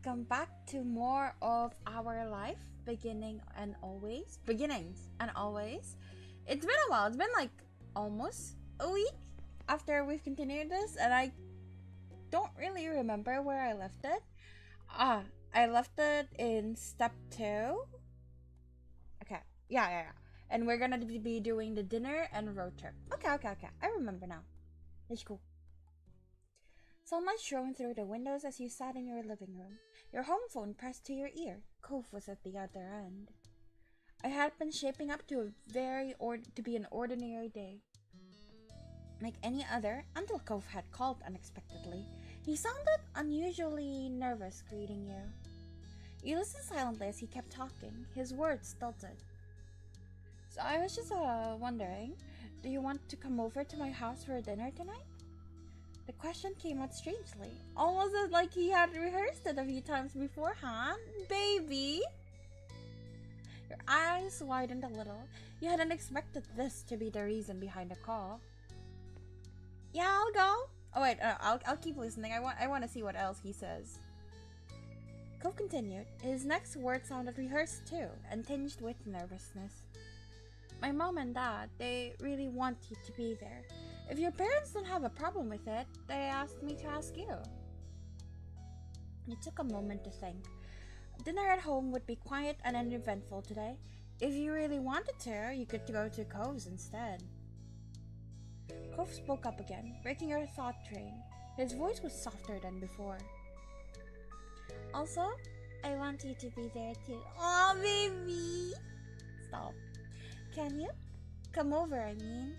welcome back to more of our life, beginnings and always. It's been a while. It's been like almost a week after we've continued this, and I don't really remember where I left it. Ah, I left it in step two. Okay, yeah. And we're gonna be doing the dinner and road trip. Okay. I remember now. It's cool. Sunlight shone through the windows as you sat in your living room, your home phone pressed to your ear. Cove was at the other end. I had been shaping up to to be an ordinary day, like any other, until Cove had called unexpectedly. He sounded unusually nervous greeting you. You listened silently as he kept talking, his words stilted. So I was just wondering, do you want to come over to my house for dinner tonight? The question came out strangely, almost as like he had rehearsed it a few times beforehand. Baby! Your eyes widened a little. You hadn't expected this to be the reason behind the call. Yeah, I'll go. Oh wait, I'll keep listening. I want to see what else he says. Cove continued. His next words sounded rehearsed too, and tinged with nervousness. My mom and dad, they really want you to be there. If your parents don't have a problem with it, they asked me to ask you. You took a moment to think. Dinner at home would be quiet and uneventful today. If you really wanted to, you could go to Cove's instead. Cove spoke up again, breaking your thought train. His voice was softer than before. Also, I want you to be there too. Aw, baby! Stop. Can you? Come over, I mean.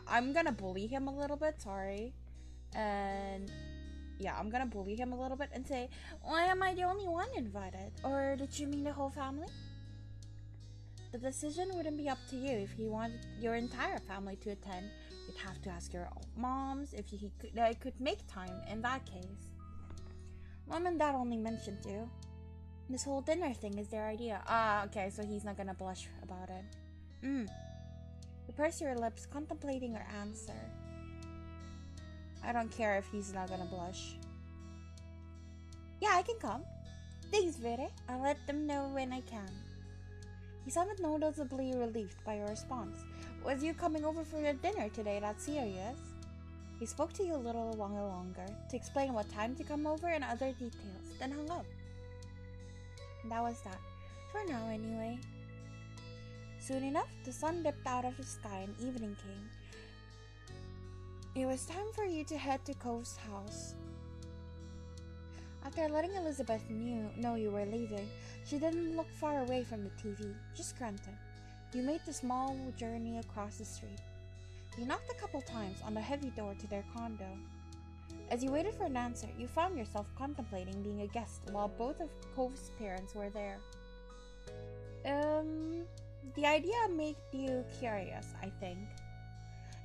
I'm gonna bully him a little bit, sorry. And yeah, I'm gonna bully him a little bit and say, why am I the only one invited? Or did you mean the whole family? The decision wouldn't be up to you if he wanted your entire family to attend. You'd have to ask your moms if they could make time in that case. Mom and dad only mentioned you. This whole dinner thing is their idea. Okay, so he's not gonna blush about it. You purse your lips, contemplating your answer. I don't care if he's not gonna blush. Yeah, I can come. Thanks, Vere. I'll let them know when I can. He sounded noticeably relieved by your response. Was you coming over for your dinner today that serious? He spoke to you a little while longer to explain what time to come over and other details, then hung up. And that was that. For now, anyway. Soon enough, the sun dipped out of the sky and evening came. It was time for you to head to Cove's house. After letting Elizabeth know you were leaving, she didn't look far away from the TV, just grunted. You made the small journey across the street. You knocked a couple times on the heavy door to their condo. As you waited for an answer, you found yourself contemplating being a guest while both of Cove's parents were there. The idea made you curious, I think.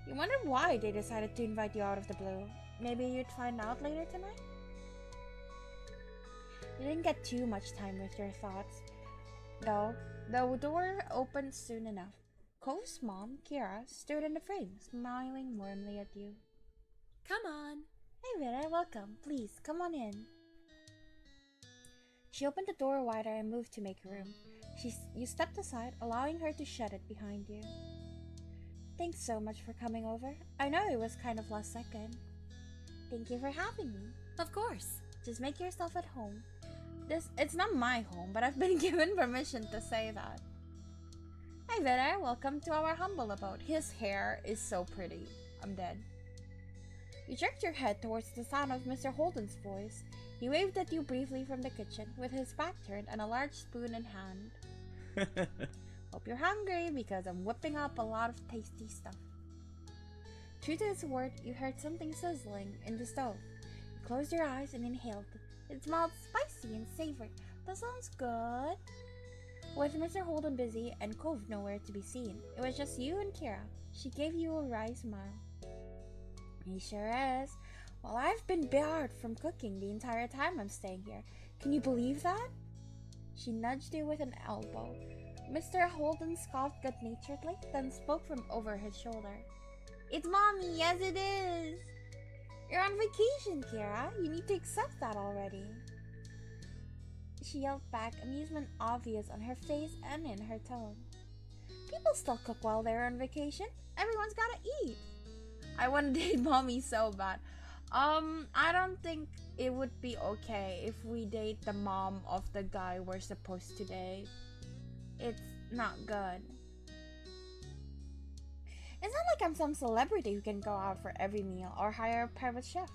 You wondered why they decided to invite you out of the blue. Maybe you'd find out later tonight? You didn't get too much time with your thoughts, though. The door opened soon enough. Cove's mom, Kira, stood in the frame, smiling warmly at you. Come on. Hey Vera, welcome. Please, come on in. She opened the door wider and moved to make room. You stepped aside, allowing her to shut it behind you. Thanks so much for coming over. I know it was kind of last second. Thank you for having me. Of course. Just make yourself at home. It's not my home, but I've been given permission to say that. Hi Vera, welcome to our humble abode. His hair is so pretty. I'm dead. You jerked your head towards the sound of Mr. Holden's voice. He waved at you briefly from the kitchen, with his back turned and a large spoon in hand. Hope you're hungry, because I'm whipping up a lot of tasty stuff. True to his word, you heard something sizzling in the stove. You closed your eyes and inhaled. It smelled spicy and savory. That sounds good. With Mr. Holden busy and Cove nowhere to be seen, it was just you and Kira. She gave you a wry smile. He sure is. Well, I've been barred from cooking the entire time I'm staying here. Can you believe that? She nudged you with an elbow. Mr. Holden scoffed good-naturedly, then spoke from over his shoulder. It's Mommy, yes it is! You're on vacation, Kira. You need to accept that already. She yelled back, amusement obvious on her face and in her tone. People still cook while they're on vacation. Everyone's gotta eat. I want to date mommy so bad. I don't think it would be okay if we date the mom of the guy we're supposed to date. It's not good. It's not like I'm some celebrity who can go out for every meal or hire a private chef.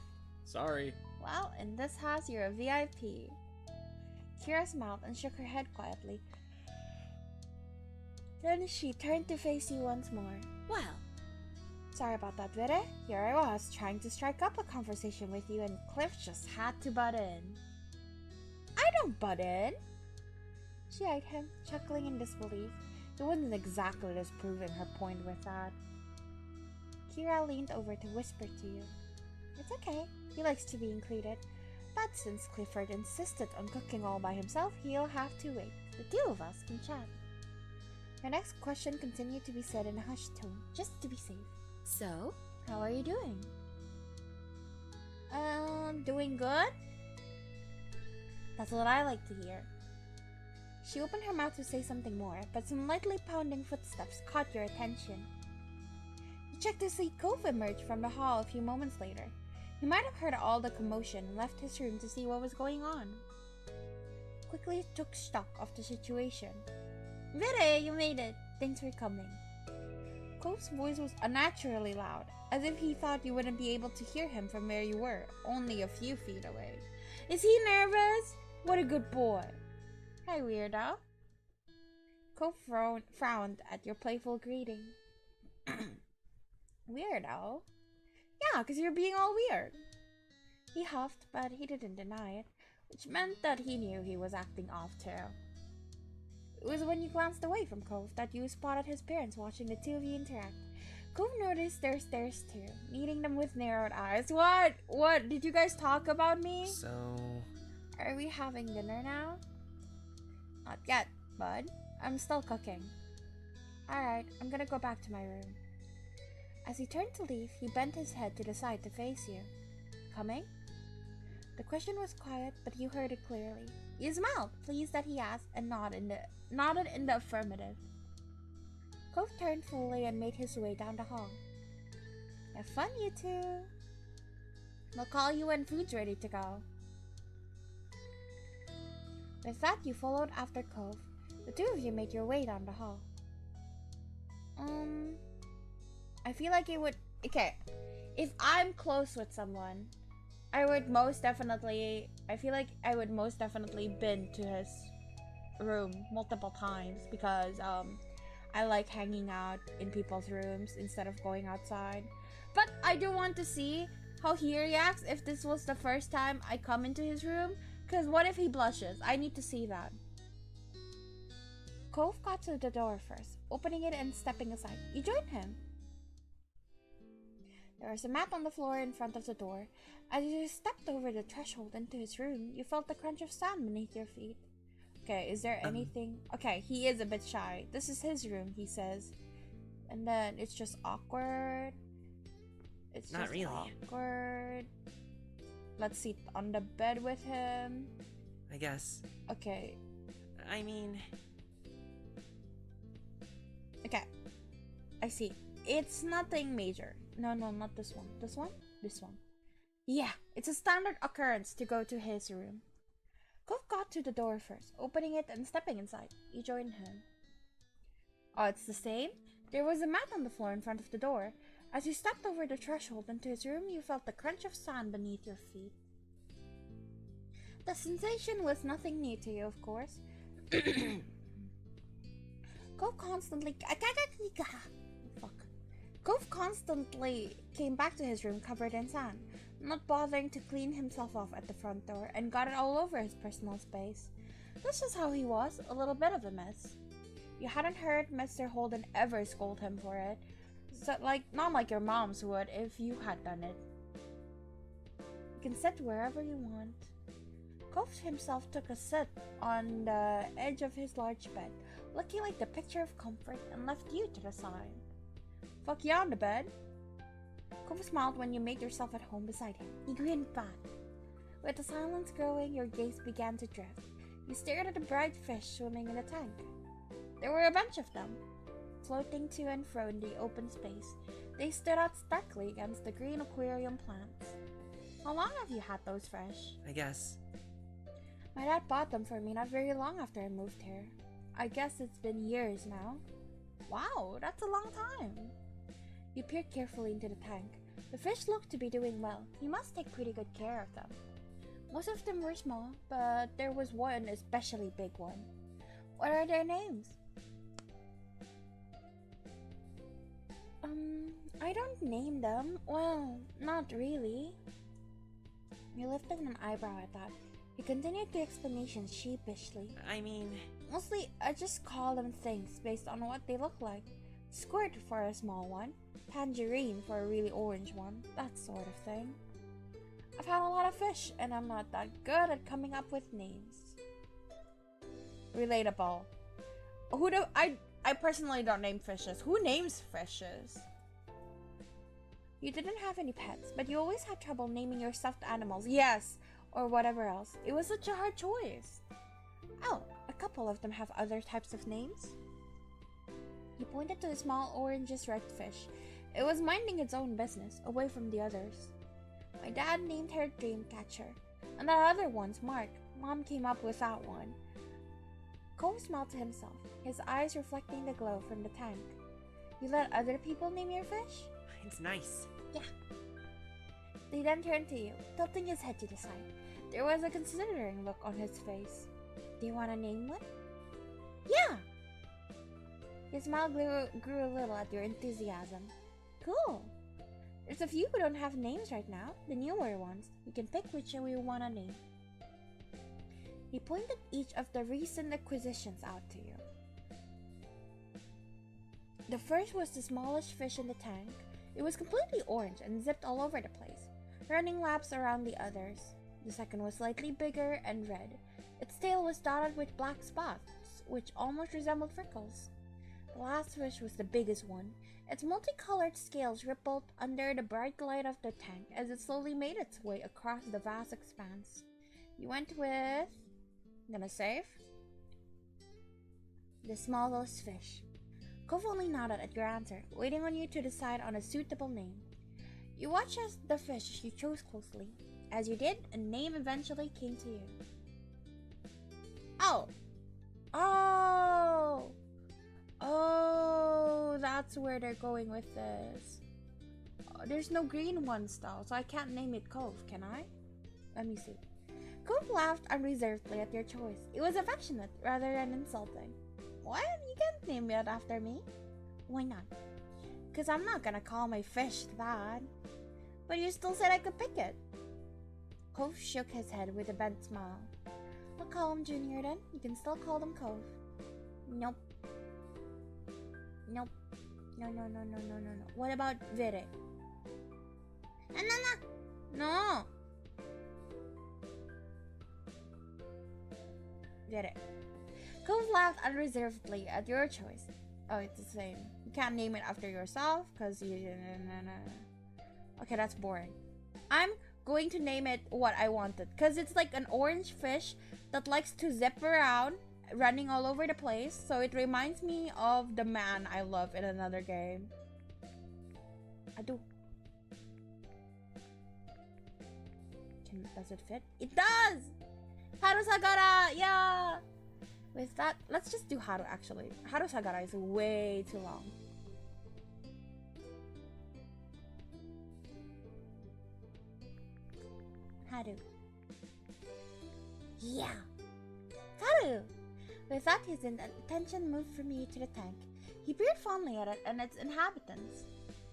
Sorry. Well, in this house, you're a VIP. Kira smiled and shook her head quietly. Then she turned to face you once more. Well, Sorry about that, Vere. Here I was, trying to strike up a conversation with you, and Cliff just had to butt in. I don't butt in! She eyed him, chuckling in disbelief. He wasn't exactly disproving her point with that. Kira leaned over to whisper to you. It's okay. He likes to be included. But since Clifford insisted on cooking all by himself, he'll have to wait. The two of us can chat. Her next question continued to be said in a hushed tone, just to be safe. so? How are you doing? Doing good? That's what I like to hear. She opened her mouth to say something more, but some lightly pounding footsteps caught your attention. You checked to see Cove emerge from the hall a few moments later. He might have heard all the commotion and left his room to see what was going on. Quickly took stock of the situation. Vire, you made it. Thanks for coming. Cove's voice was unnaturally loud, as if he thought you wouldn't be able to hear him from where you were, only a few feet away. Is he nervous? What a good boy. Hi, weirdo. Cove frowned at your playful greeting. Weirdo? Yeah, because you're being all weird. He huffed, but he didn't deny it, which meant that he knew he was acting off too. It was when you glanced away from Cove that you spotted his parents watching the two of you interact. Cove noticed their stares too, meeting them with narrowed eyes. What? What? Did you guys talk about me? So... Are we having dinner now? Not yet, bud. I'm still cooking. Alright, I'm gonna go back to my room. As he turned to leave, he bent his head to the side to face you. Coming? The question was quiet, but you heard it clearly. You smiled, pleased that he asked, and nodded in the affirmative. Cove turned fully and made his way down the hall. Have fun, you two. I'll call you when food's ready to go. With that, you followed after Cove. The two of you made your way down the hall. I feel like it would... Okay, if I'm close with someone, I feel like I would most definitely been to his room multiple times because I like hanging out in people's rooms instead of going outside. But I do want to see how he reacts if this was the first time I come into his room, because what if he blushes? I need to see that. Cove got to the door first, opening it and stepping aside. You joined him. There was a mat on the floor in front of the door. As you stepped over the threshold into his room, you felt the crunch of sand beneath your feet. Okay, is there anything... Okay, he is a bit shy. This is his room, he says. And then it's just awkward. It's Not just really. awkward. Let's sit on the bed with him. I guess. Okay. I mean... Okay. I see. It's nothing major. No, not this one. This one? This one. Yeah, it's a standard occurrence to go to his room. Cove got to the door first, opening it and stepping inside. You joined him. Oh, it's the same? There was a mat on the floor in front of the door. As you stepped over the threshold into his room, you felt the crunch of sand beneath your feet. The sensation was nothing new to you, of course. Cove constantly came back to his room covered in sand, not bothering to clean himself off at the front door, and got it all over his personal space. That's just how he was, a little bit of a mess. You hadn't heard Mr. Holden ever scold him for it, so not like your moms would if you had done it. You can sit wherever you want. Cove himself took a sit on the edge of his large bed, looking like the picture of comfort, and left you to the side. Fuck you on the bed. Cove smiled when you made yourself at home beside him. He grinned back. With the silence growing, your gaze began to drift. You stared at the bright fish swimming in the tank. There were a bunch of them, floating to and fro in the open space. They stood out starkly against the green aquarium plants. How long have you had those fish? I guess. My dad bought them for me not very long after I moved here. I guess it's been years now. Wow, that's a long time. You peered carefully into the tank. The fish looked to be doing well. You must take pretty good care of them. Most of them were small, but there was one especially big one. What are their names? I don't name them. Well, not really. You lifted an eyebrow at that. He continued the explanation sheepishly. I mean... Mostly, I just call them things based on what they look like. Squirt for a small one, tangerine for a really orange one, that sort of thing. I've had a lot of fish, and I'm not that good at coming up with names. Relatable. I personally don't name fishes. Who names fishes? You didn't have any pets, but you always had trouble naming your stuffed animals. Yes, or whatever else. It was such a hard choice. Oh, a couple of them have other types of names. He pointed to a small orangish red fish. It was minding its own business, away from the others. My dad named her Dreamcatcher, and the other one's Mark. Mom came up with that one. Cole smiled to himself, his eyes reflecting the glow from the tank. You let other people name your fish? It's nice. Yeah. They then turned to you, tilting his head to the side. There was a considering look on his face. Do you want to name one? Yeah! His smile grew a little at your enthusiasm. Cool! There's a few who don't have names right now, the newer ones. You can pick which one you want to name. He pointed each of the recent acquisitions out to you. The first was the smallest fish in the tank. It was completely orange and zipped all over the place, running laps around the others. The second was slightly bigger and red. Its tail was dotted with black spots, which almost resembled freckles. The last fish was the biggest one. Its multicolored scales rippled under the bright light of the tank as it slowly made its way across the vast expanse. You went with... Gonna save? The smallest fish. Cove only nodded at your answer, waiting on you to decide on a suitable name. You watched as the fish you chose closely. As you did, a name eventually came to you. Oh! Oh! Oh, that's where they're going with this. There's no green ones though, so I can't name it Cove, can I? Let me see. Cove laughed unreservedly at your choice. It was affectionate rather than insulting. What? You can't name it after me? Why not? Because I'm not gonna call my fish that. But you still said I could pick it. Cove shook his head with a bent smile. I'll call him Junior then. You can still call him Cove. Nope. Nope. No. What about Vere? No. Vere. Cove laughed unreservedly at your choice. Oh, it's the same. You can't name it after yourself, because you... Okay, that's boring. I'm going to name it what I wanted, because it's like an orange fish that likes to zip around, running all over the place, so it reminds me of the man I love in another game. Ado. Does it fit? It does! Haru Sagara! Yeah! With that, let's just do Haru actually. Haru Sagara is way too long. Haru. Yeah! Haru! With that, his attention moved from you to the tank. He peered fondly at it and its inhabitants.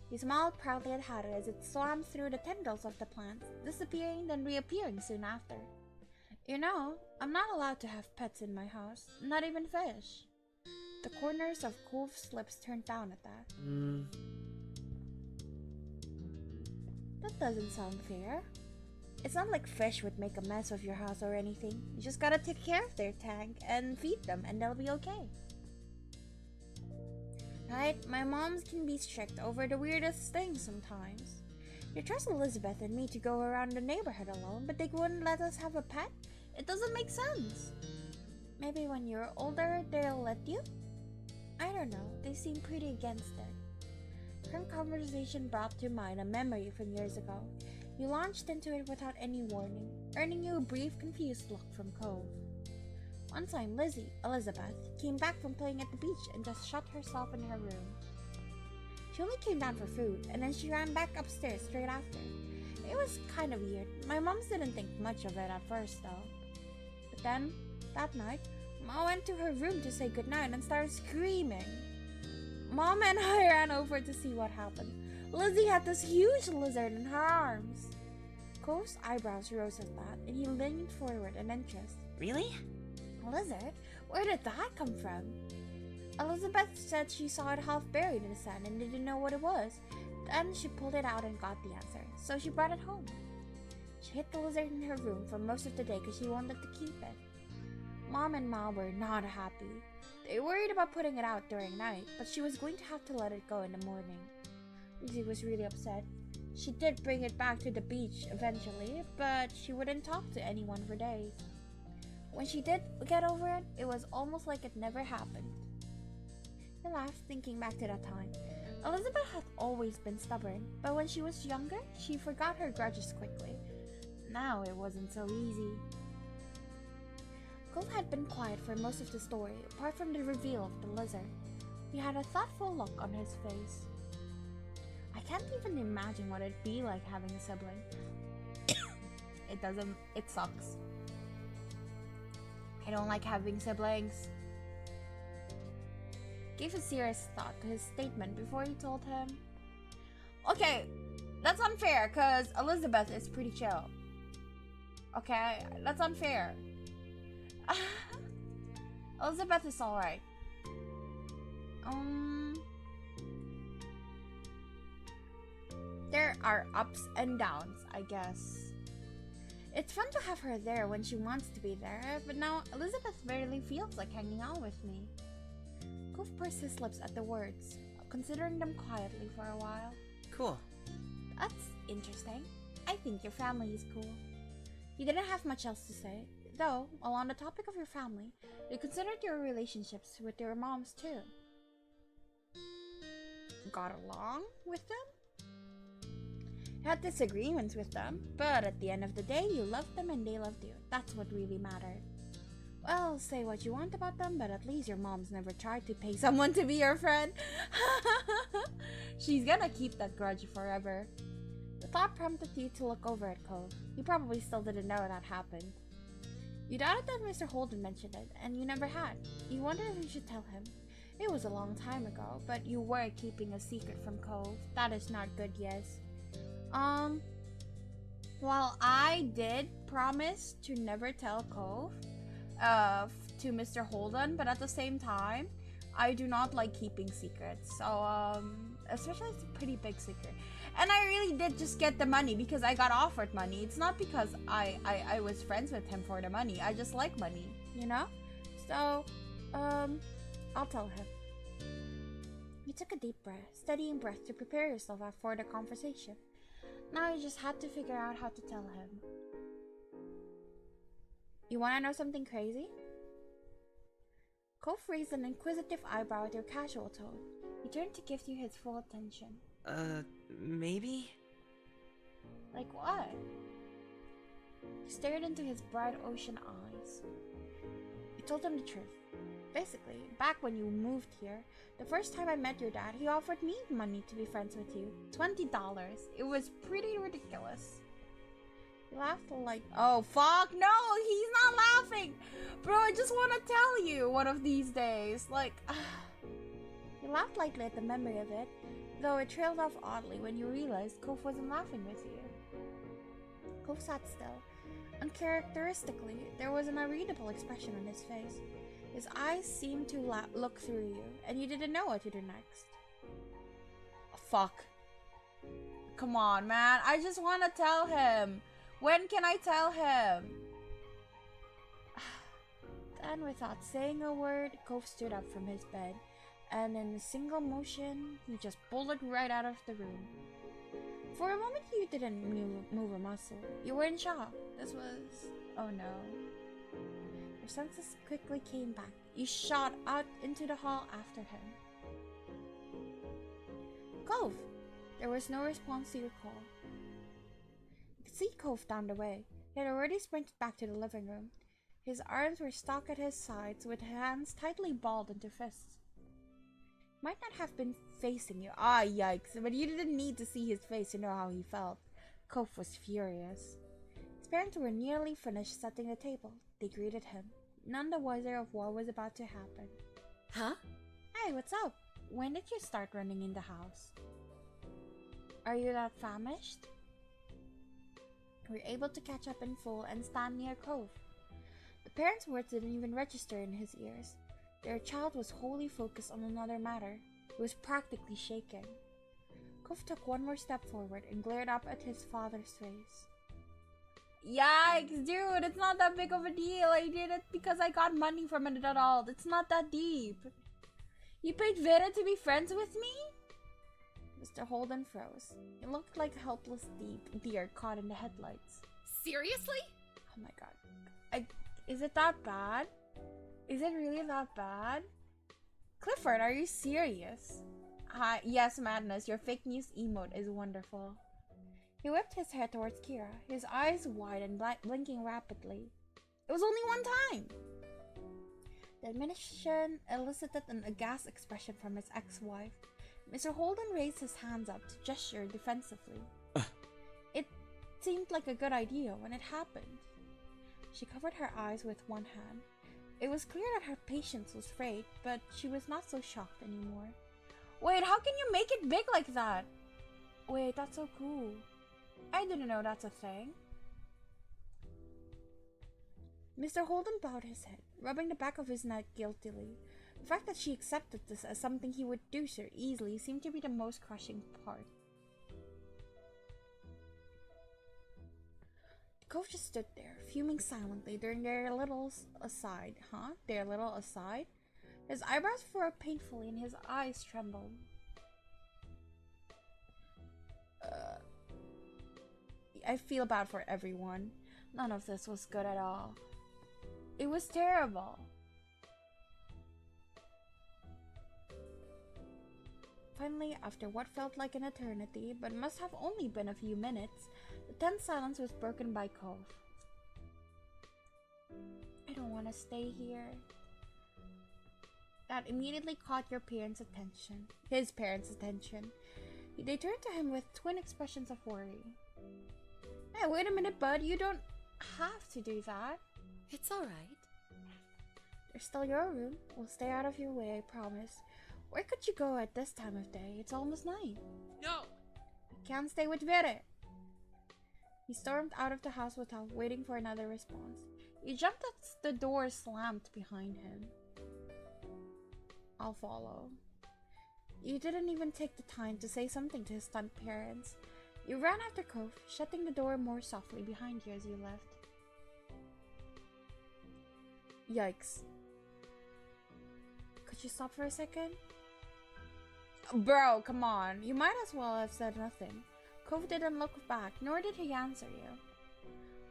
He smiled proudly at Haru as it swam through the tendrils of the plants, disappearing then reappearing soon after. You know, I'm not allowed to have pets in my house, not even fish. The corners of Cove's lips turned down at that. That doesn't sound fair. It's not like fish would make a mess of your house or anything. You just gotta take care of their tank and feed them and they'll be okay. Right? My moms can be strict over the weirdest things sometimes. They trust Elizabeth and me to go around the neighborhood alone, but they wouldn't let us have a pet? It doesn't make sense. Maybe when you're older, they'll let you? I don't know, they seem pretty against it. Current conversation brought to mind a memory from years ago. You launched into it without any warning, earning you a brief, confused look from Cove. One time, Elizabeth, came back from playing at the beach and just shut herself in her room. She only came down for food, and then she ran back upstairs straight after. It was kind of weird. My mom didn't think much of it at first, though. But then, that night, Ma went to her room to say goodnight and started screaming. Mom and I ran over to see what happened. Lizzie had this huge lizard in her arms. Cove's eyebrows rose at that, and he leaned forward in interest. Really? A lizard? Where did that come from? Elizabeth said she saw it half buried in the sand and didn't know what it was. Then she pulled it out and got the answer, so she brought it home. She hid the lizard in her room for most of the day because she wanted to keep it. Mom and Ma were not happy. They worried about putting it out during night, but she was going to have to let it go in the morning. Lizzie was really upset. She did bring it back to the beach eventually, but she wouldn't talk to anyone for days. When she did get over it, it was almost like it never happened. I laughed thinking back to that time. Elizabeth had always been stubborn, but when she was younger, she forgot her grudges quickly. Now it wasn't so easy. Cole had been quiet for most of the story, apart from the reveal of the lizard. He had a thoughtful look on his face. I can't even imagine what it'd be like having a sibling. It sucks. I don't like having siblings. Gave a serious thought to his statement before he told him, okay, that's unfair, cause Elizabeth is pretty chill. Okay, that's unfair. Elizabeth is alright. There are ups and downs, I guess. It's fun to have her there when she wants to be there, but now Elizabeth barely feels like hanging out with me. Cove pursed his lips at the words, considering them quietly for a while. Cool. That's interesting. I think your family is cool. He didn't have much else to say, though, while on the topic of your family, you considered your relationships with your moms too. Got along with them? Had disagreements with them, but at the end of the day, you loved them and they loved you. That's what really mattered. Well, say what you want about them, but at least your mom's never tried to pay someone to be your friend. She's gonna keep that grudge forever. The thought prompted you to look over at Cove. You probably still didn't know that happened. You doubted that Mr. Holden mentioned it, and you never had. You wondered if you should tell him. It was a long time ago, but you were keeping a secret from Cove. That is not good, yes. While I did promise to never tell Cove, to Mr. Holden, but at the same time, I do not like keeping secrets. So, especially it's a pretty big secret. And I really did just get the money because I got offered money. It's not because I was friends with him for the money. I just like money, you know? So, I'll tell him. You took a deep breath, steadying breath to prepare yourself for the conversation. Now you just had to figure out how to tell him. You wanna know something crazy? Cove raised an inquisitive eyebrow with your casual tone. He turned to give you his full attention. Maybe? Like what? You stared into his bright ocean eyes. You told him the truth. Basically, back when you moved here, the first time I met your dad, he offered me money to be friends with you. $20. It was pretty ridiculous. He laughed like, oh fuck, no, he's not laughing! Bro, I just want to tell you one of these days. Like, he laughed lightly at the memory of it, though it trailed off oddly when you realized Cove wasn't laughing with you. Cove sat still. Uncharacteristically, there was an unreadable expression on his face. His eyes seemed to look through you, and you didn't know what to do next. Oh, fuck. Come on, man. I just want to tell him. When can I tell him? Then, without saying a word, Cove stood up from his bed, and in a single motion, he just bolted right out of the room. For a moment, you didn't move a muscle. You were in shock. This was... Oh no. Your senses quickly came back. You shot out into the hall after him. Cove! There was no response to your call. You could see Cove down the way. He had already sprinted back to the living room. His arms were stuck at his sides with hands tightly balled into fists. He might not have been facing you. Ah, yikes. But you didn't need to see his face to know how he felt. Cove was furious. His parents were nearly finished setting the table. They greeted him, none the wiser of what was about to happen. Huh? Hey, what's up? When did you start running in the house? Are you that famished? We were able to catch up in full and stand near Cove. The parents' words didn't even register in his ears. Their child was wholly focused on another matter. He was practically shaking. Cove took one more step forward and glared up at his father's face. Yikes, dude, it's not that big of a deal. I did it because I got money from an adult. It's not that deep. You paid Vera to be friends with me? Mr. Holden froze. He looked like a helpless deer caught in the headlights. Seriously? Oh my god. Is it that bad? Is it really that bad? Clifford, are you serious? Yes, Madness, your fake news emote is wonderful. He whipped his head towards Kira, his eyes wide and blinking rapidly. It was only one time! The admonition elicited an aghast expression from his ex-wife. Mr. Holden raised his hands up to gesture defensively. It seemed like a good idea when it happened. She covered her eyes with one hand. It was clear that her patience was frayed, but she was not so shocked anymore. Wait, how can you make it big like that? Wait, that's so cool. I didn't know that's a thing. Mr. Holden bowed his head, rubbing the back of his neck guiltily. The fact that she accepted this as something he would do so easily seemed to be the most crushing part. The Cove just stood there, fuming silently during their little aside. Their little aside? His eyebrows furrowed painfully and his eyes trembled. I feel bad for everyone. None of this was good at all. It was terrible. Finally, after what felt like an eternity, but must have only been a few minutes, the tense silence was broken by Cove. I don't want to stay here. That immediately caught your parents' attention. His parents' attention. They turned to him with twin expressions of worry. Hey, wait a minute, bud. You don't have to do that. It's alright. There's still your room. We'll stay out of your way, I promise. Where could you go at this time of day? It's almost 9. No! You can't stay with Vera. He stormed out of the house without waiting for another response. He jumped as the door slammed behind him. I'll follow. You didn't even take the time to say something to his stunned parents. You ran after Cove, shutting the door more softly behind you as you left. Yikes. Could you stop for a second? Bro, come on. You might as well have said nothing. Cove didn't look back, nor did he answer you.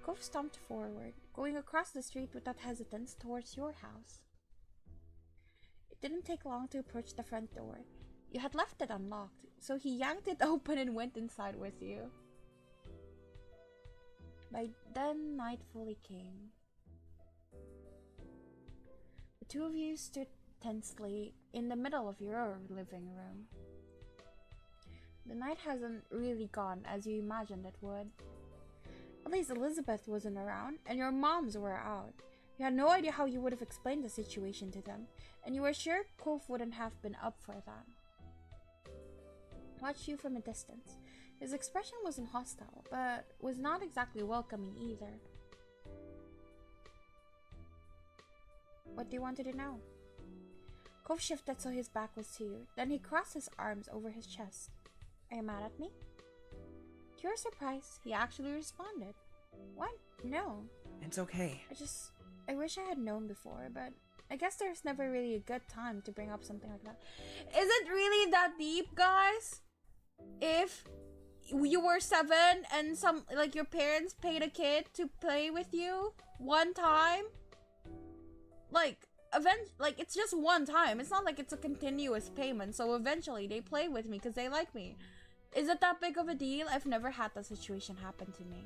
Cove stomped forward, going across the street without hesitance towards your house. It didn't take long to approach the front door. You had left it unlocked, so he yanked it open and went inside with you. By then, night fully came. The two of you stood tensely in the middle of your living room. The night hasn't really gone as you imagined it would. At least Elizabeth wasn't around, and your moms were out. You had no idea how you would have explained the situation to them, and you were sure Cove wouldn't have been up for that. Watched you from a distance. His expression wasn't hostile, but was not exactly welcoming either. What do you want to do now? Cove shifted so his back was to you, then he crossed his arms over his chest. Are you mad at me? To your surprise, he actually responded. What? No. It's okay. I wish I had known before, but I guess there's never really a good time to bring up something like that. Is it really that deep, guys? If you were 7 and some like your parents paid a kid to play with you one time? Like it's just one time. It's not like it's a continuous payment. So eventually they play with me because they like me. Is it that big of a deal? I've never had that situation happen to me.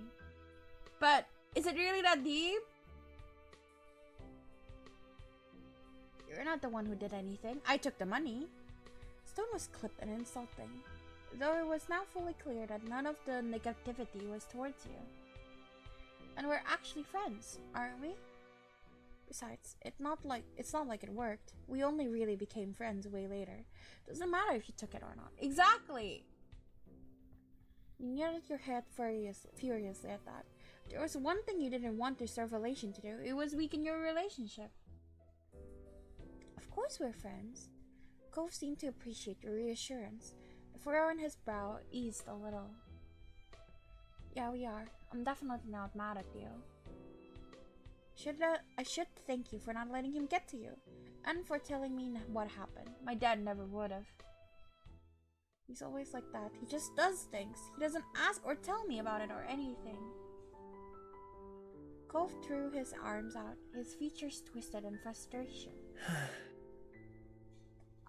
But is it really that deep? You're not the one who did anything. I took the money. Stone was clipped and insulting, though it was now fully clear that none of the negativity was towards you. And we're actually friends, aren't we? Besides, it's not like it worked. We only really became friends way later. Doesn't matter if you took it or not. Exactly! You nodded your head furiously at that. There was one thing you didn't want this revelation to do. It was weaken your relationship. Of course we're friends. Cove seemed to appreciate your reassurance. The furrow on his brow eased a little. Yeah, we are. I'm definitely not mad at you. I should thank you for not letting him get to you, and for telling me what happened. My dad never would have. He's always like that. He just does things. He doesn't ask or tell me about it or anything. Cove threw his arms out, his features twisted in frustration.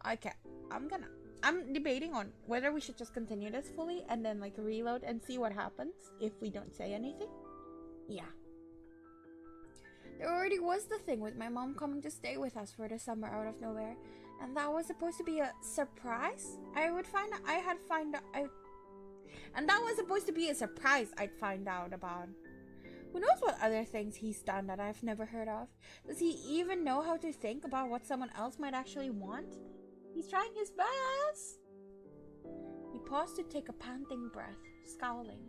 Okay, I'm debating on whether we should just continue this fully and then like reload and see what happens if we don't say anything. Yeah. There already was the thing with my mom coming to stay with us for the summer out of nowhere, and that was supposed to be a surprise. And that was supposed to be a surprise I'd find out about. Who knows what other things he's done that I've never heard of? Does he even know how to think about what someone else might actually want? He's trying his best. He paused to take a panting breath, scowling.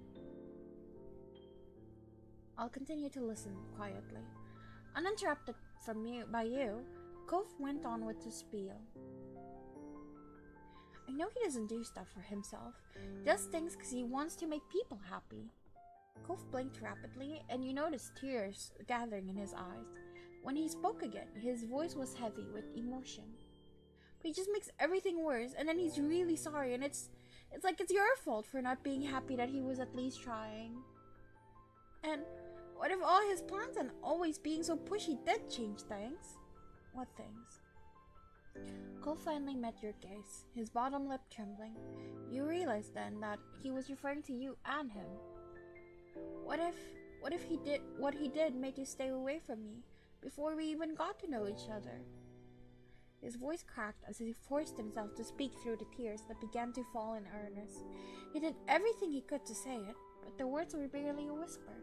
I'll continue to listen quietly. Uninterrupted by you, Cove went on with the spiel. I know he doesn't do stuff for himself. He does things because he wants to make people happy. Cove blinked rapidly, and you noticed tears gathering in his eyes. When he spoke again, his voice was heavy with emotion. But he just makes everything worse, and then he's really sorry, and it's like it's your fault for not being happy that he was at least trying. And what if all his plans and always being so pushy did change things? What things? Cole finally met your gaze, his bottom lip trembling. You realized then that he was referring to you and him. What if what he did made you stay away from me before we even got to know each other? His voice cracked as he forced himself to speak through the tears that began to fall in earnest. He did everything he could to say it, but the words were barely a whisper.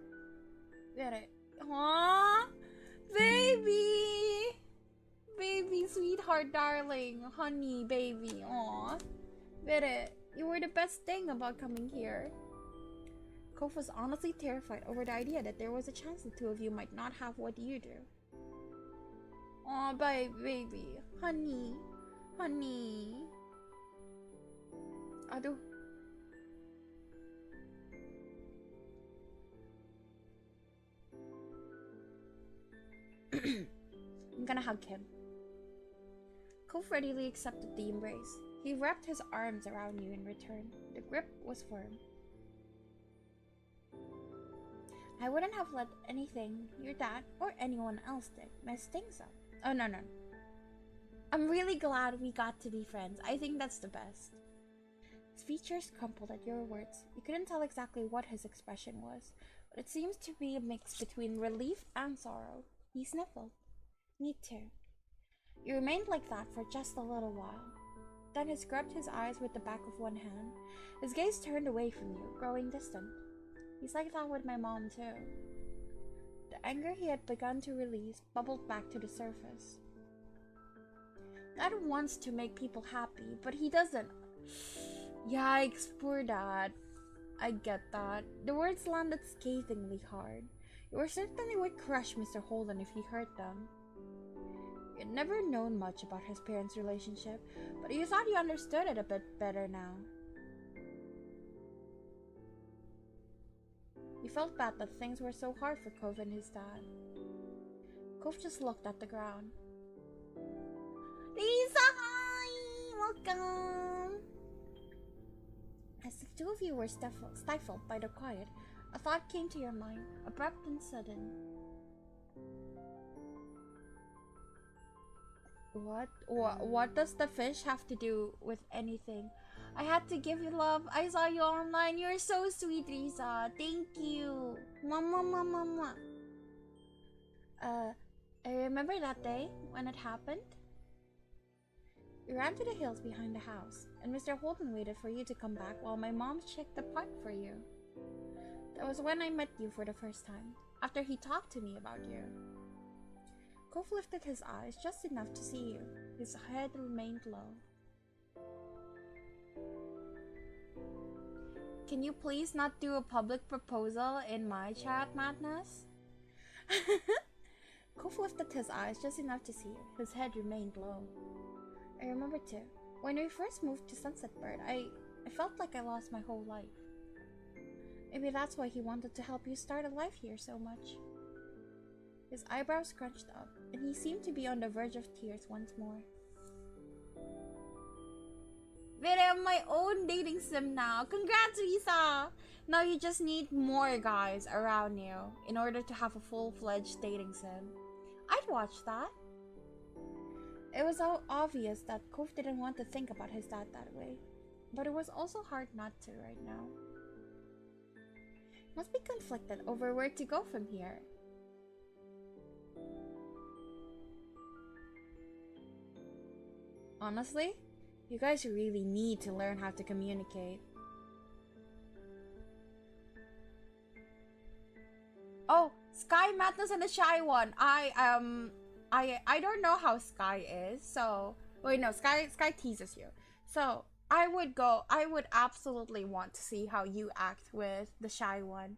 Vere, aww, baby, baby, sweetheart, darling, honey, baby, aww. Vere, you were the best thing about coming here. Cove was honestly terrified over the idea that there was a chance the two of you might not have what you do. Aw, baby, honey, honey. Aduh. I'm gonna hug him. Cove readily accepted the embrace. He wrapped his arms around you in return. The grip was firm. I wouldn't have let anything your dad or anyone else did mess things up. Oh, no. I'm really glad we got to be friends. I think that's the best. His features crumpled at your words. You couldn't tell exactly what his expression was, but it seems to be a mix between relief and sorrow. He sniffled. Me too. You remained like that for just a little while. Then he scrubbed his eyes with the back of one hand. His gaze turned away from you, growing distant. He's like that with my mom too. The anger he had begun to release bubbled back to the surface. Dad wants to make people happy, but he doesn't. Yikes, poor Dad. I get that. The words landed scathingly hard. You were certain they would crush Mr. Holden if he heard them. You'd never known much about his parents' relationship, but you thought you understood it a bit better now. You felt bad that things were so hard for Cove and his dad. Cove just looked at the ground. Lisa, hi! Welcome! As the two of you were stifled by the quiet, a thought came to your mind, abrupt and sudden. What does the fish have to do with anything? I had to give you love. I saw you online. You're so sweet, Risa. Thank you. Mama, mama, mama. I remember that day when it happened. We ran to the hills behind the house, and Mr. Holden waited for you to come back while my mom checked the park for you. That was when I met you for the first time, after he talked to me about you. Cove lifted his eyes just enough to see you. His head remained low. Can you please not do a public proposal in my chat, Madness? Cove lifted his eyes just enough to see you. His head remained low. I remember too. When we first moved to Sunset Bird, I felt like I lost my whole life. Maybe that's why he wanted to help you start a life here so much. His eyebrows scrunched up, and he seemed to be on the verge of tears once more. But I have my own dating sim now. Congrats, Risa! Now you just need more guys around you in order to have a full-fledged dating sim. I'd watch that. It was so obvious that Cove didn't want to think about his dad that way, but it was also hard not to right now. Must be conflicted over where to go from here. Honestly, you guys really need to learn how to communicate. Oh, Sky, Madness, and the Shy One. I don't know how Sky is, so wait, no, Sky teases you. So I would absolutely want to see how you act with the Shy One.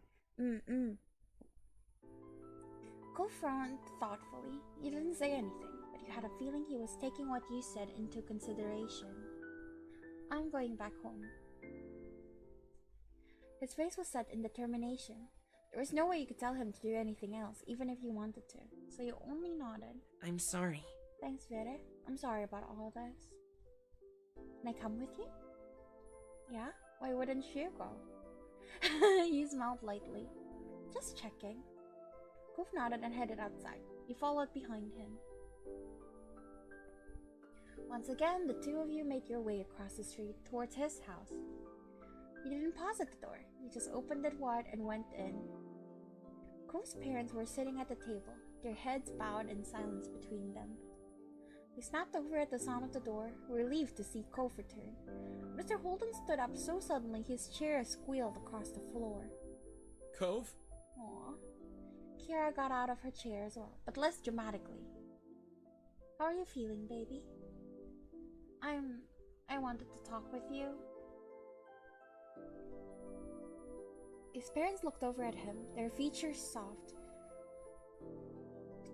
Cole frowned thoughtfully. You didn't say anything, but you had a feeling he was taking what you said into consideration. I'm going back home. His face was set in determination. There was no way you could tell him to do anything else, even if you wanted to, so you only nodded. I'm sorry. Thanks, Vere. I'm sorry about all this. Can I come with you? Yeah? Why wouldn't you go? You smiled lightly. Just checking. Cove nodded and headed outside. You followed behind him. Once again, the two of you made your way across the street towards his house. You didn't pause at the door. You just opened it wide and went in. Cove's parents were sitting at the table, their heads bowed in silence between them. They snapped over at the sound of the door, relieved to see Cove return. Mr. Holden stood up so suddenly his chair squealed across the floor. Cove? Aww. Kira got out of her chair as well, but less dramatically. How are you feeling, baby? I wanted to talk with you. His parents looked over at him, their features soft.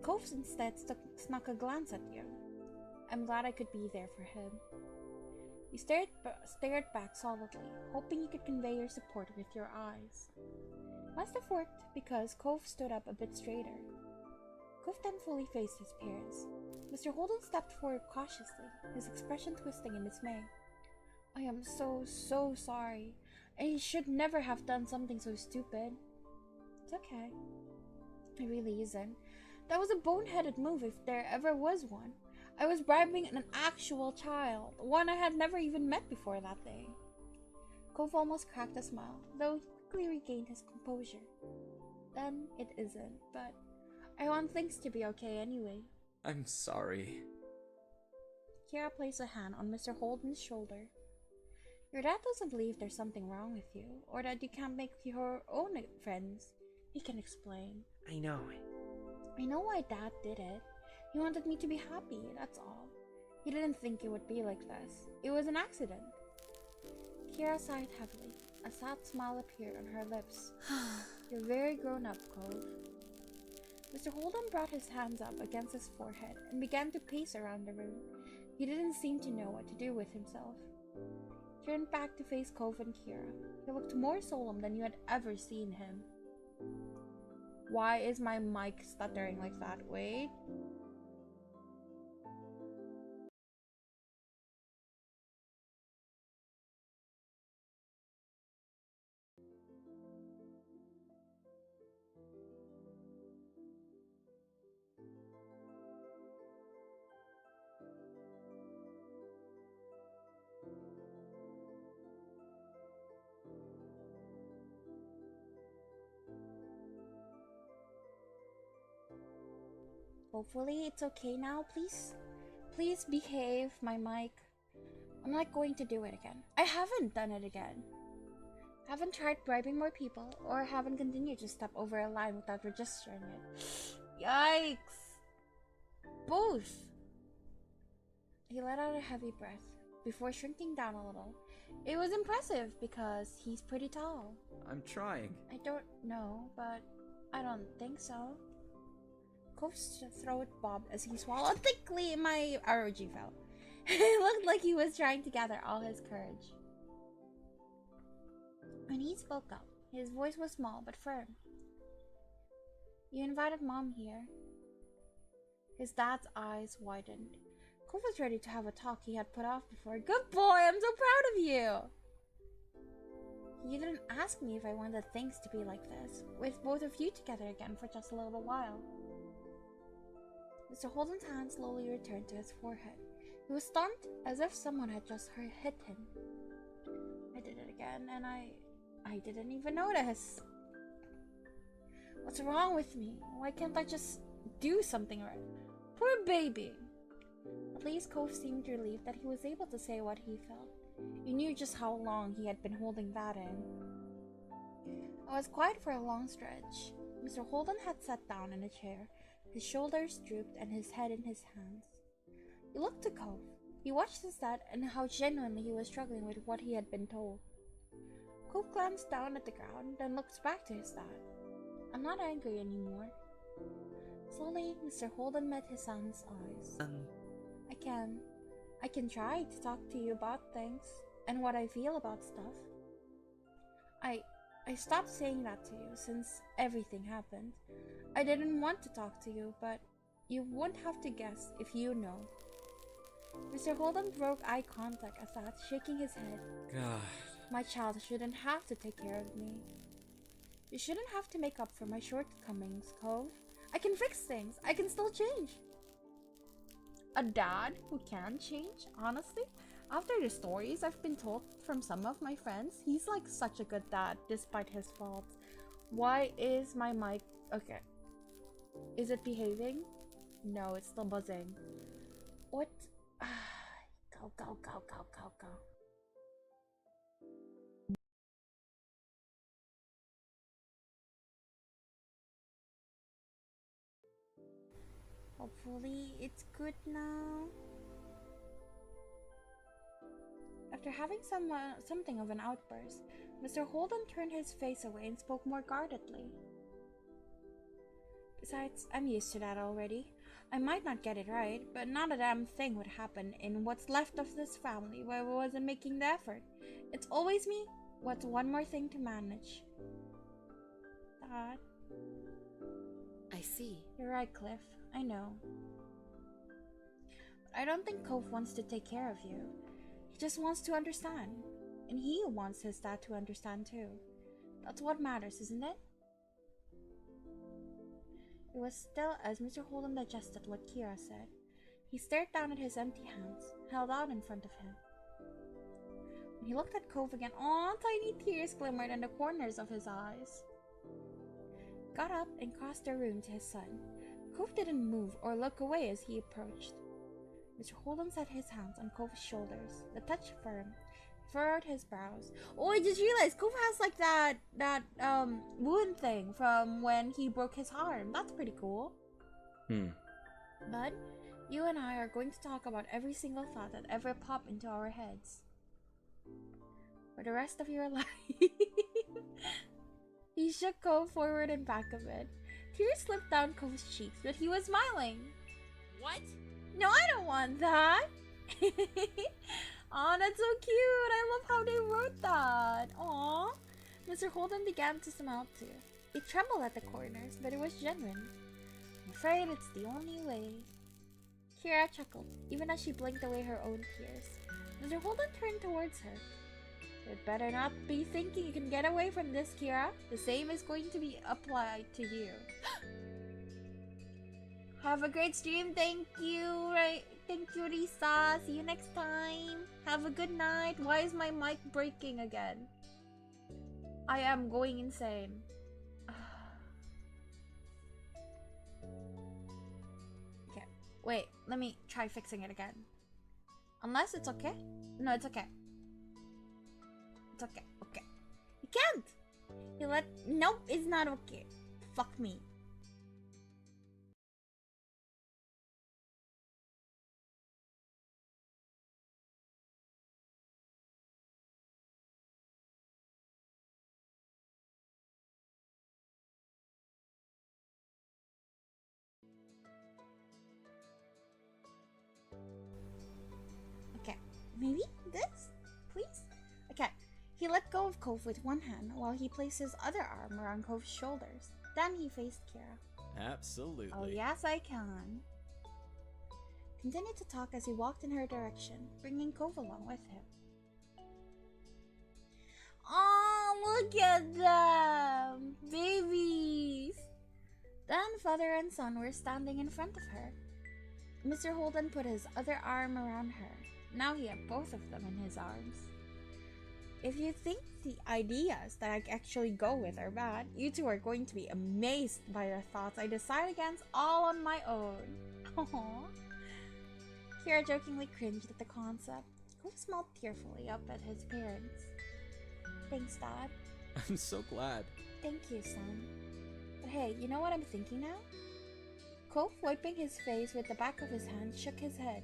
Cove instead snuck a glance at you. I'm glad I could be there for him. You stared back solidly, hoping you could convey your support with your eyes. Must have worked, because Cove stood up a bit straighter. Cove then fully faced his parents. Mr. Holden stepped forward cautiously, his expression twisting in dismay. I am so sorry. I should never have done something so stupid. It's okay. It really isn't. That was a boneheaded move if there ever was one. I was bribing an actual child, one I had never even met before that day. Cove almost cracked a smile, though he quickly regained his composure. Then it isn't, but I want things to be okay anyway. I'm sorry. Kira placed a hand on Mr. Holden's shoulder. Your dad doesn't believe there's something wrong with you, or that you can't make your own friends. He can explain. I know. I know why Dad did it. He wanted me to be happy, that's all. He didn't think it would be like this. It was an accident. Kira sighed heavily. A sad smile appeared on her lips. You're very grown up, Cove. Mr. Holden brought his hands up against his forehead and began to pace around the room. He didn't seem to know what to do with himself. He turned back to face Cove and Kira. He looked more solemn than you had ever seen him. Why is my mic stuttering like that? Wait. Hopefully it's okay now, please. Please behave, my mic. I'm not going to do it again. I haven't done it again. Haven't tried bribing more people, or haven't continued to step over a line without registering it. Yikes! Both! He let out a heavy breath before shrinking down a little. It was impressive because he's pretty tall. I'm trying. I don't know, but I don't think so. Cove's throat bobbed as he swallowed thickly. My ROG fell. It looked like he was trying to gather all his courage. When he spoke up, his voice was small but firm. You invited Mom here. His dad's eyes widened. Cove was ready to have a talk he had put off before. Good boy, I'm so proud of you! You didn't ask me if I wanted things to be like this, with both of you together again for just a little while. Mr. Holden's hand slowly returned to his forehead. He was stunned, as if someone had just hit him. I did it again, and I didn't even notice. What's wrong with me? Why can't I just do something right? Poor baby. At least Cove seemed relieved that he was able to say what he felt. He knew just how long he had been holding that in. I was quiet for a long stretch. Mr. Holden had sat down in a chair, his shoulders drooped and his head in his hands. He looked to Cove. He watched his dad and how genuinely he was struggling with what he had been told. Cove glanced down at the ground, then looked back to his dad. I'm not angry anymore. Slowly, Mr. Holden met his son's eyes. I can try to talk to you about things and what I feel about stuff. I stopped saying that to you since everything happened. I didn't want to talk to you, but you won't have to guess if you know. Mr. Holden broke eye contact at that, shaking his head. God. My child shouldn't have to take care of me. You shouldn't have to make up for my shortcomings, Cove. I can fix things. I can still change. A dad who can change? Honestly, after the stories I've been told from some of my friends, he's like such a good dad despite his faults. Why is my mic... Okay. Is it behaving? No, it's still buzzing. What? Go, go, go, go, go, go. Hopefully it's good now. After having something of an outburst, Mr. Holden turned his face away and spoke more guardedly. Besides, I'm used to that already. I might not get it right, but not a damn thing would happen in what's left of this family where I wasn't making the effort. It's always me. What's one more thing to manage? Dad? I see. You're right, Cliff. I know. But I don't think Cove wants to take care of you. He just wants to understand. And he wants his dad to understand too. That's what matters, isn't it? It was still as Mr. Holden digested what Kira said. He stared down at his empty hands, held out in front of him. When he looked at Cove again, tiny tears glimmered in the corners of his eyes. Got up and crossed the room to his son. Cove didn't move or look away as he approached. Mr. Holden set his hands on Cove's shoulders, the touch firm, furrowed his brows. Oh, I just realized Cove has like that wound thing from when he broke his arm. That's pretty cool. Bud, you and I are going to talk about every single thought that ever popped into our heads. For the rest of your life. He shook Cove forward and back a bit. Tears slipped down Cove's cheeks, but he was smiling. What? No, I don't want that. Aw, that's so cute. I love how they wrote that. Aw. Mr. Holden began to smile too. It trembled at the corners, but it was genuine. I'm afraid it's the only way. Kira chuckled, even as she blinked away her own tears. Mr. Holden turned towards her. You'd better not be thinking you can get away from this, Kira. The same is going to be applied to you. Have a great stream. Thank you. Thank you, Risa. See you next time. Have a good night. Why is my mic breaking again? I am going insane. Wait, let me try fixing it again. Unless it's okay? No, it's okay. It's okay. Okay. You can't! You let. Nope, it's not okay. Fuck me. Okay, maybe this? Please? Okay, he let go of Cove with one hand while he placed his other arm around Cove's shoulders. Then he faced Kira. Absolutely. Oh, yes, I can. Continued to talk as he walked in her direction, bringing Cove along with him. Oh, look at them! Babies! Then father and son were standing in front of her. Mr. Holden put his other arm around her. Now he had both of them in his arms. If you think the ideas that I actually go with are bad, you two are going to be amazed by the thoughts I decide against all on my own. Aww. Kira jokingly cringed at the concept. Cove smiled tearfully up at his parents. Thanks, Dad. I'm so glad. Thank you, son. But hey, you know what I'm thinking now? Cove, wiping his face with the back of his hand, shook his head.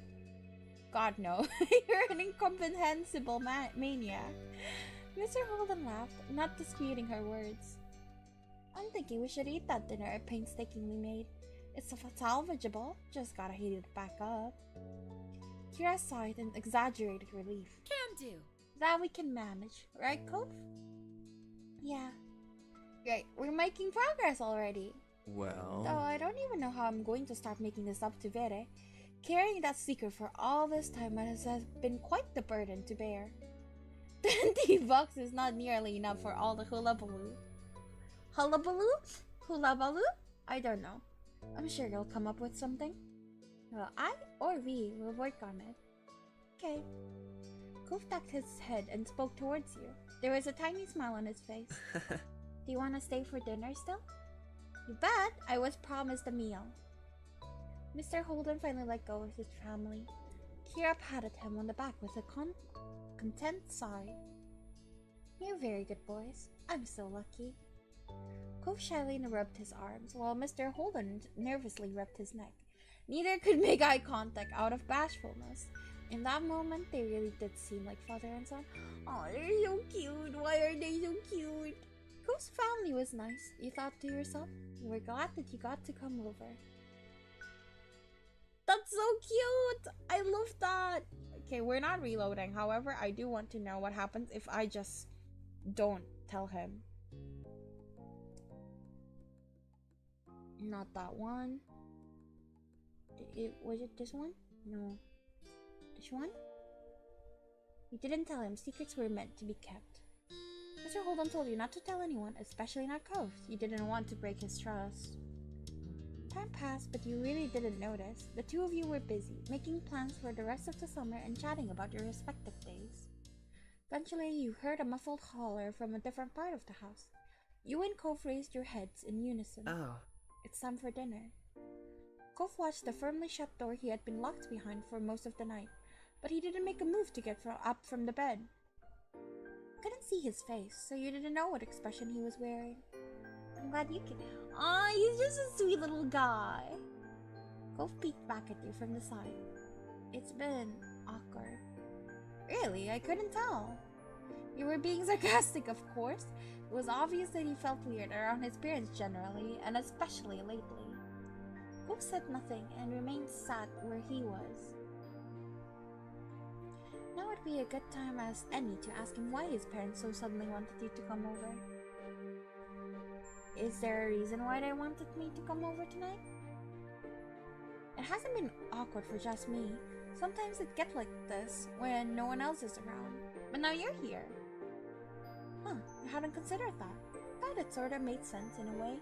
God, no. You're an incomprehensible maniac. Mr. Holden laughed, not disputing her words. I'm thinking we should eat that dinner I painstakingly made. It's salvageable, just gotta heat it back up. Kira sighed in exaggerated relief. Can do. That we can manage, right, Cove? Yeah. Great, we're making progress already. Well... Though I don't even know how I'm going to start making this up to Vere. Carrying that secret for all this time has been quite the burden to bear. $20 is not nearly enough for all the hullabaloo. Hullabaloo? Hullabaloo? I don't know. I'm sure you'll come up with something. Well, I or we will work on it. Okay. Cove tucked his head and spoke towards you. There was a tiny smile on his face. Do you want to stay for dinner still? You bet! I was promised a meal. Mr. Holden finally let go of his family. Kira patted him on the back with a content sigh. You're very good boys. I'm so lucky. Cove shyly rubbed his arms, while Mr. Holden nervously rubbed his neck. Neither could make eye contact out of bashfulness. In that moment, they really did seem like father and son. Oh, they're so cute. Why are they so cute? Cove's family was nice, you thought to yourself. We're glad that you got to come over. That's so cute! I love that! Okay, we're not reloading. However, I do want to know what happens if I just don't tell him. Not that one. Was it this one? No. This one? You didn't tell him. Secrets were meant to be kept. Mr. Holden told you not to tell anyone, especially not Cove. You didn't want to break his trust. Time passed, but you really didn't notice. The two of you were busy, making plans for the rest of the summer and chatting about your respective days. Eventually, you heard a muffled holler from a different part of the house. You and Cove raised your heads in unison. Oh. It's time for dinner. Cove watched the firmly shut door he had been locked behind for most of the night, but he didn't make a move to get up from the bed. Couldn't see his face, so you didn't know what expression he was wearing. I'm glad you can. Aw, he's just a sweet little guy. Cove peeked back at you from the side. It's been awkward. Really? I couldn't tell. You were being sarcastic, of course. It was obvious that he felt weird around his parents generally, and especially lately. Cove said nothing and remained sat where he was. Now would be a good time as any to ask him why his parents so suddenly wanted you to come over. Is there a reason why they wanted me to come over tonight? It hasn't been awkward for just me. Sometimes it gets like this when no one else is around. But now you're here. Huh, I hadn't considered that. Thought it sorta made sense in a way.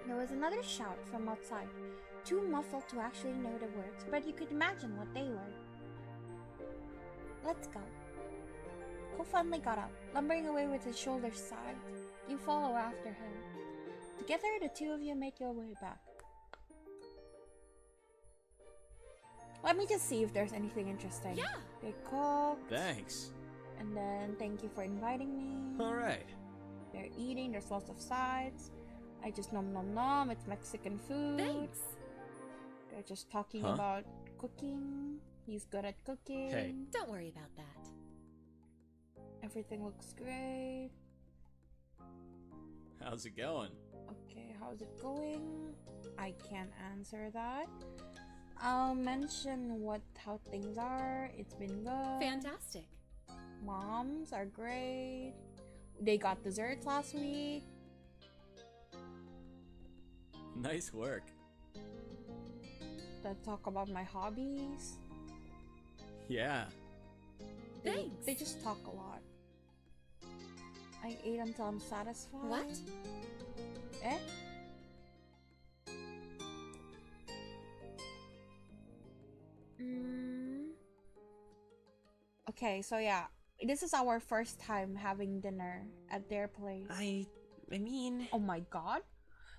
There was another shout from outside, too muffled to actually know the words, but you could imagine what they were. Let's go. Cove finally got up, lumbering away with his shoulders sagged. You follow after him. Together, the two of you make your way back. Let me just see if there's anything interesting. Yeah. They cooked. Thanks. And then thank you for inviting me. Alright. They're eating. There's lots of sides. I just nom nom nom. It's Mexican food. Thanks. They're just talking Huh? about cooking. He's good at cooking. Hey. Don't worry about that. Everything looks great. How's it going? Okay, how's it going? I can't answer that. I'll mention how things are. It's been good. Fantastic. Moms are great. They got desserts last week. Nice work. Let's talk about my hobbies. Yeah. Thanks. They just talk a lot. I ate until I'm satisfied. What? Eh? Okay, so yeah. This is our first time having dinner at their place. I mean... Oh my god.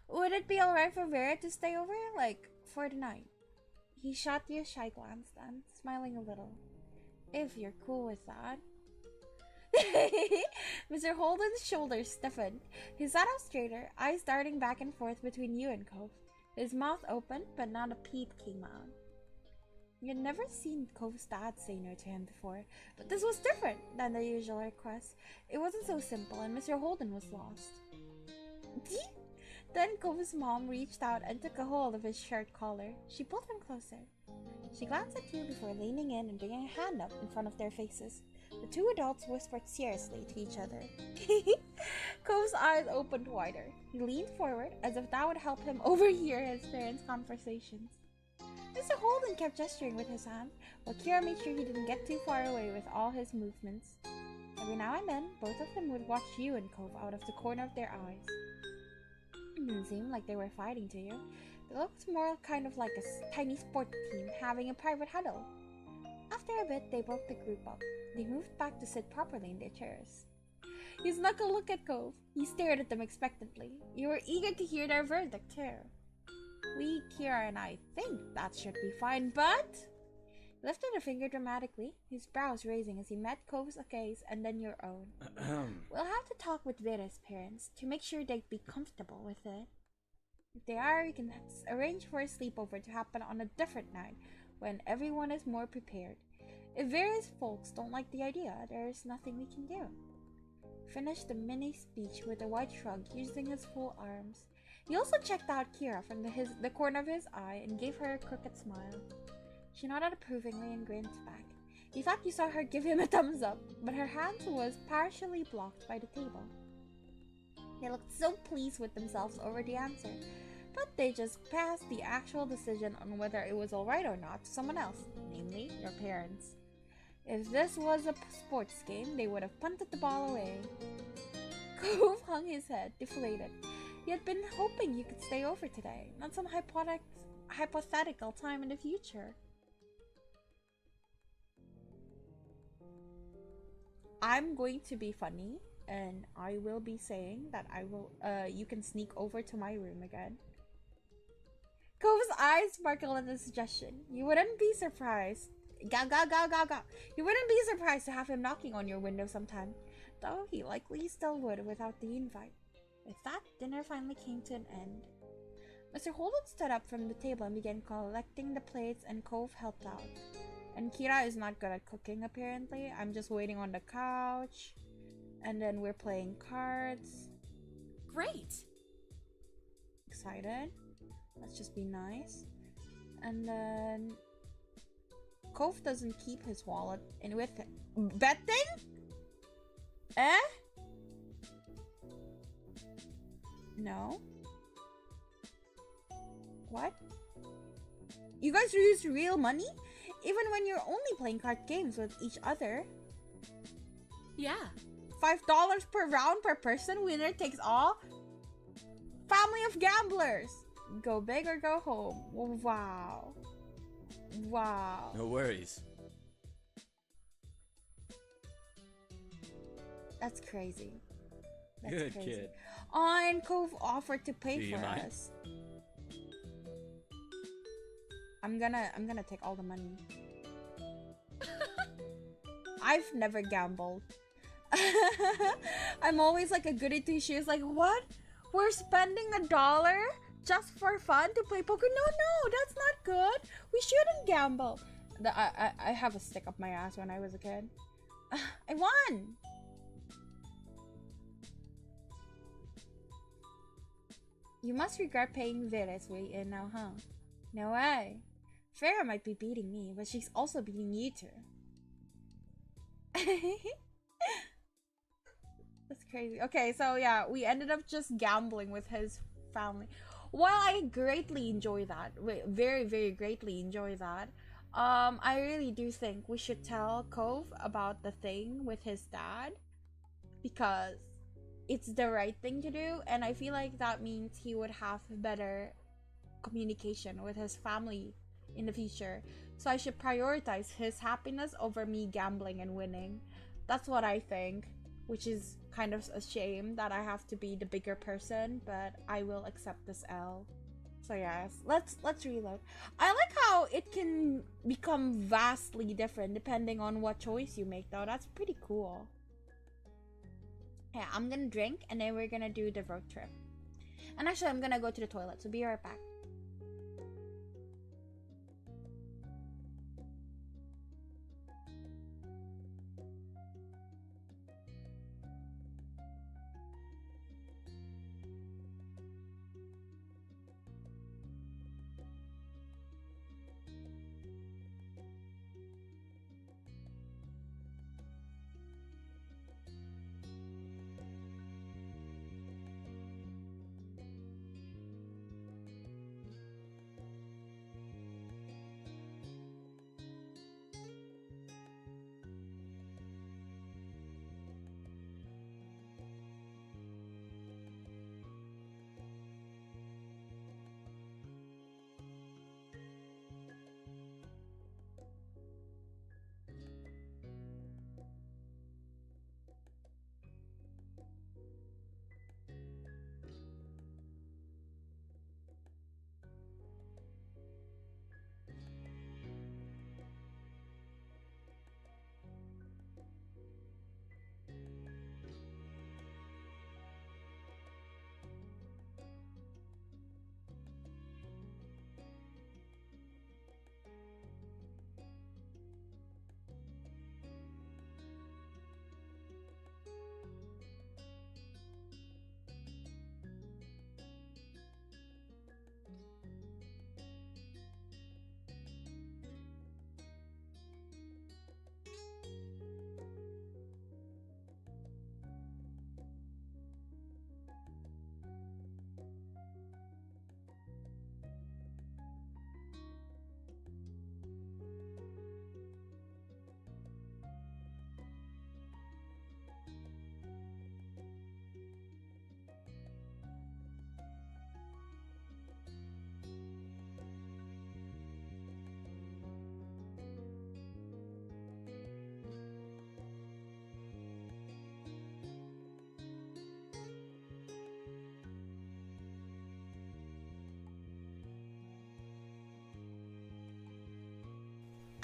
Would it be alright for Vera to stay over, like, for the night? He shot you a shy glance then, smiling a little. If you're cool with that. Mr. Holden's shoulders stiffened. He sat up straighter, eyes darting back and forth between you and Cove. His mouth opened, but not a peep came out. You had never seen Cove's dad say no to him before, but this was different than the usual request. It wasn't so simple, and Mr. Holden was lost. Then Cove's mom reached out and took a hold of his shirt collar. She pulled him closer. She glanced at you before leaning in and bringing a hand up in front of their faces. The two adults whispered seriously to each other. Cove's eyes opened wider. He leaned forward as if that would help him overhear his parents' conversations. Mr. Holden kept gesturing with his hand, while Kira made sure he didn't get too far away with all his movements. Every now and then, both of them would watch you and Cove out of the corner of their eyes. It didn't seem like they were fighting to you. They looked more kind of like a tiny sport team having a private huddle. After a bit, they broke the group up. They moved back to sit properly in their chairs. You snuck a look at Cove. He stared at them expectantly. You were eager to hear their verdict too. We, Kira and I, think that should be fine, but... He lifted a finger dramatically, his brows raising as he met Cove's gaze and then your own. We'll have to talk with Vera's parents to make sure they'd be comfortable with it. If they are, we can arrange for a sleepover to happen on a different night when everyone is more prepared. If Vera's folks don't like the idea, there's nothing we can do. He finished the mini speech with a wide shrug, using his full arms. He also checked out Kira from the corner of his eye and gave her a crooked smile. She nodded approvingly and grinned back. He thought you saw her give him a thumbs up, but her hand was partially blocked by the table. They looked so pleased with themselves over the answer, but they just passed the actual decision on whether it was alright or not to someone else, namely your parents. If this was a sports game, they would have punted the ball away. Cove hung his head, deflated. He had been hoping you could stay over today, not some hypothetical time in the future. I'm going to be funny, and I will be saying that you can sneak over to my room again. Cove's eyes sparkled at the suggestion. You wouldn't be surprised. Ga ga ga ga ga. You wouldn't be surprised to have him knocking on your window sometime, though he likely still would without the invite. With that, dinner finally came to an end. Mr. Holden stood up from the table and began collecting the plates, and Cove helped out. And Kira is not good at cooking, apparently. I'm just waiting on the couch. And then we're playing cards. Great. Excited. Let's just be nice. And then... Cove doesn't keep his wallet in with him. Betting? Eh? No. What? You guys use real money? Even when you're only playing card games with each other? Yeah. $5 per round per person, winner takes all? Family of gamblers! Go big or go home. Wow. Wow. No worries. That's crazy. That's Good crazy. kid. Oh, and Cove offered to pay Do you for mind? us. I'm gonna take all the money. I've never gambled. I'm always like a goody two shoes. Like, what? We're spending $1 just for fun to play poker? No, that's not good. We shouldn't gamble. I have a stick up my ass when I was a kid. I won. You must regret paying Vera's way in now, huh? No way. Farah might be beating me, but she's also beating you two. That's crazy. Okay, so yeah, we ended up just gambling with his family. While I greatly enjoy that, very, very greatly enjoy that, I really do think we should tell Cove about the thing with his dad, because it's the right thing to do, and I feel like that means he would have better communication with his family in the future. So I should prioritize his happiness over me gambling and winning. That's what I think, which is kind of a shame that I have to be the bigger person, but I will accept this L. So yes, let's reload. I like how it can become vastly different depending on what choice you make, though. That's pretty cool. Yeah, I'm gonna drink and then we're gonna do the road trip. And actually, I'm gonna go to the toilet, so be right back.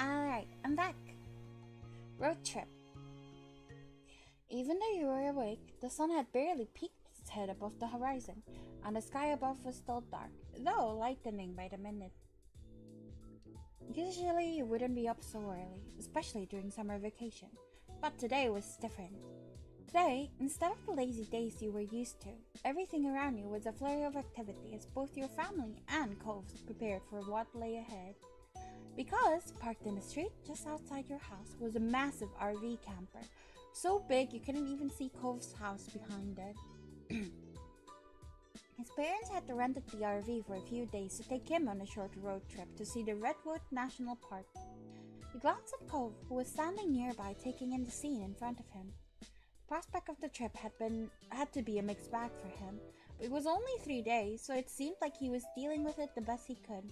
Alright, I'm back. Road trip. Even though you were awake, the sun had barely peeked its head above the horizon, and the sky above was still dark, though lightening by the minute. Usually you wouldn't be up so early, especially during summer vacation, but today was different. Today, instead of the lazy days you were used to, everything around you was a flurry of activity as both your family and Cove prepared for what lay ahead. Because, parked in the street just outside your house was a massive RV camper, so big you couldn't even see Cove's house behind it. His parents had rented the RV for a few days to take him on a short road trip to see the Redwood National Park. He glanced at Cove, who was standing nearby taking in the scene in front of him. The prospect of the trip had to be a mixed bag for him, but it was only 3 days, so it seemed like he was dealing with it the best he could.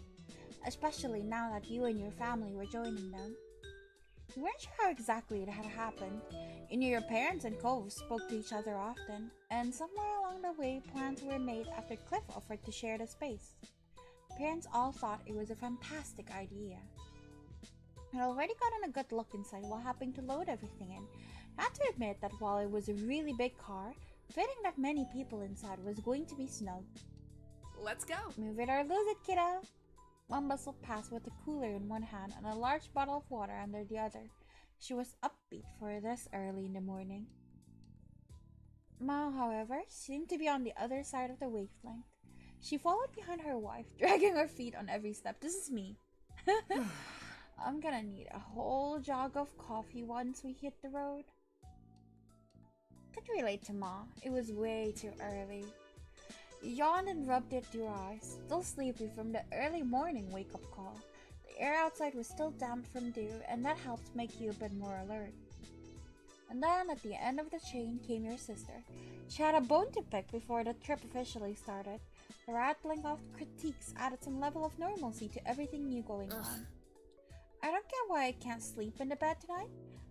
Especially now that you and your family were joining them. You weren't sure how exactly it had happened. You knew your parents and Cove spoke to each other often, and somewhere along the way plans were made after Cliff offered to share the space. parents all thought it was a fantastic idea. I'd already gotten a good look inside while helping to load everything in. I had to admit that while it was a really big car, fitting that many people inside was going to be snug. Let's go. Move it or lose it, kiddo. Mom bustled past with a cooler in one hand and a large bottle of water under the other. She was upbeat for this early in the morning. Ma, however, seemed to be on the other side of the wavelength. She followed behind her wife, dragging her feet on every step. This is me. I'm gonna need a whole jug of coffee once we hit the road. Could relate to Ma. It was way too early. You yawned and rubbed at your eyes, still sleepy from the early morning wake-up call. The air outside was still damp from dew, and that helped make you a bit more alert. And then, at the end of the chain, came your sister. She had a bone to pick before the trip officially started. The rattling of critiques added some level of normalcy to everything new going on. I don't get why I can't sleep in the bed tonight.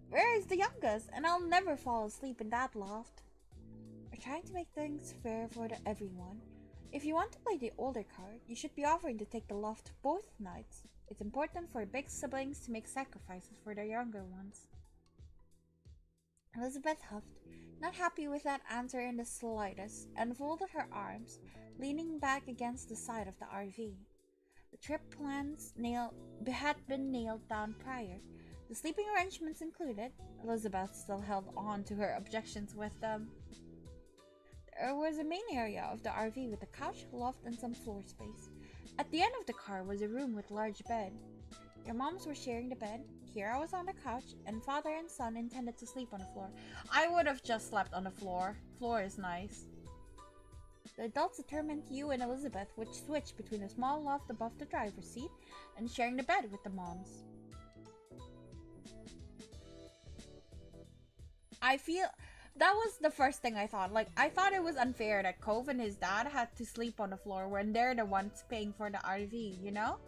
Where is the youngest? And I'll never fall asleep in that loft. We're trying to make things fair for everyone. If you want to play the older card, you should be offering to take the loft both nights. It's important for big siblings to make sacrifices for their younger ones. Elizabeth huffed, not happy with that answer in the slightest, and folded her arms, leaning back against the side of the RV. The trip plans had been nailed down prior. The sleeping arrangements included. Elizabeth still held on to her objections with them. There was a main area of the RV with a couch, loft, and some floor space. At the end of the car was a room with a large bed. Your moms were sharing the bed, Kira was on the couch, and father and son intended to sleep on the floor. I would have just slept on the floor. Floor is nice. The adults determined you and Elizabeth would switch between a small loft above the driver's seat and sharing the bed with the moms. I feel that was the first thing I thought. Like, I thought it was unfair that Cove and his dad had to sleep on the floor when they're the ones paying for the RV, you know?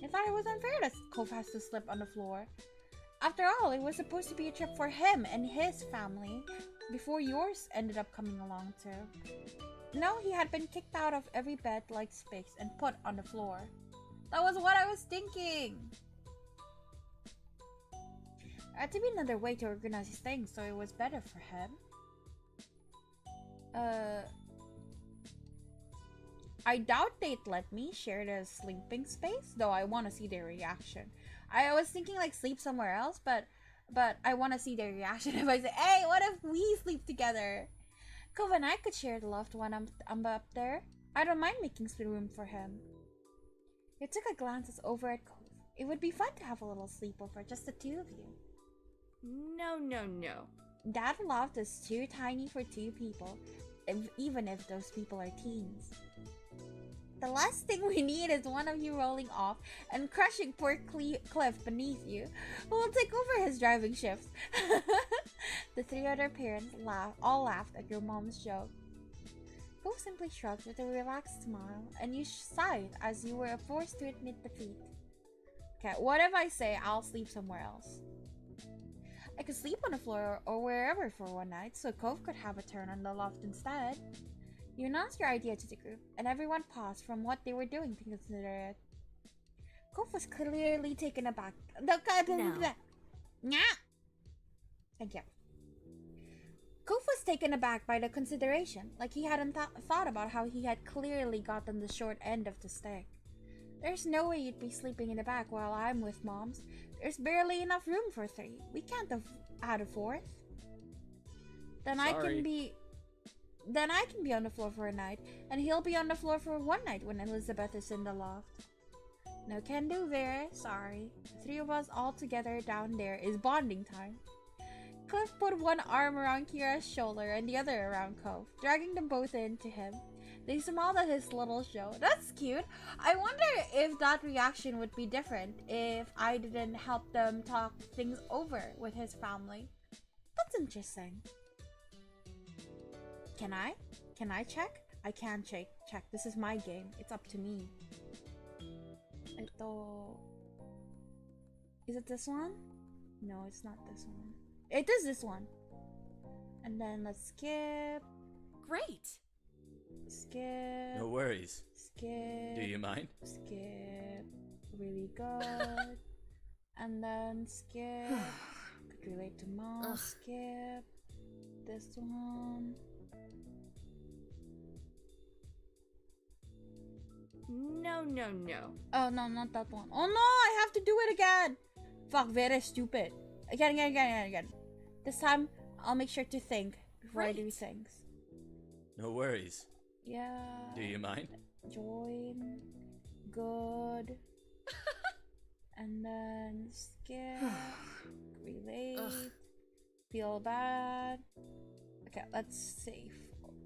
I thought it was unfair that Cove has to sleep on the floor. After all, it was supposed to be a trip for him and his family before yours ended up coming along too. No, he had been kicked out of every bed-like space and put on the floor. That was what I was thinking. There had to be another way to organize his things so it was better for him. I doubt they'd let me share the sleeping space, though I want to see their reaction. I was thinking like sleep somewhere else, but I want to see their reaction if I say, hey, what if we sleep together? Cove and I could share the loft when I'm up there. I don't mind making room for him. You took a glance over at Cove. It would be fun to have a little sleepover, just the two of you. No. That loft is too tiny for two people, even if those people are teens. The last thing we need is one of you rolling off and crushing poor Cliff beneath you, who will take over his driving shifts. The three other parents all laughed at your mom's joke. Cove simply shrugged with a relaxed smile, and you sighed as you were forced to admit defeat. Okay, what if I say I'll sleep somewhere else? I could sleep on the floor or wherever for one night, so Cove could have a turn on the loft instead. You announced your idea to the group, and everyone paused from what they were doing to consider it. Cove was clearly taken aback. No. Thank you. Cove was taken aback by the consideration, like he hadn't thought about how he had clearly gotten the short end of the stick. There's no way you'd be sleeping in the back while I'm with moms. There's barely enough room for three. We can't add a fourth. Then Sorry. I can be on the floor for a night, and he'll be on the floor for one night when Elizabeth is in the loft. No can do, Vera. Sorry. The three of us all together down there is bonding time. Cliff put one arm around Kira's shoulder and the other around Cove, dragging them both into him. They smiled at his little show. That's cute. I wonder if that reaction would be different if I didn't help them talk things over with his family. That's interesting. Can I? Can I check? I can check. This is my game. It's up to me. Is it this one? No, it's not this one. It is this one. And then let's skip. Great. Skip. No worries. skip. Do you mind? Skip. Really good. And then skip. Could relate to mom. Skip. This one. No, no, no. Oh no, not that one. Oh no, I have to do it again. Fuck, very stupid. Again. This time, I'll make sure to think before I do things. No worries. Yeah. Do you mind? Join. Good. And then skip. Relate. Feel bad. Okay, let's save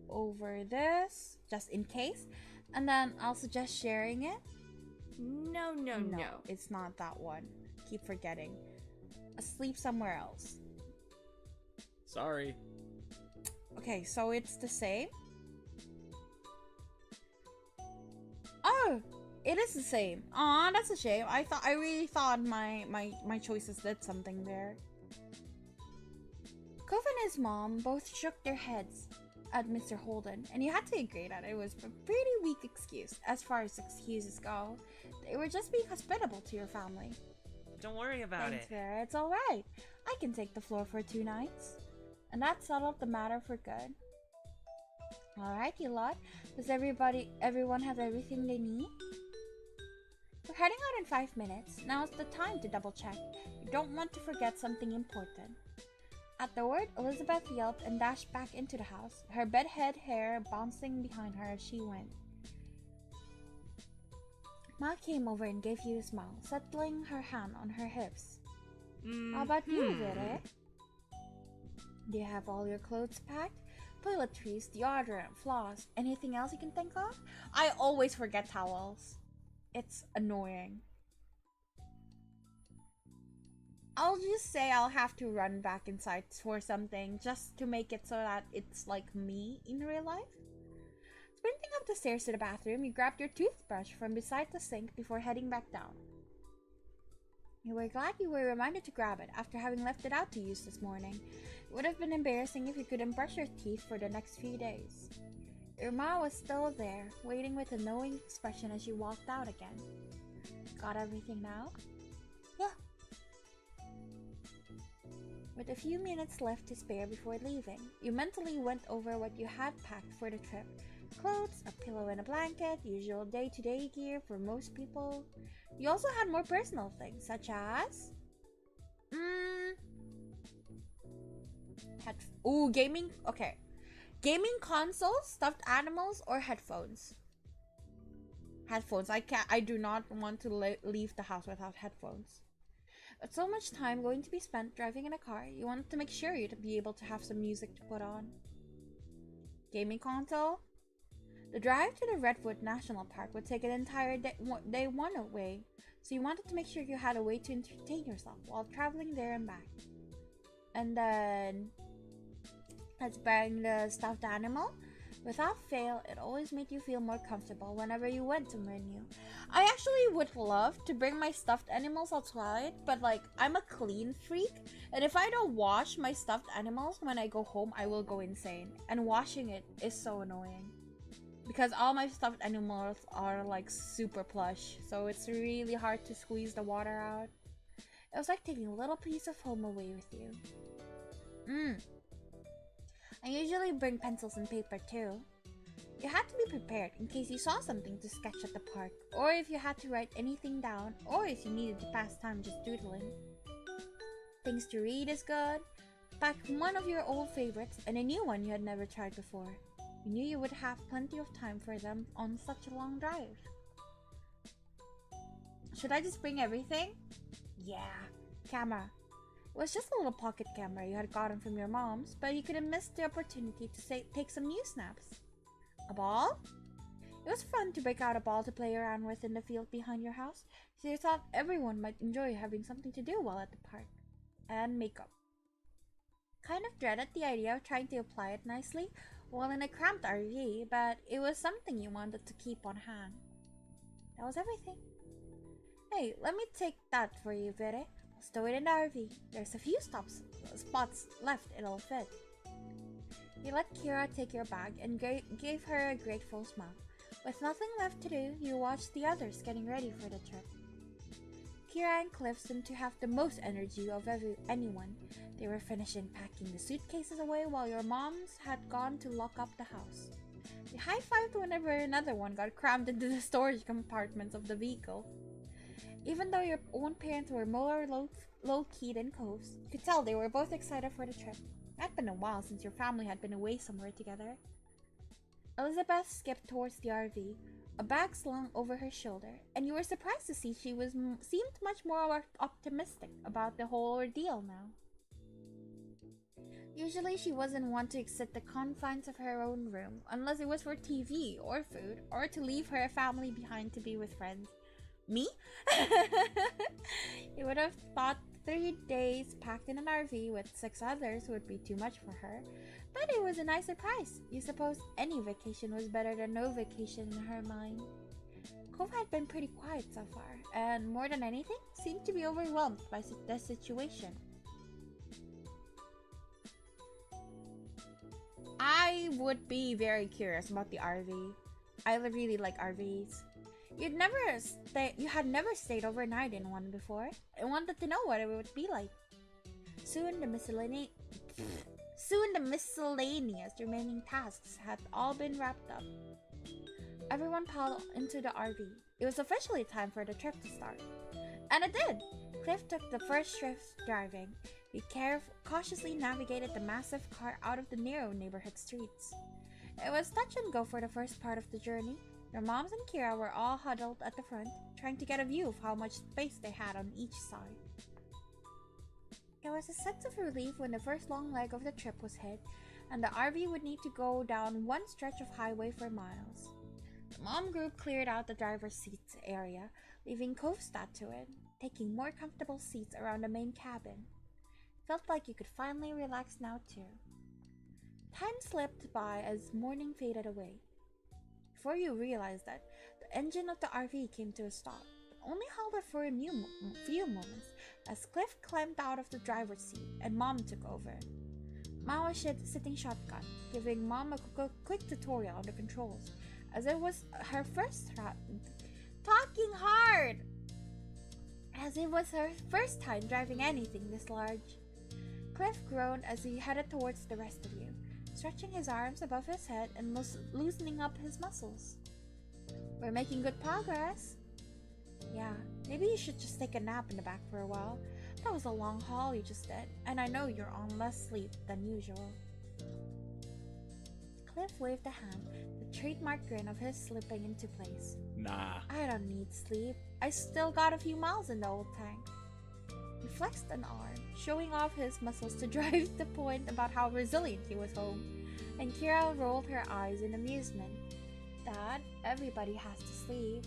over this just in case. And then I'll suggest sharing it. No, no, no. It's not that one. Keep forgetting. Asleep somewhere else. Sorry. Okay, so it's the same. Oh, it is the same. Aw, that's a shame. I really thought my choices did something there. Cove and his mom both shook their heads at Mr. Holden, and you had to agree that it was a pretty weak excuse. As far as excuses go, they were just being hospitable to your family. Don't worry about Thanks, it. Vera. It's alright. I can take the floor for 2 nights. And that settled the matter for good. Alright, you lot. Does everyone have everything they need? We're heading out in 5 minutes. Now's the time to double check. You don't want to forget something important. At the word, Elizabeth yelped and dashed back into the house, her bedhead hair bouncing behind her as she went. Ma came over and gave you a smile, settling her hand on her hips. How about you, Vere? Do you have all your clothes packed? Toiletries, deodorant, floss, anything else you can think of? I always forget towels. It's annoying. I'll just say I'll have to run back inside for something just to make it so that it's like me in real life. Sprinting up the stairs to the bathroom, you grabbed your toothbrush from beside the sink before heading back down. You were glad you were reminded to grab it after having left it out to use this morning. It would have been embarrassing if you couldn't brush your teeth for the next few days. Your ma was still there, waiting with a knowing expression as you walked out again. Got everything now? Yeah. With a few minutes left to spare before leaving, you mentally went over what you had packed for the trip. Clothes, a pillow and a blanket, usual day-to-day gear for most people. You also had more personal things, such as... gaming... Okay. Gaming consoles, stuffed animals, or headphones? Headphones. I do not want to leave the house without headphones. With so much time going to be spent driving in a car, you wanted to make sure you'd be able to have some music to put on. Gaming console? The drive to the Redwood National Park would take an entire day one away, so you wanted to make sure you had a way to entertain yourself while traveling there and back. And then... let's bring the stuffed animal. Without fail, it always made you feel more comfortable whenever you went somewhere new. I actually would love to bring my stuffed animals outside, but like, I'm a clean freak, and if I don't wash my stuffed animals when I go home, I will go insane. And washing it is so annoying. Because all my stuffed animals are like super plush, so it's really hard to squeeze the water out. It was like taking a little piece of home away with you. I usually bring pencils and paper too. You had to be prepared in case you saw something to sketch at the park, or if you had to write anything down, or if you needed to pass time just doodling. Things to read is good. Pack one of your old favorites and a new one you had never tried before. You knew you would have plenty of time for them on such a long drive. Should I just bring everything? Yeah. Camera. It was just a little pocket camera you had gotten from your mom's, but you couldn't miss the opportunity to take some new snaps. A ball? It was fun to break out a ball to play around with in the field behind your house, so you thought everyone might enjoy having something to do while at the park. And makeup. Kind of dreaded the idea of trying to apply it nicely while in a cramped RV, but it was something you wanted to keep on hand. That was everything. Hey, let me take that for you, Vere. Stow it in the RV. There's a few spots left it'll fit. You let Kira take your bag and gave her a grateful smile. With nothing left to do, you watch the others getting ready for the trip. Kira and Cliff seemed to have the most energy of anyone. They were finishing packing the suitcases away while your moms had gone to lock up the house. They high-fived whenever another one got crammed into the storage compartments of the vehicle. Even though your own parents were more low-key than Cove's, you could tell they were both excited for the trip. It had been a while since your family had been away somewhere together. Elizabeth skipped towards the RV, a bag slung over her shoulder, and you were surprised to see she seemed much more optimistic about the whole ordeal now. Usually she wasn't one to exit the confines of her own room, unless it was for TV or food, or to leave her family behind to be with friends. Me? You would have thought 3 days packed in an RV with 6 others would be too much for her, but it was a nice surprise. You suppose any vacation was better than no vacation in her mind. Cove had been pretty quiet so far, and more than anything, seemed to be overwhelmed by the situation. I would be very curious about the RV. I really like RVs. You had never stayed overnight in one before. I wanted to know what it would be like. Soon the miscellaneous remaining tasks had all been wrapped up. Everyone piled into the RV. It was officially time for the trip to start. And it did! Cliff took the first shift driving. He cautiously navigated the massive car out of the narrow neighborhood streets. It was touch and go for the first part of the journey. Your moms and Kira were all huddled at the front, trying to get a view of how much space they had on each side. There was a sense of relief when the first long leg of the trip was hit, and the RV would need to go down one stretch of highway for miles. The mom group cleared out the driver's seats area, leaving Cove sat to it, taking more comfortable seats around the main cabin. Felt like you could finally relax now too. Time slipped by as morning faded away. Before you realized that, the engine of the RV came to a stop, but only halted for a few moments as Cliff climbed out of the driver's seat and Mom took over. Mom was sitting shotgun, giving Mom a quick tutorial on the controls, as it was her first time driving anything this large. Cliff groaned as he headed towards the rest of you, stretching his arms above his head and loosening up his muscles. We're making good progress. Yeah, maybe you should just take a nap in the back for a while. That was a long haul you just did, and I know you're on less sleep than usual. Cliff waved a hand, the trademark grin of his slipping into place. Nah. I don't need sleep. I still got a few miles in the old tank. He flexed an arm, showing off his muscles to drive the point about how resilient he was home, and Kira rolled her eyes in amusement. Dad, everybody has to sleep.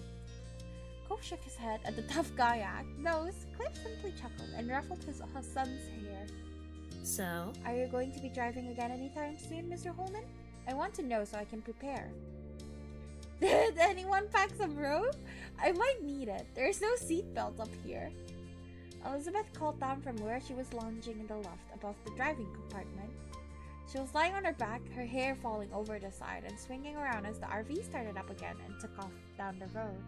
Cove shook his head at the tough guy act. No, Cliff simply chuckled and ruffled his son's hair. So? Are you going to be driving again anytime soon, Mr. Holman? I want to know so I can prepare. Did anyone pack some rope? I might need it. There's no seatbelt up here. Elizabeth called down from where she was lounging in the loft above the driving compartment. She was lying on her back, her hair falling over the side and swinging around as the RV started up again and took off down the road.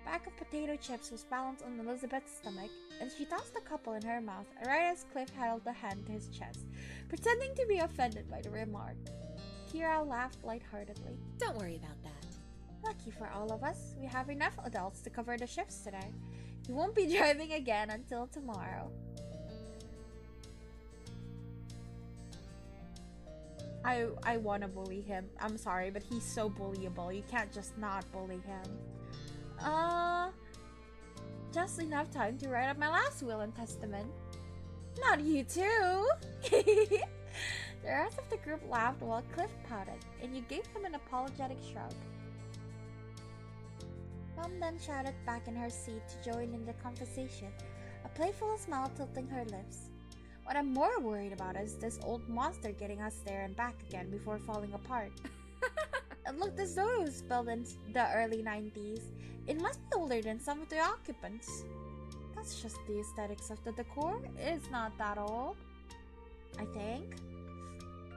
A bag of potato chips was balanced on Elizabeth's stomach, and she tossed a couple in her mouth right as Cliff held a hand to his chest, pretending to be offended by the remark. Kira laughed lightheartedly. Don't worry about that. Lucky for all of us, we have enough adults to cover the shifts today. You won't be driving again until tomorrow. I wanna bully him. I'm sorry, but he's so bullyable. You can't just not bully him. Just enough time to write up my last will and testament. Not you too! The rest of the group laughed while Cliff pouted, and you gave him an apologetic shrug. Mom then shouted back in her seat to join in the conversation, a playful smile tilting her lips. What I'm more worried about is this old monster getting us there and back again before falling apart. It looked as though it was built in the early 90s. It must be older than some of the occupants. That's just the aesthetics of the decor. It's not that old, I think.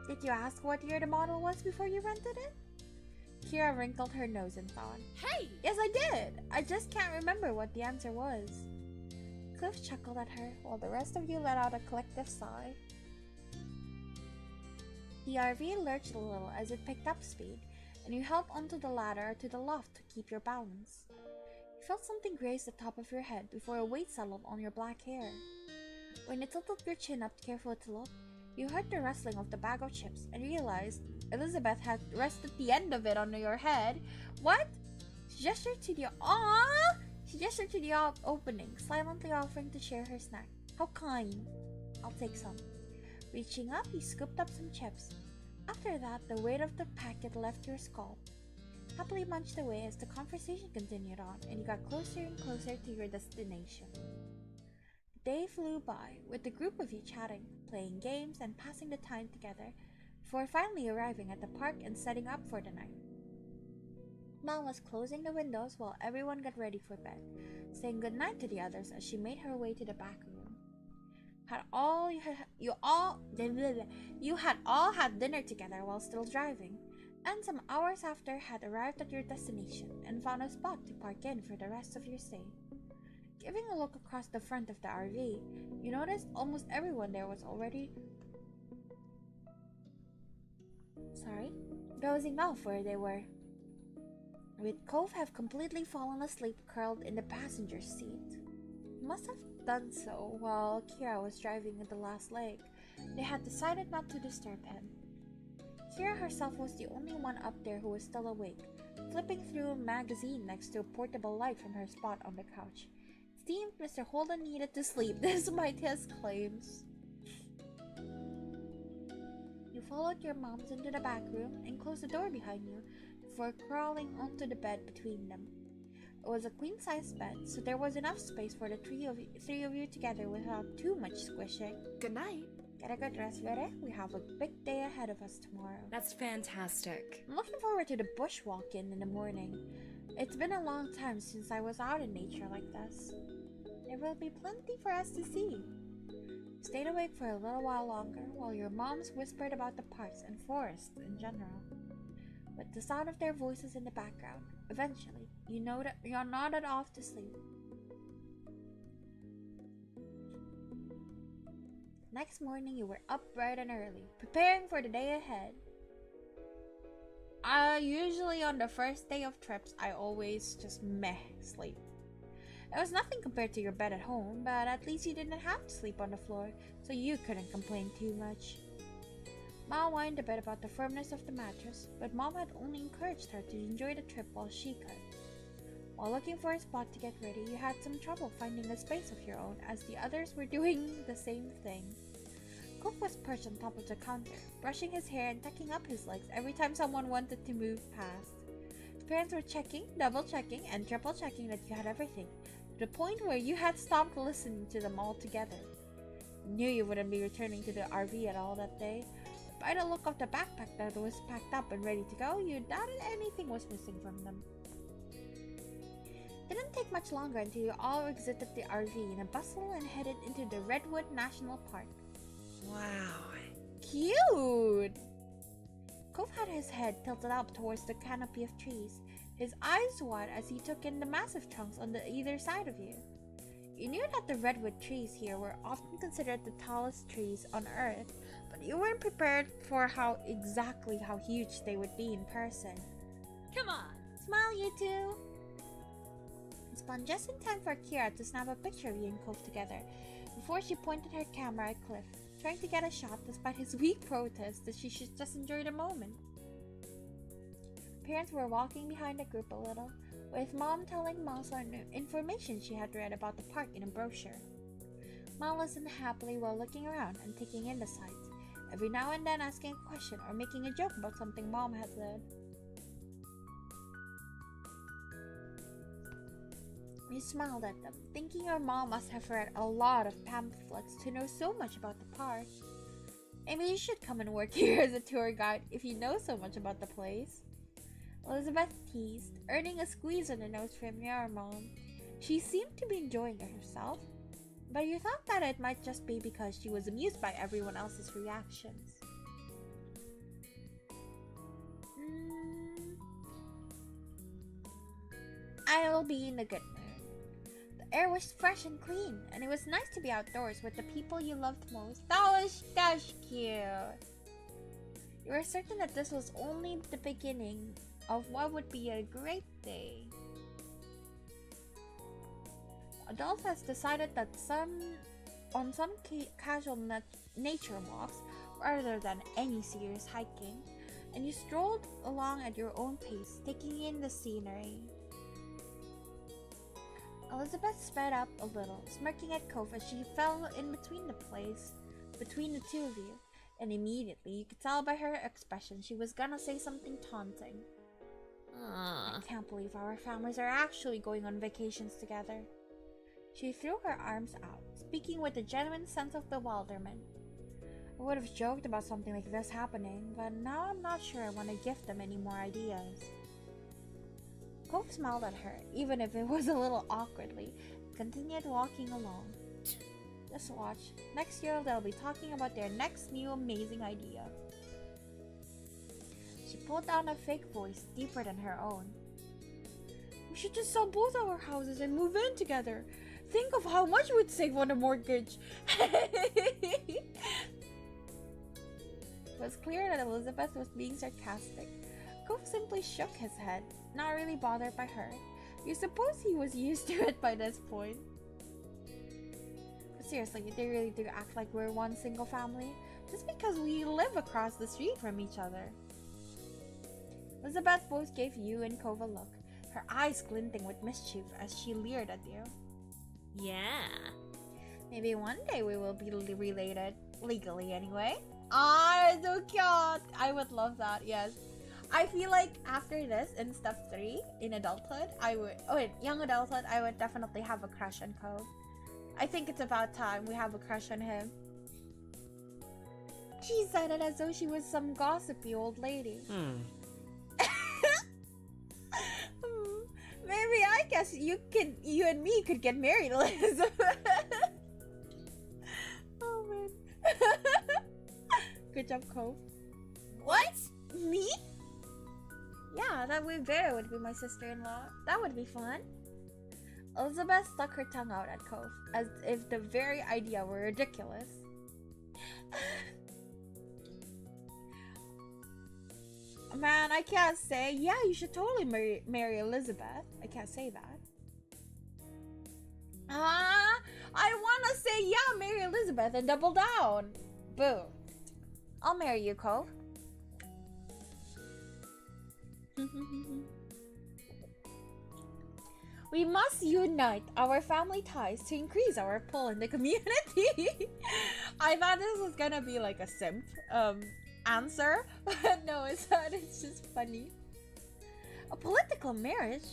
Did you ask what year the model was before you rented it? Kira wrinkled her nose in thought. Hey! Yes, I did! I just can't remember what the answer was. Cliff chuckled at her, while the rest of you let out a collective sigh. The RV lurched a little as it picked up speed, and you held onto the ladder to the loft to keep your balance. You felt something graze the top of your head before a weight settled on your black hair. When you tilted your chin up carefully to look, you heard the rustling of the bag of chips and realized Elizabeth had rested the end of it on your head. What? She gestured to the opening, silently offering to share her snack. How kind. I'll take some. Reaching up, you scooped up some chips. After that, the weight of the packet left your skull. Happily munched away as the conversation continued on, and you got closer and closer to your destination. The day flew by, with the group of you chatting, playing games, and passing the time together, before finally arriving at the park and setting up for the night. Mel was closing the windows while everyone got ready for bed, saying goodnight to the others as she made her way to the back room. You had all had dinner together while still driving, and some hours after had arrived at your destination and found a spot to park in for the rest of your stay. Giving a look across the front of the RV, you noticed almost everyone there was already dozing off where they were, with Cove have completely fallen asleep curled in the passenger seat. He must have done so while Kira was driving in the last leg. They had decided not to disturb him. Kira herself was the only one up there who was still awake, flipping through a magazine next to a portable light from her spot on the couch. It seemed Mr. Holden needed to sleep despite his claims. You followed your moms into the back room and closed the door behind you before crawling onto the bed between them. It was a queen-size bed, so there was enough space for the three of you together without too much squishing. Good night. Get a good rest, Vere. We have a big day ahead of us tomorrow. That's fantastic. I'm looking forward to the bushwalking in the morning. It's been a long time since I was out in nature like this. There will be plenty for us to see. Stayed awake for a little while longer while your moms whispered about the parks and forests in general. With the sound of their voices in the background, eventually, you nodded off to sleep. Next morning, you were up bright and early, preparing for the day ahead. Usually on the first day of trips, I always just sleep. It was nothing compared to your bed at home, but at least you didn't have to sleep on the floor, so you couldn't complain too much. Ma whined a bit about the firmness of the mattress, but Mom had only encouraged her to enjoy the trip while she could. While looking for a spot to get ready, you had some trouble finding a space of your own as the others were doing the same thing. Cook was perched on top of the counter, brushing his hair and tucking up his legs every time someone wanted to move past. His parents were checking, double-checking, and triple-checking that you had everything, to the point where you had stopped listening to them all together. You knew you wouldn't be returning to the RV at all that day. By the look of the backpack that was packed up and ready to go, you doubted anything was missing from them. Didn't take much longer until you all exited the RV in a bustle and headed into the Redwood National Park. Wow. Cute! Cove had his head tilted up towards the canopy of trees, his eyes wide as he took in the massive trunks on either side of you. You knew that the redwood trees here were often considered the tallest trees on Earth, but you weren't prepared for how huge they would be in person. Come on. Smile, you two! It spun just in time for Kira to snap a picture of you and Cove together, before she pointed her camera at Cliff, trying to get a shot despite his weak protest that she should just enjoy the moment. Parents were walking behind the group a little, with Mom telling Miles on information she had read about the park in a brochure. Mom listened happily while looking around and taking in the sights, every now and then asking a question or making a joke about something Mom had said. You smiled at them, thinking your mom must have read a lot of pamphlets to know so much about the park. Maybe you should come and work here as a tour guide if you know so much about the place. Elizabeth teased, earning a squeeze on the nose from your mom. She seemed to be enjoying herself, but you thought that it might just be because she was amused by everyone else's reactions. I'll be in a good mood. The air was fresh and clean, and it was nice to be outdoors with the people you loved most. That was cute. You were certain that this was only the beginning of what would be a great day. Adolph has decided that on some casual nature walks, rather than any serious hiking, and you strolled along at your own pace, taking in the scenery. Elizabeth sped up a little, smirking at Cove as she fell in between the two of you, and immediately you could tell by her expression she was gonna say something taunting. I can't believe our families are actually going on vacations together. She threw her arms out, speaking with a genuine sense of bewilderment. I would have joked about something like this happening, but now I'm not sure I want to give them any more ideas. Cove smiled at her, even if it was a little awkwardly, and continued walking along. Just watch. Next year they'll be talking about their next new amazing idea. She pulled down a fake voice deeper than her own. We should just sell both our houses and move in together. Think of how much we'd save on a mortgage. It was clear that Elizabeth was being sarcastic. Cove simply shook his head, not really bothered by her. You suppose he was used to it by this point. But seriously, they really do act like we're one single family, just because we live across the street from each other. Elizabeth both gave you and Cove a look, her eyes glinting with mischief as she leered at you. Yeah. Maybe one day we will be related, legally anyway. Ah, so cute! I would love that, yes. I feel like after this, in step 3, in adulthood, young adulthood, I would definitely have a crush on Cove. I think it's about time we have a crush on him. She said it as though she was some gossipy old lady. Maybe I guess you and me could get married, Elizabeth. Oh man. Good job, Cove. What? Me? Yeah, that way Vera would be my sister-in-law. That would be fun. Elizabeth stuck her tongue out at Cove, as if the very idea were ridiculous. Man, I can't say, yeah, you should totally marry Elizabeth. I can't say that. I wanna say, yeah, marry Elizabeth and double down. Boom. I'll marry you, Cove. We must unite our family ties to increase our pull in the community. I thought this was gonna be like a simp answer, but no, it's not. It's just funny. A political marriage?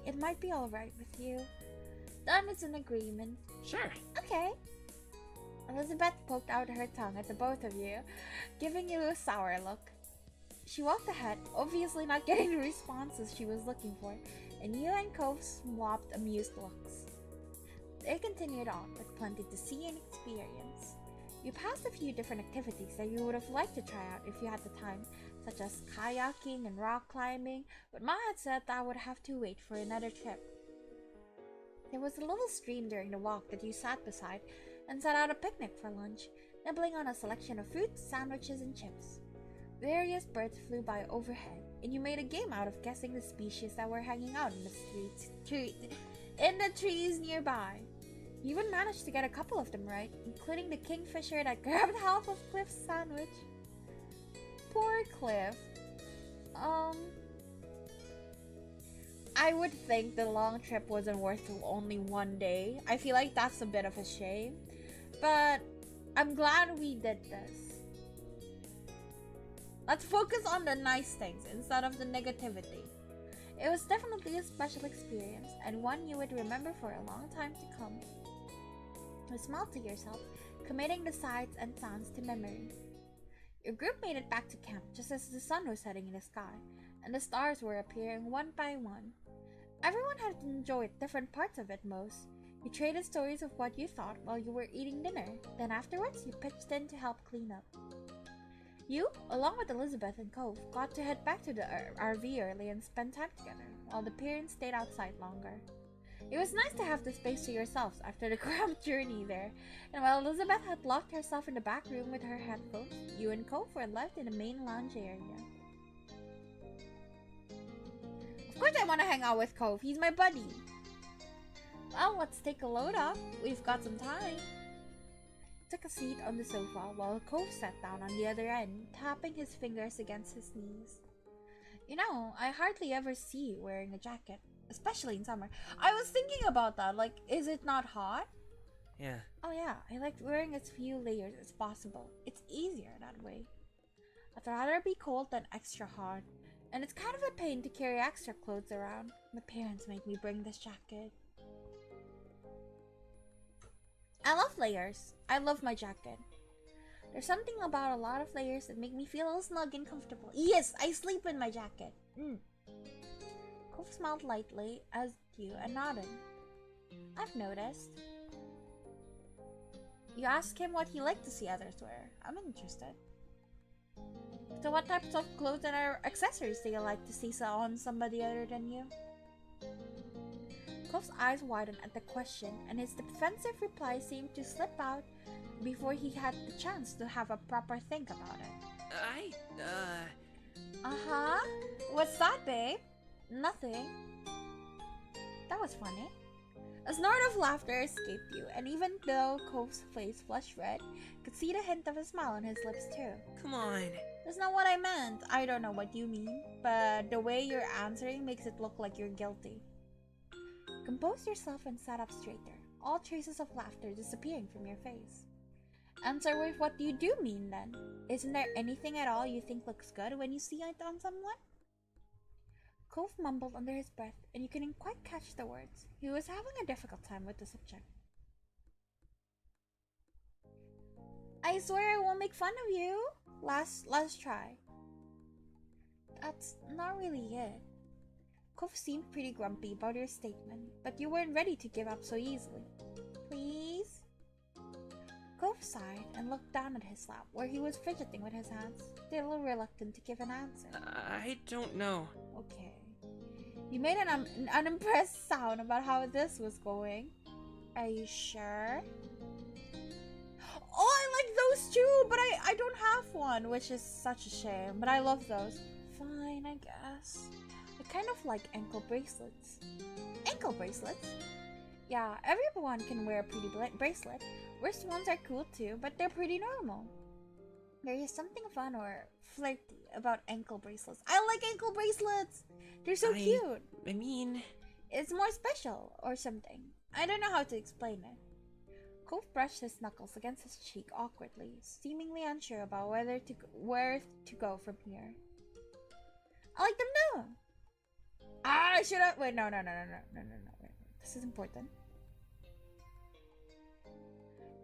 It might be alright with you. Then it's an agreement. Sure. Okay. Elizabeth poked out her tongue at the both of you, giving you a sour look. She walked ahead, obviously not getting the responses she was looking for, and you and Cove swapped amused looks. They continued on with plenty to see and experience. You passed a few different activities that you would have liked to try out if you had the time, such as kayaking and rock climbing, but Ma had said that would have to wait for another trip. There was a little stream during the walk that you sat beside and set out a picnic for lunch, nibbling on a selection of fruits, sandwiches, and chips. Various birds flew by overhead, and you made a game out of guessing the species that were hanging out in the trees nearby. You even managed to get a couple of them right, including the kingfisher that grabbed half of Cliff's sandwich. Poor Cliff. I would think the long trip wasn't worth only one day. I feel like that's a bit of a shame. But I'm glad we did this. Let's focus on the nice things instead of the negativity. It was definitely a special experience, and one you would remember for a long time to come. You smiled to yourself, committing the sights and sounds to memory. Your group made it back to camp just as the sun was setting in the sky, and the stars were appearing one by one. Everyone had enjoyed different parts of it most. You traded stories of what you thought while you were eating dinner, then afterwards you pitched in to help clean up. You, along with Elizabeth and Cove, got to head back to the RV early and spend time together, while the parents stayed outside longer. It was nice to have the space to yourselves after the cramped journey there, and while Elizabeth had locked herself in the back room with her headphones, you and Cove were left in the main lounge area. Of course I want to hang out with Cove, he's my buddy! Well, let's take a load up, we've got some time. Took a seat on the sofa while Cove sat down on the other end, tapping his fingers against his knees. You know, I hardly ever see you wearing a jacket, especially in summer. I was thinking about that, like, is it not hot? Yeah. Oh yeah, I like wearing as few layers as possible. It's easier that way. I'd rather be cold than extra hot, and it's kind of a pain to carry extra clothes around. My parents made me bring this jacket. I love layers. I love my jacket. There's something about a lot of layers that make me feel all snug and comfortable. Yes, I sleep in my jacket. Cove smiled lightly as you and nodded. I've noticed. You asked him what he liked to see others wear. I'm interested. So what types of clothes and accessories do you like to see on somebody other than you? Cove's eyes widened at the question, and his defensive reply seemed to slip out before he had the chance to have a proper think about it. Uh-huh? What's that, babe? Nothing. That was funny. A snort of laughter escaped you, and even though Cove's face flushed red, could see the hint of a smile on his lips too. Come on. That's not what I meant. I don't know what you mean, but the way you're answering makes it look like you're guilty. Compose yourself and sat up straighter, all traces of laughter disappearing from your face. Answer with what you do mean then. Isn't there anything at all you think looks good when you see it on someone? Cove mumbled under his breath, and you couldn't quite catch the words. He was having a difficult time with the subject. I swear I won't make fun of you. Last try. That's not really it. Cove seemed pretty grumpy about your statement, but you weren't ready to give up so easily. Please? Cove sighed and looked down at his lap, where he was fidgeting with his hands, still reluctant to give an answer. I don't know. Okay. You made an unimpressed sound about how this was going. Are you sure? Oh, I like those too, but I don't have one, which is such a shame, but I love those. Fine, I guess. I kind of like ankle bracelets. Ankle bracelets? Yeah, everyone can wear a pretty bracelet. Wrist ones are cool too, but they're pretty normal. There is something fun or flirty about ankle bracelets. I like ankle bracelets! They're so cute! I mean... It's more special, or something. I don't know how to explain it. Cove brushed his knuckles against his cheek awkwardly, seemingly unsure about where to go from here. I like them too! Ah, should I? Wait, no. Wait. This is important.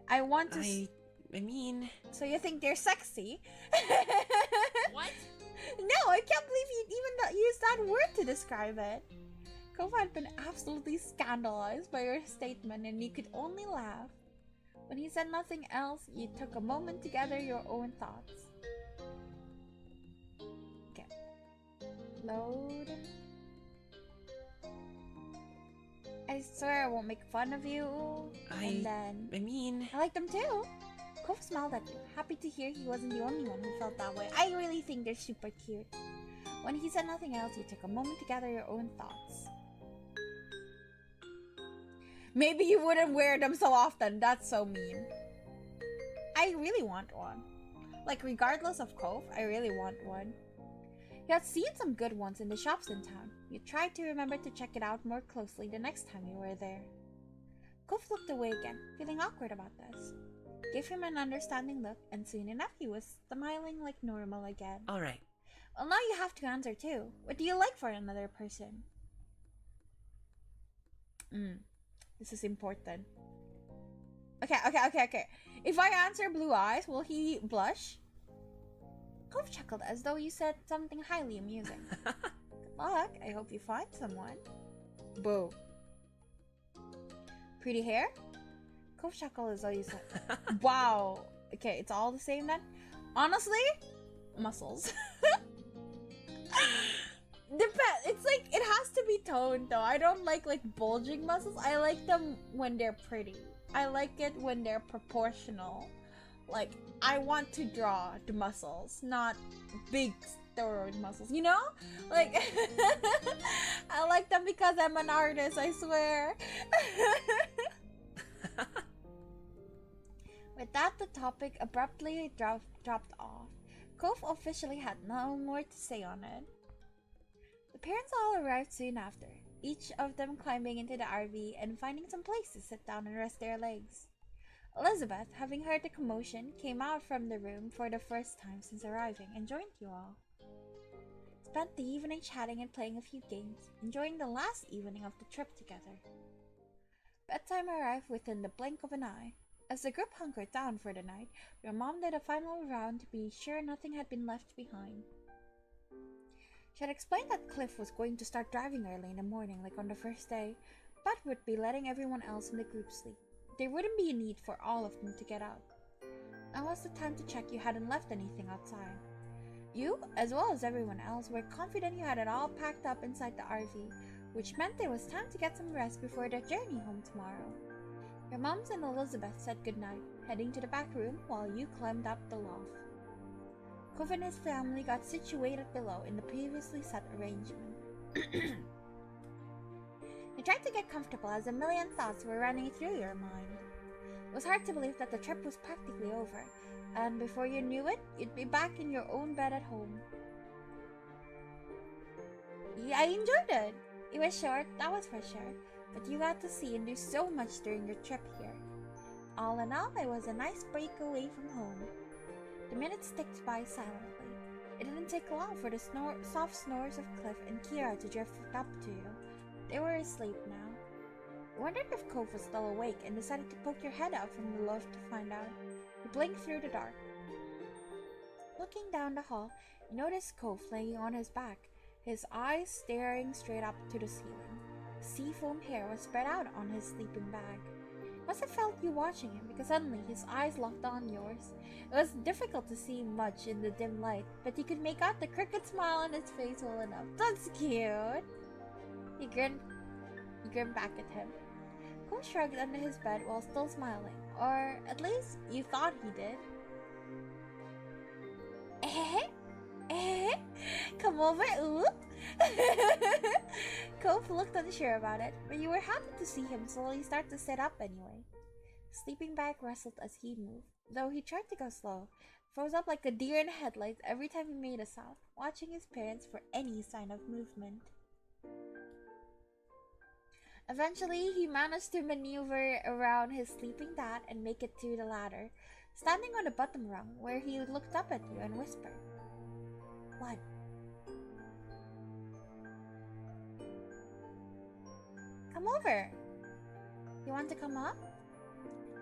I want to. I mean. So you think they're sexy? What? No, I can't believe you even used that word to describe it. Cove had been absolutely scandalized by your statement, and you could only laugh. When he said nothing else, you took a moment to gather your own thoughts. Okay. Load. I swear I won't make fun of you. And then... I mean... I like them too. Cove smiled at you, happy to hear he wasn't the only one who felt that way. I really think they're super cute. When he said nothing else, you took a moment to gather your own thoughts. Maybe you wouldn't wear them so often. That's so mean. I really want one. Like, regardless of Cove, I really want one. You had seen some good ones in the shops in town. You tried to remember to check it out more closely the next time you were there. Cove looked away again, feeling awkward about this. Gave him an understanding look, and soon enough he was smiling like normal again. Alright. Well, now you have to answer too. What do you like for another person? This is important. Okay. If I answer blue eyes, will he blush? Cove chuckled as though you said something highly amusing. Good luck. I hope you find someone. Boo. Pretty hair? Cove chuckled as though you said, wow. Okay, it's all the same then? Honestly, muscles. It's like it has to be toned though. I don't like bulging muscles. I like them when they're pretty. I like it when they're proportional. Like I want to draw the muscles, not big steroid muscles, you know? Like I like them because I'm an artist, I swear. With that, the topic abruptly dropped off. Cove officially had no more to say on it. The parents all arrived soon after, each of them climbing into the RV and finding some place to sit down and rest their legs. Elizabeth, having heard the commotion, came out from the room for the first time since arriving and joined you all. Spent the evening chatting and playing a few games, enjoying the last evening of the trip together. Bedtime arrived within the blink of an eye. As the group hunkered down for the night, your mom did a final round to be sure nothing had been left behind. She had explained that Cliff was going to start driving early in the morning like on the first day, but would be letting everyone else in the group sleep. There wouldn't be a need for all of them to get out. Now was the time to check you hadn't left anything outside. You, as well as everyone else, were confident you had it all packed up inside the RV, which meant it was time to get some rest before their journey home tomorrow. Your moms and Elizabeth said goodnight, heading to the back room while you climbed up the loft. Cove and his family got situated below in the previously set arrangement. You tried to get comfortable as a million thoughts were running through your mind. It was hard to believe that the trip was practically over, and before you knew it, you'd be back in your own bed at home. Yeah, I enjoyed it. It was short, that was for sure, but you got to see and do so much during your trip here. All in all, it was a nice break away from home. The minutes ticked by silently. It didn't take long for the soft snores of Cliff and Kira to drift up to you. They were asleep now. You wondered if Cove was still awake and decided to poke your head out from the loft to find out. You blinked through the dark. Looking down the hall, you noticed Cove laying on his back, his eyes staring straight up to the ceiling. Seafoam hair was spread out on his sleeping bag. It must have felt you watching him because suddenly his eyes locked on yours. It was difficult to see much in the dim light, but you could make out the crooked smile on his face well enough. That's cute! You grinned back at him. Cove shrugged under his bed while still smiling, or at least you thought he did. Come over, ooh! Cove looked unsure about it, but you were happy to see him slowly start to sit up anyway. The sleeping bag rustled as he moved, though he tried to go slow, froze up like a deer in headlights every time he made a sound, watching his parents for any sign of movement. Eventually, he managed to maneuver around his sleeping dad and make it to the ladder, standing on the bottom rung where he looked up at you and whispered, "What?" "Come over." "You want to come up?"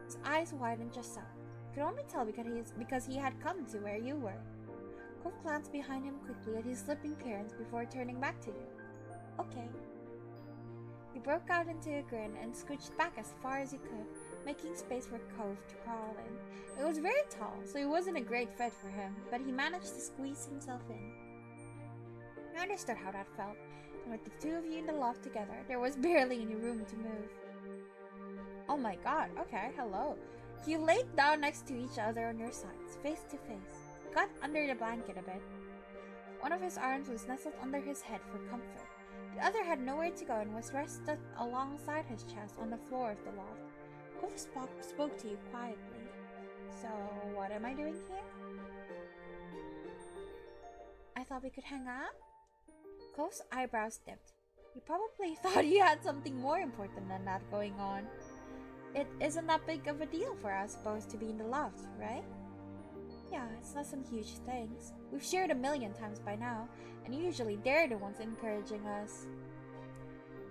His eyes widened just so. You could only tell because he had come to where you were. Cove glanced behind him quickly at his sleeping parents before turning back to you. "Okay." He broke out into a grin and scooched back as far as he could, making space for Cove to crawl in. It was very tall, so it wasn't a great fit for him, but he managed to squeeze himself in. You understood how that felt, and with the two of you in the loft together, there was barely any room to move. "Oh my god, okay, hello." You laid down next to each other on your sides, face to face, got under the blanket a bit. One of his arms was nestled under his head for comfort. The other had nowhere to go and was rested alongside his chest on the floor of the loft. Cove spoke to you quietly. "So, what am I doing here?" "I thought we could hang out?" Cove's eyebrows dipped. You probably thought you had something more important than that going on. It isn't that big of a deal for us both to be in the loft, right? "Yeah, it's not some huge things. We've shared 1,000,000 times by now, and usually they're the ones encouraging us."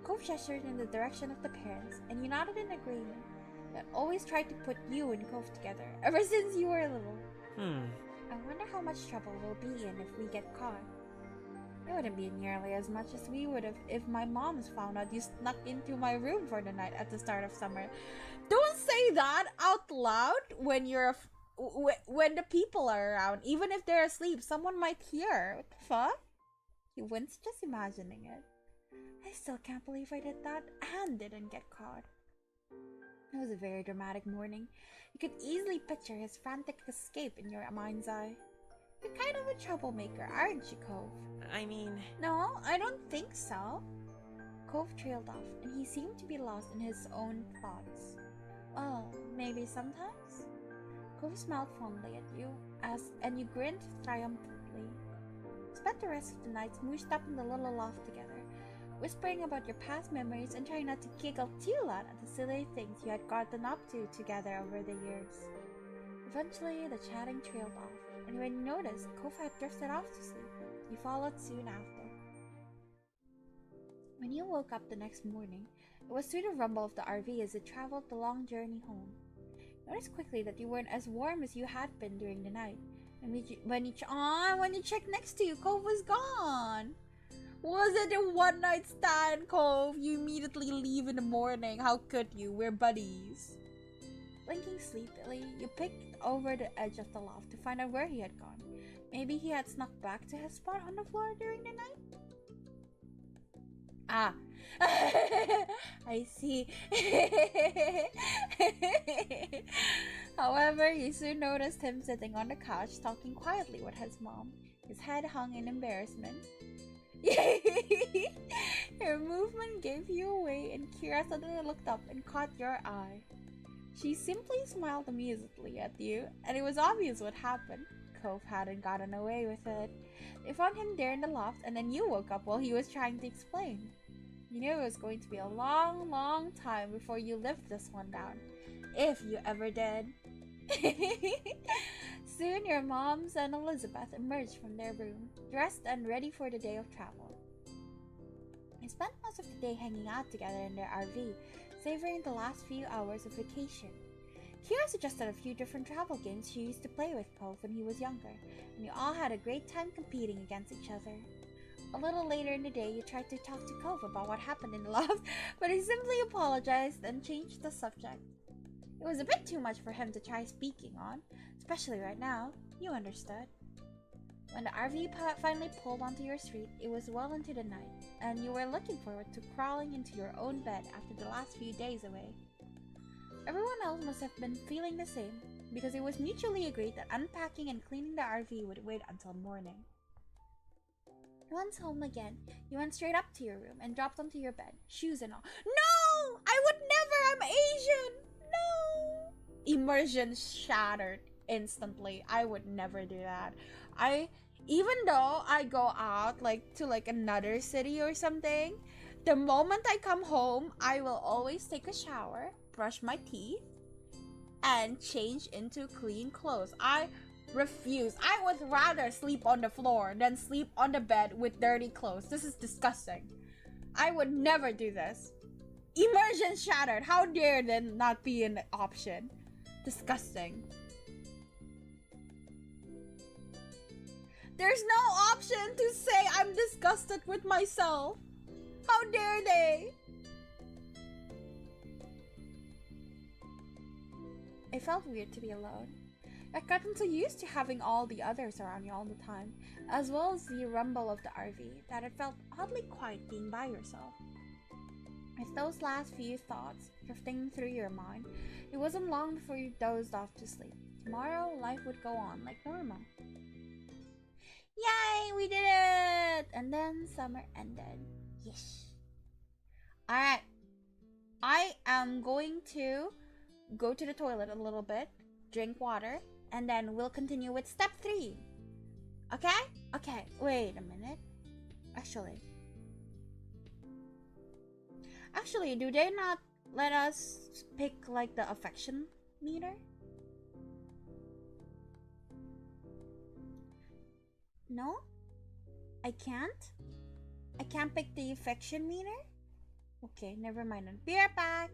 Cove gestured in the direction of the parents, and you nodded in agreement. That always tried to put you and Cove together, ever since you were little. I wonder how much trouble we'll be in if we get caught. It wouldn't be nearly as much as we would have if my moms found out you snuck into my room for the night at the start of summer. Don't say that out loud when when the people are around, even if they're asleep, someone might hear. What the fuck? He winced just imagining it. I still can't believe I did that and didn't get caught. It was a very dramatic morning. You could easily picture his frantic escape in your mind's eye. You're kind of a troublemaker, aren't you, Cove? I mean, No, I don't think so. Cove trailed off, and he seemed to be lost in his own thoughts. Well, maybe sometimes? Cove smiled fondly at you, and you grinned triumphantly. Spent the rest of the night smooshed up in the little loft together, whispering about your past memories and trying not to giggle too loud at the silly things you had gotten up to together over the years. Eventually, the chatting trailed off, and when you noticed Cove had drifted off to sleep, you followed soon after. When you woke up the next morning, it was to the rumble of the RV as it traveled the long journey home. You noticed quickly that you weren't as warm as you had been during the night, and when you checked next to you, Cove was gone. Was it a one-night stand, Cove? You immediately leave in the morning. How could you? We're buddies. Blinking sleepily, you peeked over the edge of the loft to find out where he had gone. Maybe he had snuck back to his spot on the floor during the night? Ah, I see. However, you soon noticed him sitting on the couch talking quietly with his mom, his head hung in embarrassment. Her movement gave you away, and Kira suddenly looked up and caught your eye. She simply smiled amusedly at you, and it was obvious what happened. Cove hadn't gotten away with it. They found him there in the loft, and then you woke up while he was trying to explain. You knew it was going to be a long, long time before you lived this one down. If you ever did. Soon your moms and Elizabeth emerged from their room, dressed and ready for the day of travel. They spent most of the day hanging out together in their RV, savoring the last few hours of vacation. Kira suggested a few different travel games she used to play with Cove when he was younger, and you all had a great time competing against each other. A little later in the day, you tried to talk to Cove about what happened in the loft, but he simply apologized and changed the subject. It was a bit too much for him to try speaking on, especially right now. You understood. When the RV finally pulled onto your street, it was well into the night, and you were looking forward to crawling into your own bed after the last few days away. Everyone else must have been feeling the same, because it was mutually agreed that unpacking and cleaning the RV would wait until morning. Once home again, you went straight up to your room and dropped onto your bed, shoes and all. No! I would never! I'm Asian! No! Immersion shattered instantly. I would never do that. Even though I go out to another city or something, the moment I come home, I will always take a shower, brush my teeth, and change into clean clothes. I refuse. I would rather sleep on the floor than sleep on the bed with dirty clothes. This is disgusting. I would never do this. Immersion shattered. How dare that not be an option? Disgusting. There's no option to say I'm disgusted with myself. How dare they? It felt weird to be alone. I'd gotten so used to having all the others around you all the time, as well as the rumble of the RV, that it felt oddly quiet being by yourself. With those last few thoughts drifting through your mind, it wasn't long before you dozed off to sleep. Tomorrow, life would go on like normal. Yay, we did it! And then summer ended. Yes. Alright. I am going to go to the toilet a little bit, drink water, and then we'll continue with step 3. Okay? Okay, wait a minute. Actually, do they not let us pick the affection meter? No? I can't? I can't pick the affection meter? Okay, never mind. I'll be right back.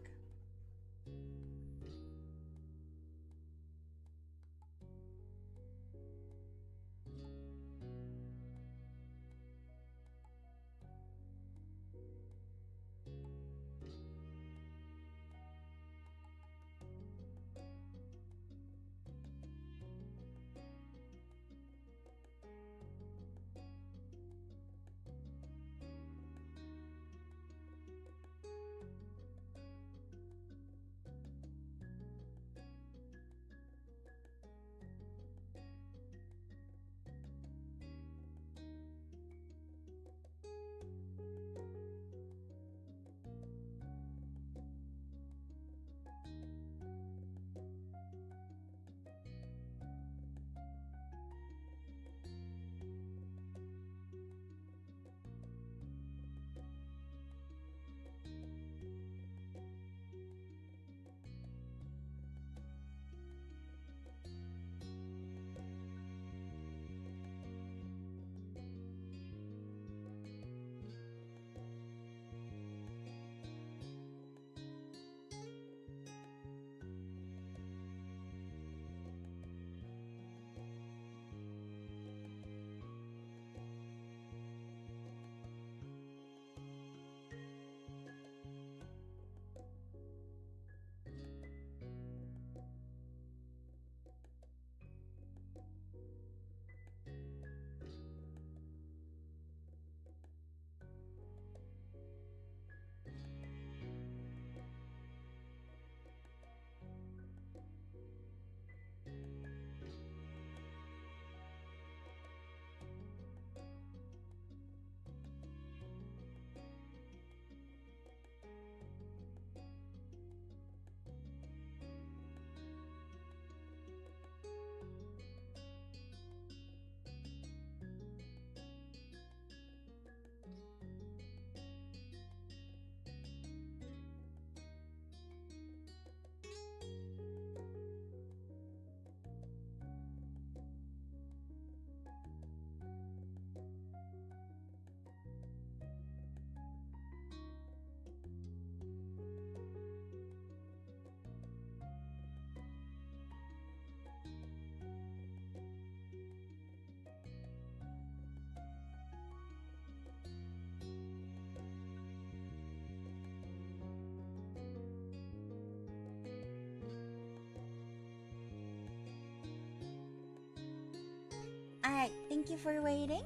Alright, thank you for waiting.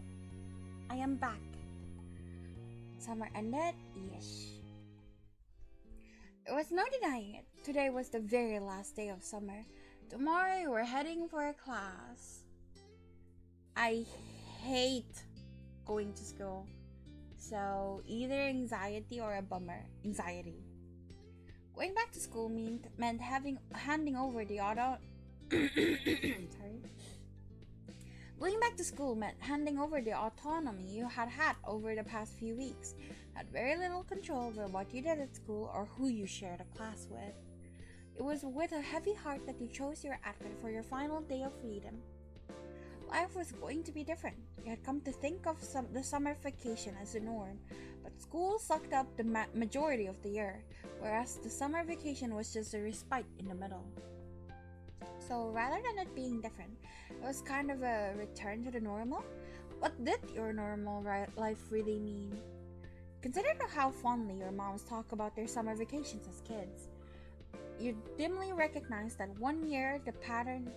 I am back. Summer ended? Yes. There was no denying it. Today was the very last day of summer. Tomorrow we're heading for a class. I hate going to school. So either anxiety or a bummer. Anxiety. Going back to school meant handing over the sorry. Going back to school meant handing over the autonomy you had over the past few weeks. Had very little control over what you did at school or who you shared a class with. It was with a heavy heart that you chose your outfit for your final day of freedom. Life was going to be different. You had come to think of the summer vacation as the norm, but school sucked up the majority of the year, whereas the summer vacation was just a respite in the middle. So rather than it being different, it was kind of a return to the normal. What did your normal life really mean? Consider how fondly your moms talk about their summer vacations as kids. You dimly recognize that one year the pattern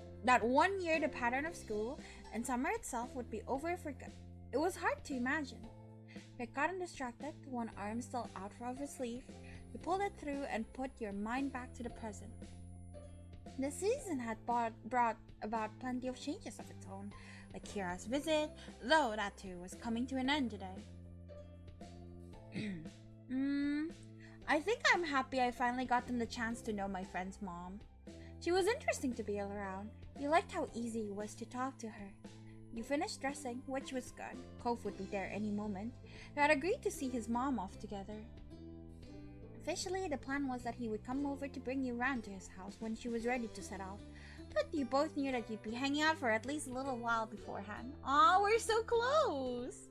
of school and summer itself would be over for good. It was hard to imagine. You had gotten distracted, one arm still out of his sleeve. You pulled it through and put your mind back to the present. The season had brought about plenty of changes of its own, like Kira's visit, though that too was coming to an end today. I think I'm happy I finally gotten the chance to know my friend's mom. She was interesting to be around. You liked how easy it was to talk to her. You finished dressing, which was good. Cove would be there any moment. You had agreed to see his mom off together. Officially, the plan was that he would come over to bring you round to his house when she was ready to set off. But you both knew that you'd be hanging out for at least a little while beforehand. Aw, we're so close!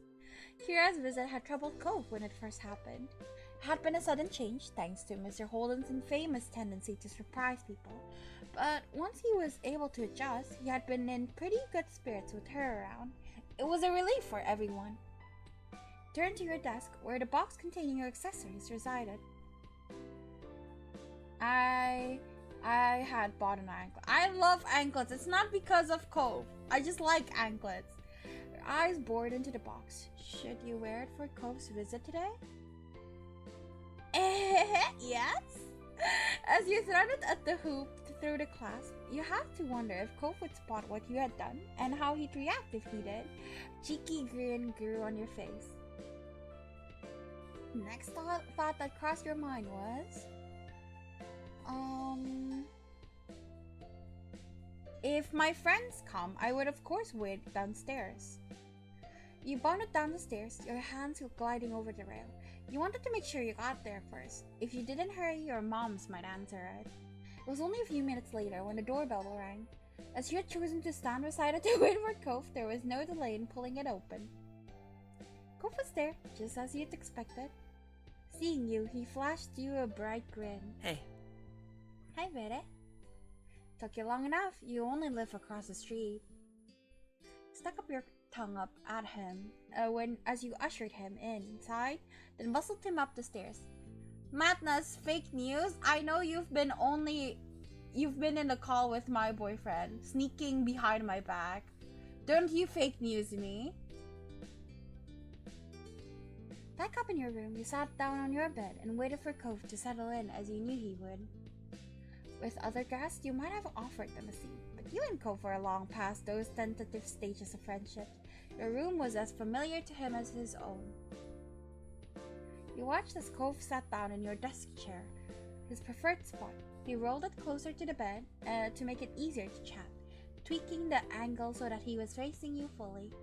Kira's visit had troubled Cove when it first happened. It had been a sudden change, thanks to Mr. Holden's infamous tendency to surprise people. But once he was able to adjust, he had been in pretty good spirits with her around. It was a relief for everyone. Turn to your desk, where the box containing your accessories resided. I had bought an anklet. I love anklets. It's not because of Cove. I just like anklets. Your eyes bored into the box. Should you wear it for Cove's visit today? Yes? As you threaded at the hoop through the class, you have to wonder if Cove would spot what you had done and how he'd react if he did. Cheeky grin grew on your face. Next thought that crossed your mind was... If my friends come, I would of course wait downstairs. You bounded down the stairs, your hands gliding over the rail. You wanted to make sure you got there first. If you didn't hurry, your moms might answer it. It was only a few minutes later when the doorbell rang. As you had chosen to stand beside it to wait for Cove, there was no delay in pulling it open. Cove was there, just as you'd expected. Seeing you, he flashed you a bright grin. Hey. Hi, Vere. Took you long enough. You only live across the street. Stuck up your tongue up at him as you ushered him inside, then bustled him up the stairs. Madness, fake news. I know you've been in the call with my boyfriend, sneaking behind my back. Don't you fake news me? Back up in your room, you sat down on your bed and waited for Cove to settle in as you knew he would. With other guests, you might have offered them a seat, but you and Cove were long past those tentative stages of friendship. Your room was as familiar to him as his own. You watched as Cove sat down in your desk chair, his preferred spot. He rolled it closer to the bed to make it easier to chat, tweaking the angle so that he was facing you fully.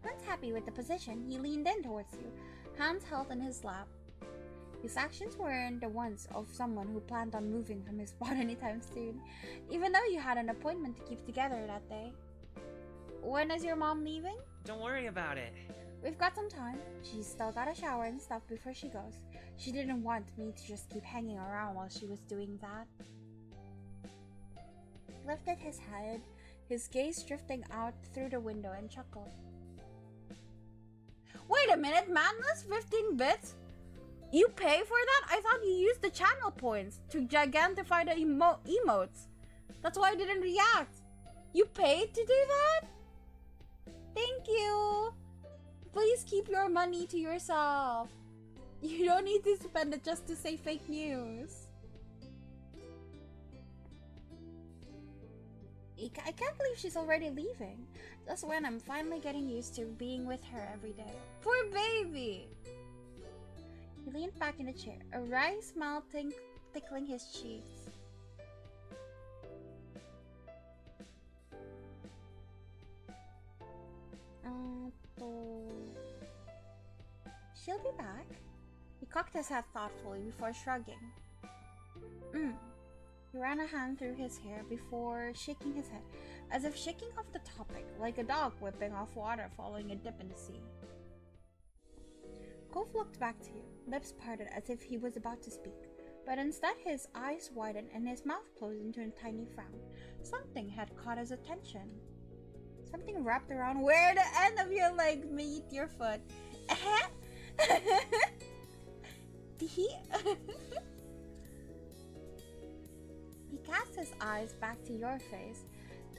Once happy with the position, he leaned in towards you, hands held in his lap. His actions weren't the ones of someone who planned on moving from his spot anytime soon, even though you had an appointment to keep together that day. When is your mom leaving? Don't worry about it. We've got some time. She's still got a shower and stuff before she goes. She didn't want me to just keep hanging around while she was doing that. He lifted his head, his gaze drifting out through the window, and chuckled. Wait a minute, Madness 15 bits? You pay for that? I thought you used the channel points to gigantify the emotes. That's why I didn't react. You paid to do that? Thank you! Please keep your money to yourself. You don't need to spend it just to say fake news. I can't believe she's already leaving. Just when I'm finally getting used to being with her every day. Poor baby! He leaned back in the chair, a wry smile tickling his cheeks. She'll be back. He cocked his head thoughtfully before shrugging. He ran a hand through his hair before shaking his head, as if shaking off the topic, like a dog whipping off water following a dip in the sea. Cove looked back to you, lips parted as if he was about to speak, but instead his eyes widened and his mouth closed into a tiny frown. Something had caught his attention. Something wrapped around where the end of your leg meet your foot. He cast his eyes back to your face,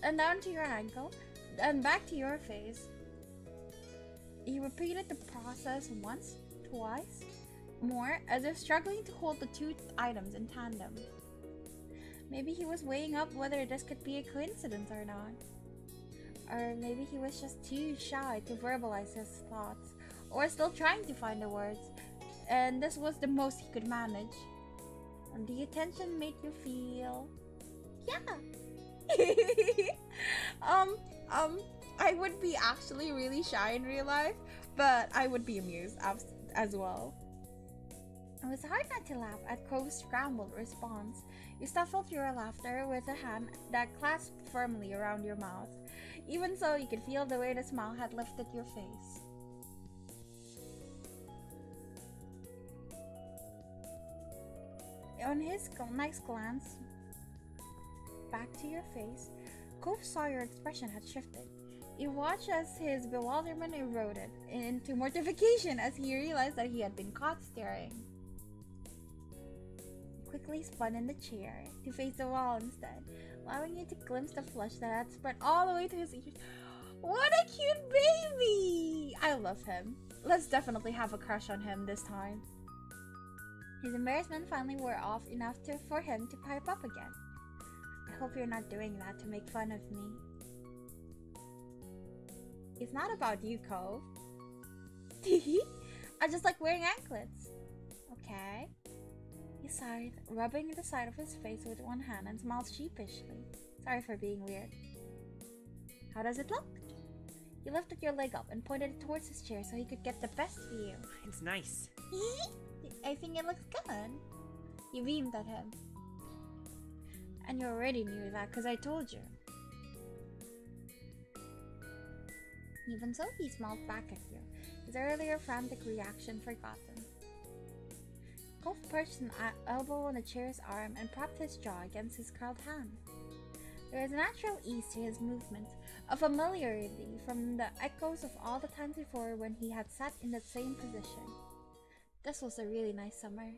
and down to your ankle, then back to your face. He repeated the process once, twice, more, as if struggling to hold the two items in tandem. Maybe he was weighing up whether this could be a coincidence or not. Or maybe he was just too shy to verbalize his thoughts, or still trying to find the words, and this was the most he could manage. And the attention made you feel... yeah. I would be actually really shy in real life, but I would be amused as well. It was hard not to laugh at Cove's scrambled response. You stifled your laughter with a hand that clasped firmly around your mouth. Even so, you could feel the way the smile had lifted your face. On his nice glance back to your face, Cove saw your expression had shifted. He watched as his bewilderment eroded into mortification as he realized that he had been caught staring. He quickly spun in the chair to face the wall instead, allowing you to glimpse the flush that had spread all the way to his ears. What a cute baby! I love him. Let's definitely have a crush on him this time. His embarrassment finally wore off enough for him to pipe up again. I hope you're not doing that to make fun of me. It's not about you, Cove. I just like wearing anklets. Okay. He sighed, rubbing the side of his face with one hand and smiled sheepishly. Sorry for being weird. How does it look? He lifted your leg up and pointed it towards his chair so he could get the best view. It's nice. I think it looks good. You beamed at him. And you already knew that because I told you. Even so, he smiled back at you, his earlier frantic reaction forgotten. Cove perched an elbow on the chair's arm and propped his jaw against his curled hand. There was a natural ease to his movements, a familiarity from the echoes of all the times before when he had sat in that same position. This was a really nice summer.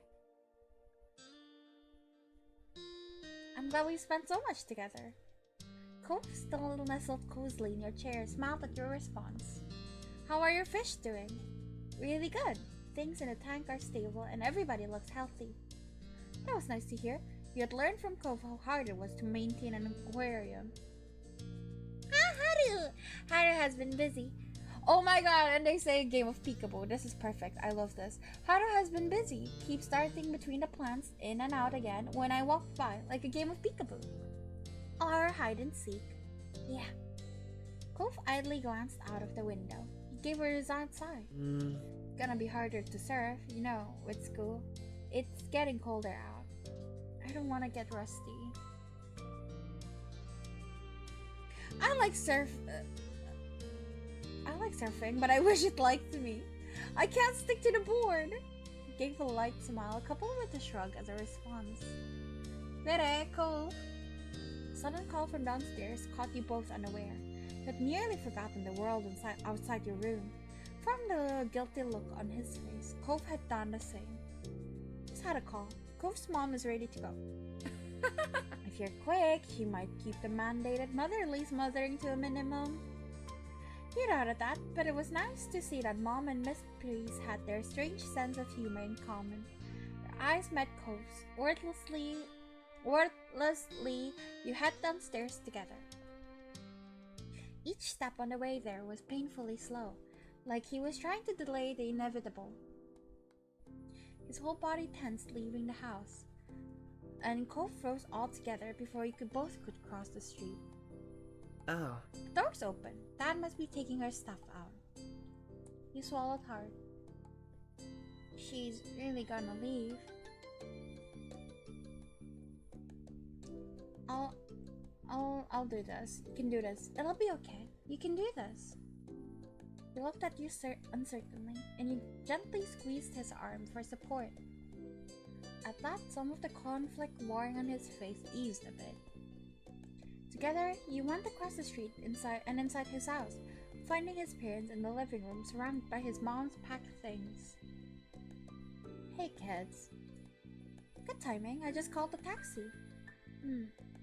I'm glad we spent so much together. Cove, still nestled cozily in your chair, smiled at your response. How are your fish doing? Really good. Things in the tank are stable and everybody looks healthy. That was nice to hear. You had learned from Cove how hard it was to maintain an aquarium. Haru has been busy. Oh my god, and they say a game of peekaboo. This is perfect. I love this. Haru has been busy. Keeps darting between the plants, in and out again, when I walk by, like a game of peekaboo. Or hide and seek. Yeah. Cove idly glanced out of the window. He gave a resigned sigh. Gonna be harder to surf, you know, with school. It's getting colder out. I don't want to get rusty. I like surfing, but I wish it liked me. I can't stick to the board. He gave a light smile, coupled with a shrug as a response. Vere, Cove. A sudden call from downstairs caught you both unaware. You had nearly forgotten the world outside your room. From the guilty look on his face, Cove had done the same. Just had a call. Cove's mom is ready to go. If you're quick, he might keep the mandated motherly smothering to a minimum. He doubted that, but it was nice to see that Mom and Miss Please had their strange sense of humor in common. Their eyes met Cove's. Wordlessly, you head downstairs together. Each step on the way there was painfully slow, like he was trying to delay the inevitable. His whole body tensed leaving the house, and Cove froze altogether before both could cross the street. Oh. The door's open. Dad must be taking her stuff out. He swallowed hard. She's really gonna leave. I'll do this. You can do this. It'll be okay. You can do this. He looked at you uncertainly, and you gently squeezed his arm for support. At that, some of the conflict warring on his face eased a bit. Together, you went across the street inside his house, finding his parents in the living room surrounded by his mom's packed things. Hey kids. Good timing, I just called the taxi.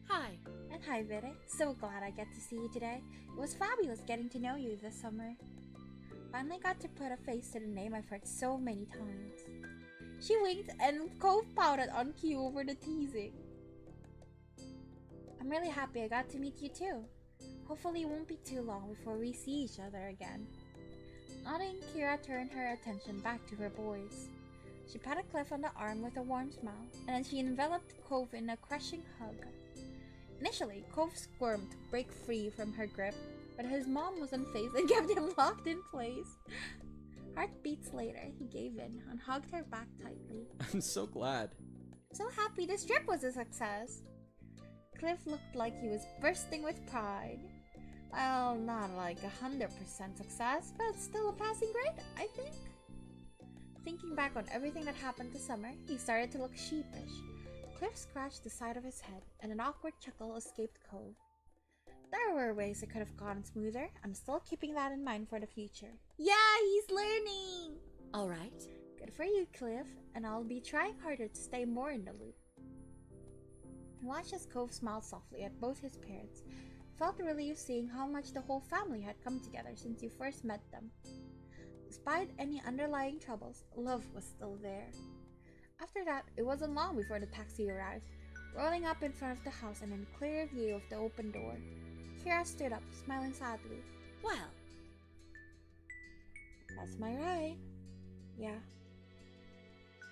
Hi. And hi Vere, so glad I get to see you today. It was fabulous getting to know you this summer. Finally got to put a face to the name I've heard so many times. She winked and Cove pouted on cue over the teasing. I'm really happy I got to meet you too. Hopefully it won't be too long before we see each other again. Nodding, Kira turned her attention back to her boys. She patted Cliff on the arm with a warm smile, and then she enveloped Cove in a crushing hug. Initially, Cove squirmed to break free from her grip, but his mom was unfazed and kept him locked in place. Heartbeats later, he gave in and hugged her back tightly. I'm so glad. So happy this trip was a success. Cliff looked like he was bursting with pride. Well, not like 100% success, but still a passing grade, I think. Thinking back on everything that happened this summer, he started to look sheepish. Cliff scratched the side of his head, and an awkward chuckle escaped Cove. There were ways it could have gone smoother. I'm still keeping that in mind for the future. Yeah, he's learning! Alright. Good for you, Cliff, and I'll be trying harder to stay more in the loop. He watched as Cove smiled softly at both his parents, felt relieved seeing how much the whole family had come together since you first met them. Despite any underlying troubles, love was still there. After that, it wasn't long before the taxi arrived, rolling up in front of the house and in clear view of the open door. Kira stood up, smiling sadly. Well. That's my ride. Yeah.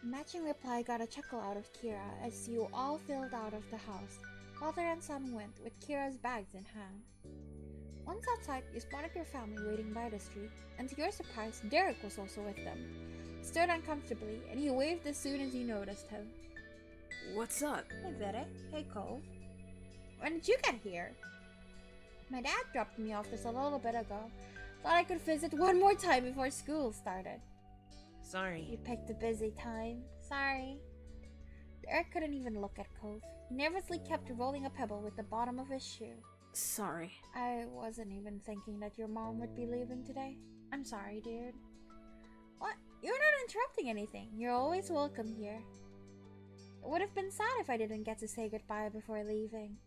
A matching reply got a chuckle out of Kira as you all filed out of the house. Father and son went, with Kira's bags in hand. Once outside, you spotted your family waiting by the street, and to your surprise, Derek was also with them. He stood uncomfortably, and he waved as soon as you noticed him. What's up? Hey Vere. Hey Cove. When did you get here? My dad dropped me off just a little bit ago. Thought I could visit one more time before school started. Sorry. You picked a busy time. Sorry. Derek couldn't even look at Cove. He nervously kept rolling a pebble with the bottom of his shoe. Sorry. I wasn't even thinking that your mom would be leaving today. I'm sorry, dude. What? You're not interrupting anything. You're always welcome here. It would have been sad if I didn't get to say goodbye before leaving.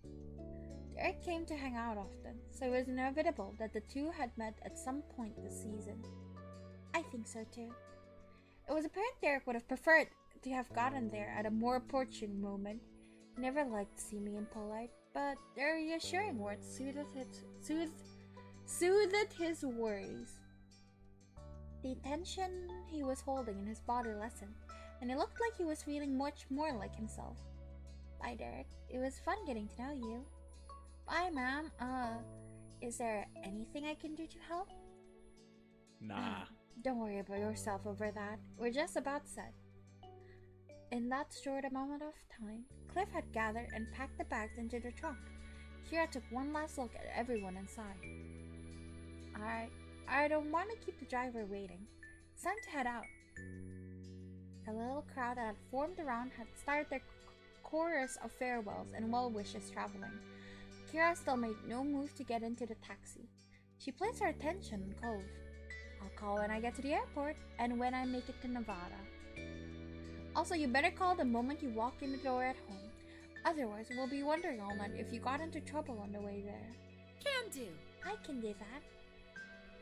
Derek came to hang out often, so it was inevitable that the two had met at some point this season. I think so too. It was apparent Derek would have preferred to have gotten there at a more opportune moment. He never liked to see me impolite, but their reassuring words soothed his worries. The tension he was holding in his body lessened, and it looked like he was feeling much more like himself. Bye, Derek. It was fun getting to know you. Bye, ma'am. Is there anything I can do to help? Nah. Don't worry about yourself over that. We're just about set. In that short amount of time, Cliff had gathered and packed the bags into the trunk. Kira took one last look at everyone inside. I don't want to keep the driver waiting. It's time to head out. The little crowd that had formed around had started their chorus of farewells and well wishes traveling. Kira still made no move to get into the taxi. She placed her attention on Cove. I'll call when I get to the airport and when I make it to Nevada. Also, you better call the moment you walk in the door at home. Otherwise, we'll be wondering all night if you got into trouble on the way there. Can do. I can do that.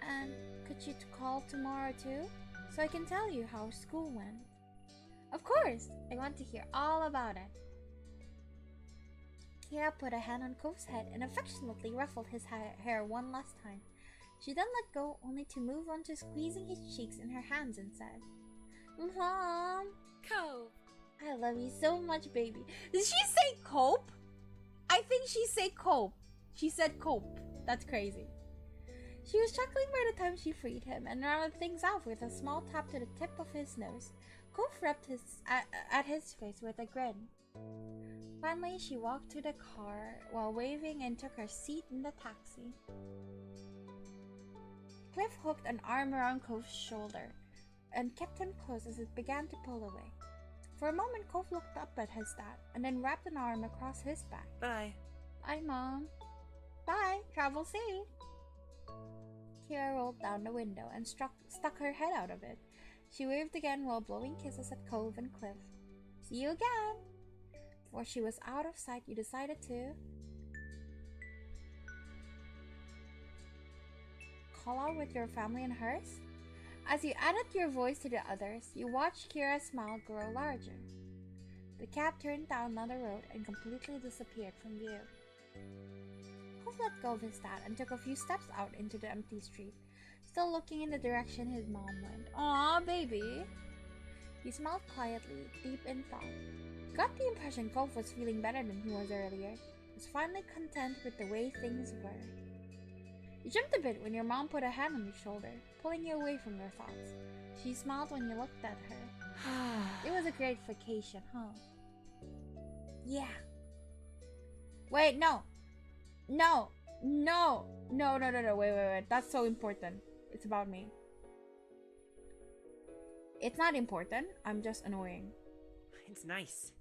And could you call tomorrow too? So I can tell you how school went. Of course! I want to hear all about it. Kira put a hand on Kove's head and affectionately ruffled his hair one last time. She then let go, only to move on to squeezing his cheeks in her hands and said, Mom! Cove. I love you so much, baby. Did she say cope? I think she said cope. She said cope. That's crazy. She was chuckling by the time she freed him and rounded things off with a small tap to the tip of his nose. Cove rubbed at his face with a grin. Finally, she walked to the car while waving and took her seat in the taxi. Cliff hooked an arm around Cove's shoulder and kept him close as it began to pull away. For a moment, Cove looked up at his dad and then wrapped an arm across his back. Bye. Bye, Mom. Bye. Travel safe. Kira rolled down the window and stuck her head out of it. She waved again while blowing kisses at Cove and Cliff. See you again. Before she was out of sight, you decided to call out with your family and hers? As you added your voice to the others, you watched Kira's smile grow larger. The cab turned down another road and completely disappeared from view. Cove let go of his dad and took a few steps out into the empty street, still looking in the direction his mom went. Aw, baby! He smiled quietly, deep in thought. Got the impression Cove was feeling better than he was earlier. Was finally content with the way things were. You jumped a bit when your mom put a hand on your shoulder, pulling you away from your thoughts. She smiled when you looked at her. It was a great vacation, huh? Yeah. Wait, no! No! No! No, no, no, no, wait. That's so important. It's about me. It's not important. I'm just annoying. It's nice.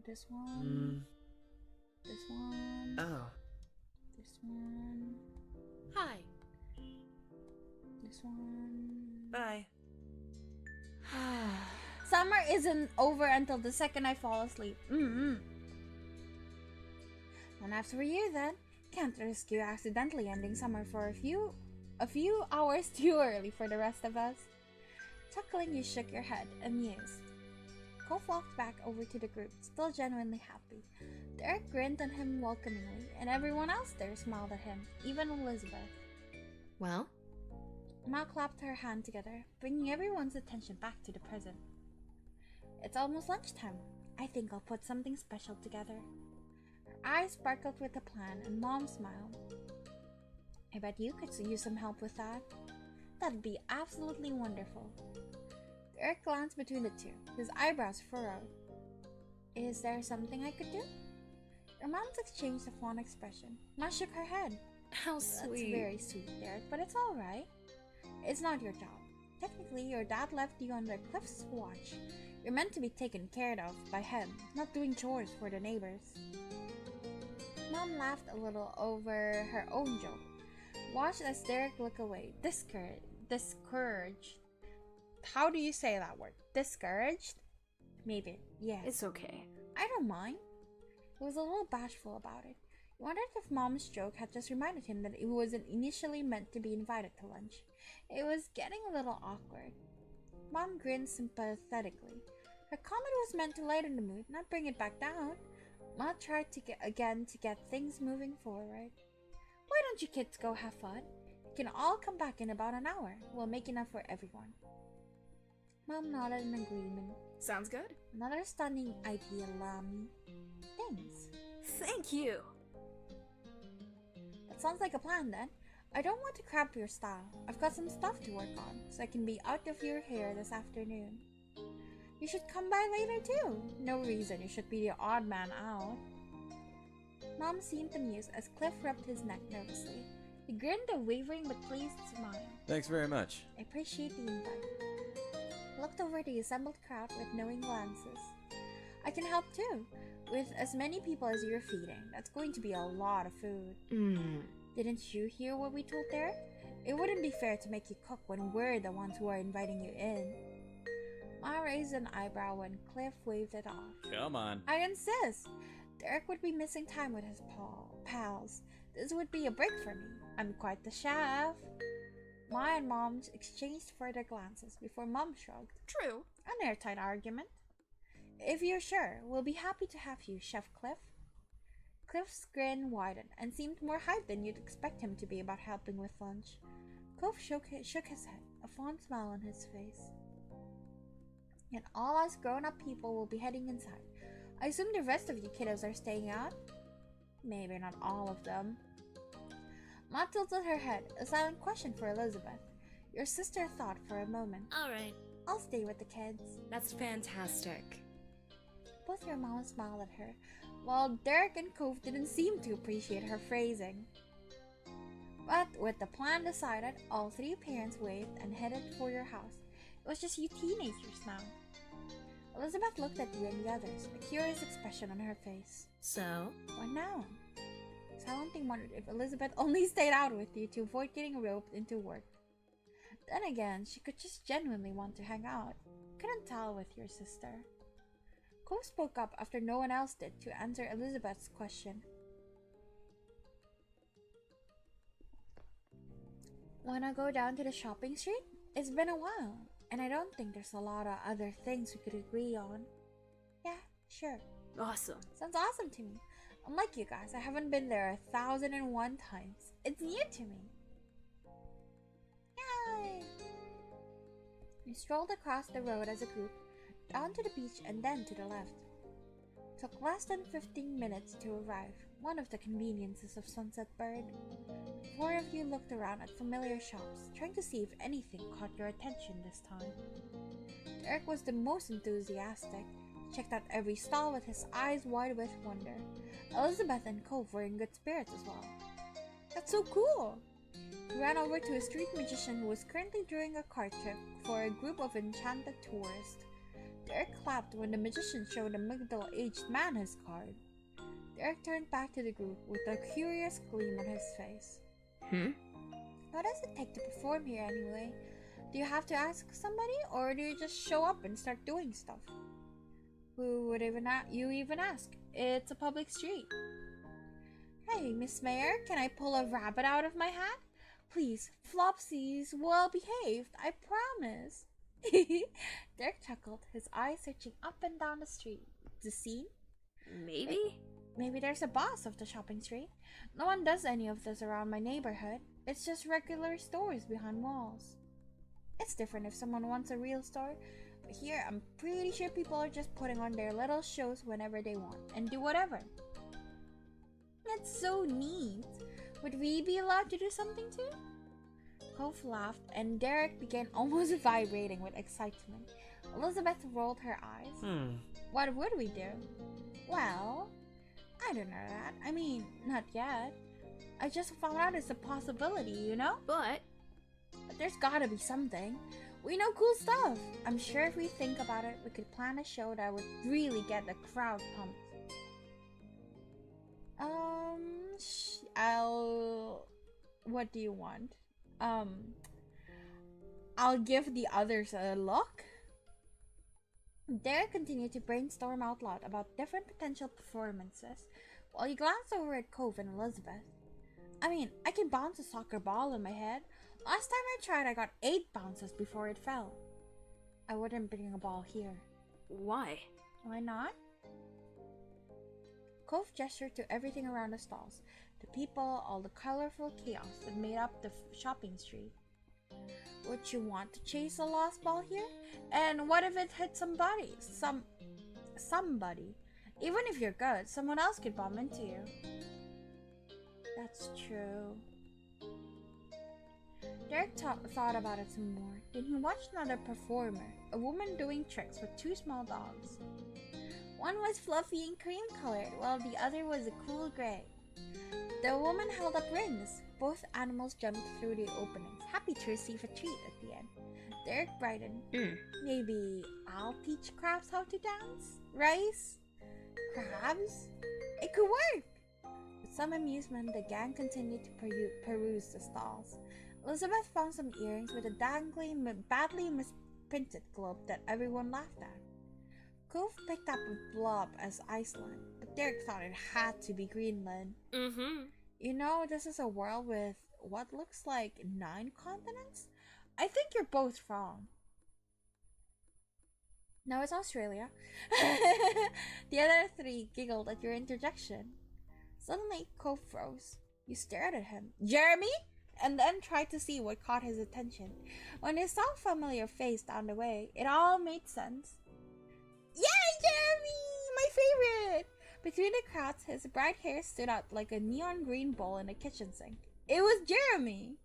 This one. This one. Oh. This one. Hi. This one. Bye. Summer isn't over until the second I fall asleep. And after you then, can't risk you accidentally ending summer for a few hours too early for the rest of us. Chuckling, you shook your head, amused. Cove walked back over to the group, still genuinely happy. Derek grinned at him welcomingly, and everyone else there smiled at him, even Elizabeth. Well? Ma clapped her hand together, bringing everyone's attention back to the present. It's almost lunchtime. I think I'll put something special together. Her eyes sparkled with a plan, and Mom smiled. I bet you could use some help with that. That'd be absolutely wonderful. Derek glanced between the two, his eyebrows furrowed. Is there something I could do? Their moms exchanged a fond expression. Ma shook her head. How sweet. That's very sweet, Derek, but it's alright. It's not your job. Technically, your dad left you under Cliff's watch. You're meant to be taken care of by him, not doing chores for the neighbors. Mom laughed a little over her own joke. Watched as Derek looked away, discouraged. How do you say that word? Discouraged? Maybe, yes. It's okay. I don't mind. He was a little bashful about it. He wondered if Mom's joke had just reminded him that he wasn't initially meant to be invited to lunch. It was getting a little awkward. Mom grinned sympathetically. Her comment was meant to lighten the mood, not bring it back down. Ma tried to get things moving forward. Why don't you kids go have fun? You can all come back in about an hour. We'll make enough for everyone. Mom nodded in agreement. Sounds good. Another stunning idea, Lami. Thanks. Thank you. That sounds like a plan then. I don't want to cramp your style. I've got some stuff to work on, so I can be out of your hair this afternoon. You should come by later too. No reason you should be the odd man out. Mom seemed amused as Cliff rubbed his neck nervously. He grinned a wavering but pleased smile. Thanks very much. I appreciate the invite. He looked over the assembled crowd with knowing glances. I can help too. With as many people as you're feeding, that's going to be a lot of food. Didn't you hear what we told Derek? It wouldn't be fair to make you cook when we're the ones who are inviting you in. Ma raised an eyebrow when Cliff waved it off. Come on. I insist. Derek would be missing time with his pals. This would be a break for me. I'm quite the chef. Maya and Mom exchanged further glances before Mom shrugged. True. An airtight argument. If you're sure, we'll be happy to have you, Chef Cliff. Cliff's grin widened and seemed more hyped than you'd expect him to be about helping with lunch. Cliff shook his head, a fond smile on his face. And all us grown-up people will be heading inside. I assume the rest of you kiddos are staying out? Maybe not all of them. Ma tilted her head, a silent question for Elizabeth. Your sister thought for a moment. Alright. I'll stay with the kids. That's fantastic. Both your moms smiled at her, while Derek and Cove didn't seem to appreciate her phrasing. But with the plan decided, all three parents waved and headed for your house. It was just you teenagers now. Elizabeth looked at you and the others, a curious expression on her face. So? What now? Silently wondered if Elizabeth only stayed out with you to avoid getting roped into work. Then again, she could just genuinely want to hang out. Couldn't tell with your sister. Cove spoke up after no one else did to answer Elizabeth's question. Wanna go down to the shopping street? It's been a while, and I don't think there's a lot of other things we could agree on. Yeah, sure. Awesome. Sounds awesome to me. Unlike you guys, I haven't been there 1,001 times. It's new to me. Yay! We strolled across the road as a group, down to the beach and then to the left. Took less than 15 minutes to arrive, one of the conveniences of Sunset Bird. Four of you looked around at familiar shops, trying to see if anything caught your attention this time. Eric was the most enthusiastic, checked out every stall with his eyes wide with wonder. Elizabeth and Cove were in good spirits as well. That's so cool! He ran over to a street magician who was currently doing a card trick for a group of enchanted tourists. Derek clapped when the magician showed a middle-aged man his card. Derek turned back to the group with a curious gleam on his face. What does it take to perform here anyway? Do you have to ask somebody, or do you just show up and start doing stuff? Who would you even ask? It's a public street. Hey, Miss Mayor, can I pull a rabbit out of my hat? Please, Flopsy's well behaved, I promise. Derek chuckled, his eyes searching up and down the street. The scene? Maybe? Maybe there's a boss of the shopping street. No one does any of this around my neighborhood. It's just regular stores behind walls. It's different if someone wants a real store, but here I'm pretty sure people are just putting on their little shows whenever they want and do whatever. That's so neat. Would we be allowed to do something too? Cove laughed and Derek began almost vibrating with excitement. Elizabeth rolled her eyes. What would we do? Well, I don't know that. I mean, not yet. I just found out it's a possibility, you know? But There's gotta be something. We know cool stuff. I'm sure if we think about it, we could plan a show that would really get the crowd pumped. What do you want? I'll give the others a look. Derek continued to brainstorm out loud about different potential performances while he glanced over at Cove and Elizabeth. I mean, I can bounce a soccer ball in my head. Last time I tried, I got 8 bounces before it fell. I wouldn't bring a ball here. why? Why not? Cove gestured to everything around the stalls, the people, all the colorful chaos that made up the shopping street. Would you want to chase a lost ball here? And what if it hit somebody? Somebody. Even if you're good, someone else could bump into you. That's true. Derek thought about it some more. Then he watched another performer, a woman doing tricks with 2 small dogs. One was fluffy and cream-colored, while the other was a cool gray. The woman held up rings. Both animals jumped through the openings, happy to receive a treat at the end. Derek brightened. Maybe I'll teach crabs how to dance? Rice? Crabs? It could work! With some amusement, the gang continued to peruse the stalls. Elizabeth found some earrings with a dangling, badly misprinted globe that everyone laughed at. Cove picked up a blob as Iceland, but Derek thought it had to be Greenland. Mm-hmm. You know, this is a world with what looks like 9 continents? I think you're both wrong. No, it's Australia. The other 3 giggled at your interjection. Suddenly, Cove froze. You stared at him. Jeremy? And then tried to see what caught his attention. When he saw a familiar face down the way, it all made sense. Yeah, Jeremy! My favorite! Between the crowds, his bright hair stood out like a neon green bowl in a kitchen sink. It was Jeremy!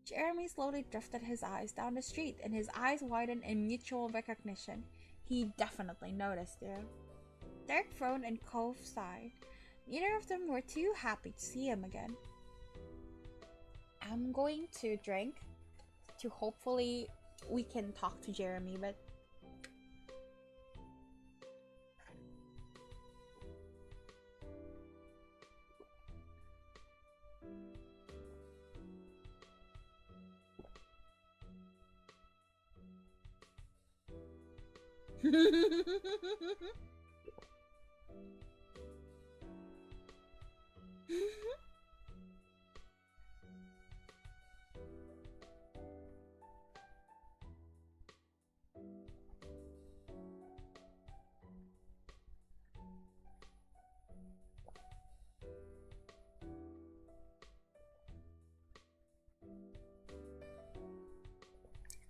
Jeremy slowly drifted his eyes down the street, and his eyes widened in mutual recognition. He definitely noticed you. Derek frowned and Cove sighed. Neither of them were too happy to see him again. I'm going to drink to hopefully we can talk to Jeremy, but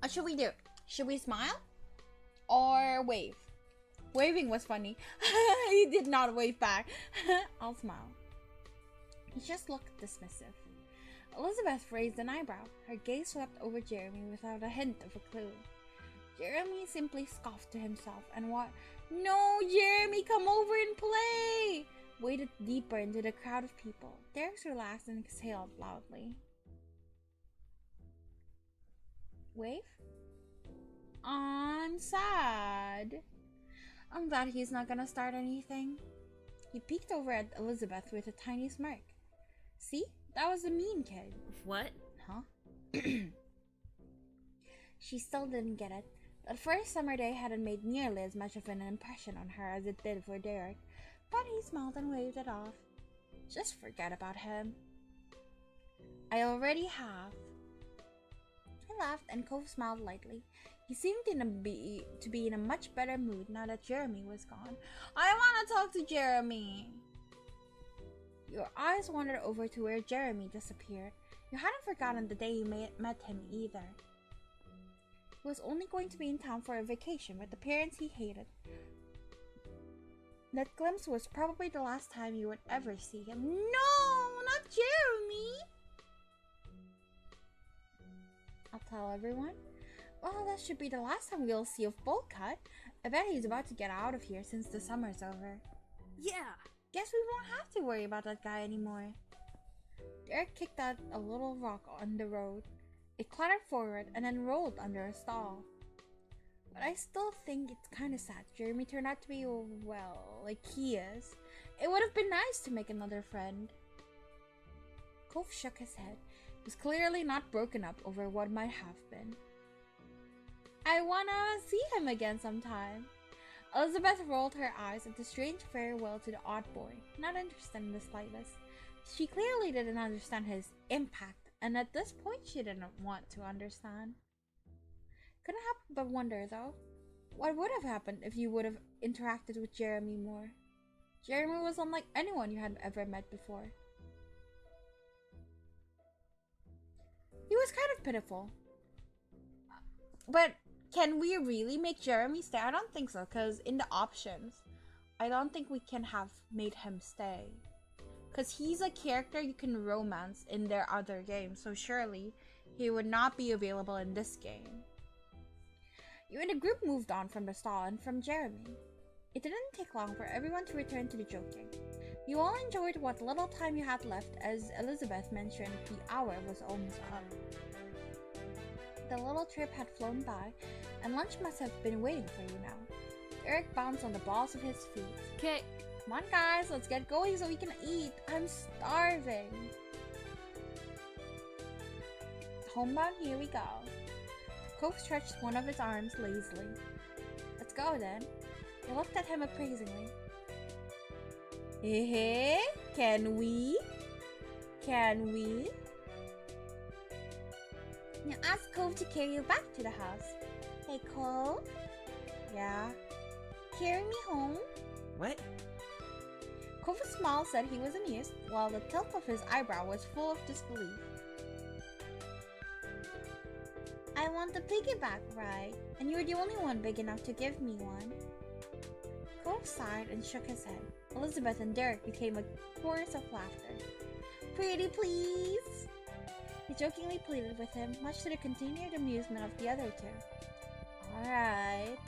what should we do? Should we smile? Or wave? Waving was funny. He did not wave back. I'll smile. He just looked dismissive. Elizabeth raised an eyebrow. Her gaze swept over Jeremy without a hint of a clue. Jeremy simply scoffed to himself and what? No, Jeremy, come over and play! Waded deeper into the crowd of people. Derek relaxed and exhaled loudly. Wave? I'm sad. I'm glad he's not gonna start anything. He peeked over at Elizabeth with a tiny smirk. See? That was a mean kid. What? Huh? She still didn't get it. That first summer day hadn't made nearly as much of an impression on her as it did for Derek, but he smiled and waved it off. Just forget about him. I already have. He laughed and Cove smiled lightly. He seemed to be in a much better mood now that Jeremy was gone. I want to talk to Jeremy. Your eyes wandered over to where Jeremy disappeared. You hadn't forgotten the day you met him either. He was only going to be in town for a vacation with the parents he hated. That glimpse was probably the last time you would ever see him. No, not Jeremy! I'll tell everyone. Well, that should be the last time we'll see of Bullcut. I bet he's about to get out of here since the summer's over. Yeah! Guess we won't have to worry about that guy anymore. Derek kicked out a little rock on the road. It clattered forward and then rolled under a stall. But I still think it's kinda sad Jeremy turned out to be, well, like he is. It would have been nice to make another friend. Cove shook his head. He was clearly not broken up over what might have been. I wanna see him again sometime. Elizabeth rolled her eyes at the strange farewell to the odd boy, not interested in the slightest. She clearly didn't understand his impact, and at this point she didn't want to understand. Couldn't help but wonder, though, what would have happened if you would have interacted with Jeremy more. Jeremy was unlike anyone you had ever met before. He was kind of pitiful. But can we really make Jeremy stay? I don't think so, because in the options, I don't think we can have made him stay. Because he's a character you can romance in their other games, so surely he would not be available in this game. You and the group moved on from the stall and from Jeremy. It didn't take long for everyone to return to the joking. You all enjoyed what little time you had left, as Elizabeth mentioned the hour was almost up. The little trip had flown by, and lunch must have been waiting for you now. Eric bounced on the balls of his feet. Okay. Come on guys, let's get going so we can eat. I'm starving. Homebound, here we go. Cove stretched one of his arms lazily. Let's go then. He looked at him appraisingly. Hey, can we? Can we? Cove to carry you back to the house. Hey, Cove? Yeah? Carry me home? What? Cove's smile said he was amused, while the tilt of his eyebrow was full of disbelief. I want the piggyback ride, and you're the only one big enough to give me one. Cove sighed and shook his head. Elizabeth and Derek became a chorus of laughter. Pretty please? He jokingly pleaded with him, much to the continued amusement of the other two. Alright.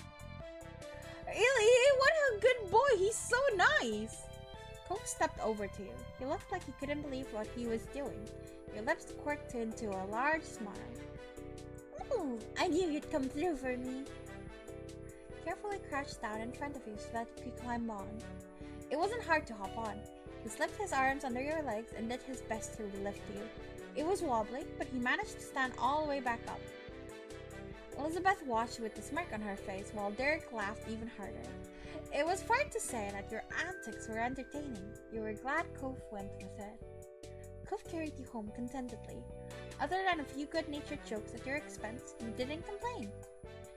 Really? What a good boy! He's so nice! Cove stepped over to you. He looked like he couldn't believe what he was doing. Your lips quirked into a large smile. Ooh, I knew you'd come through for me. Carefully crouched down in front of you so that you could climb on. It wasn't hard to hop on. He slipped his arms under your legs and did his best to lift you. It was wobbly, but he managed to stand all the way back up. Elizabeth watched with a smirk on her face while Derek laughed even harder. It was fair to say that your antics were entertaining. You were glad Cove went with it. Cove carried you home contentedly. Other than a few good-natured jokes at your expense, you didn't complain.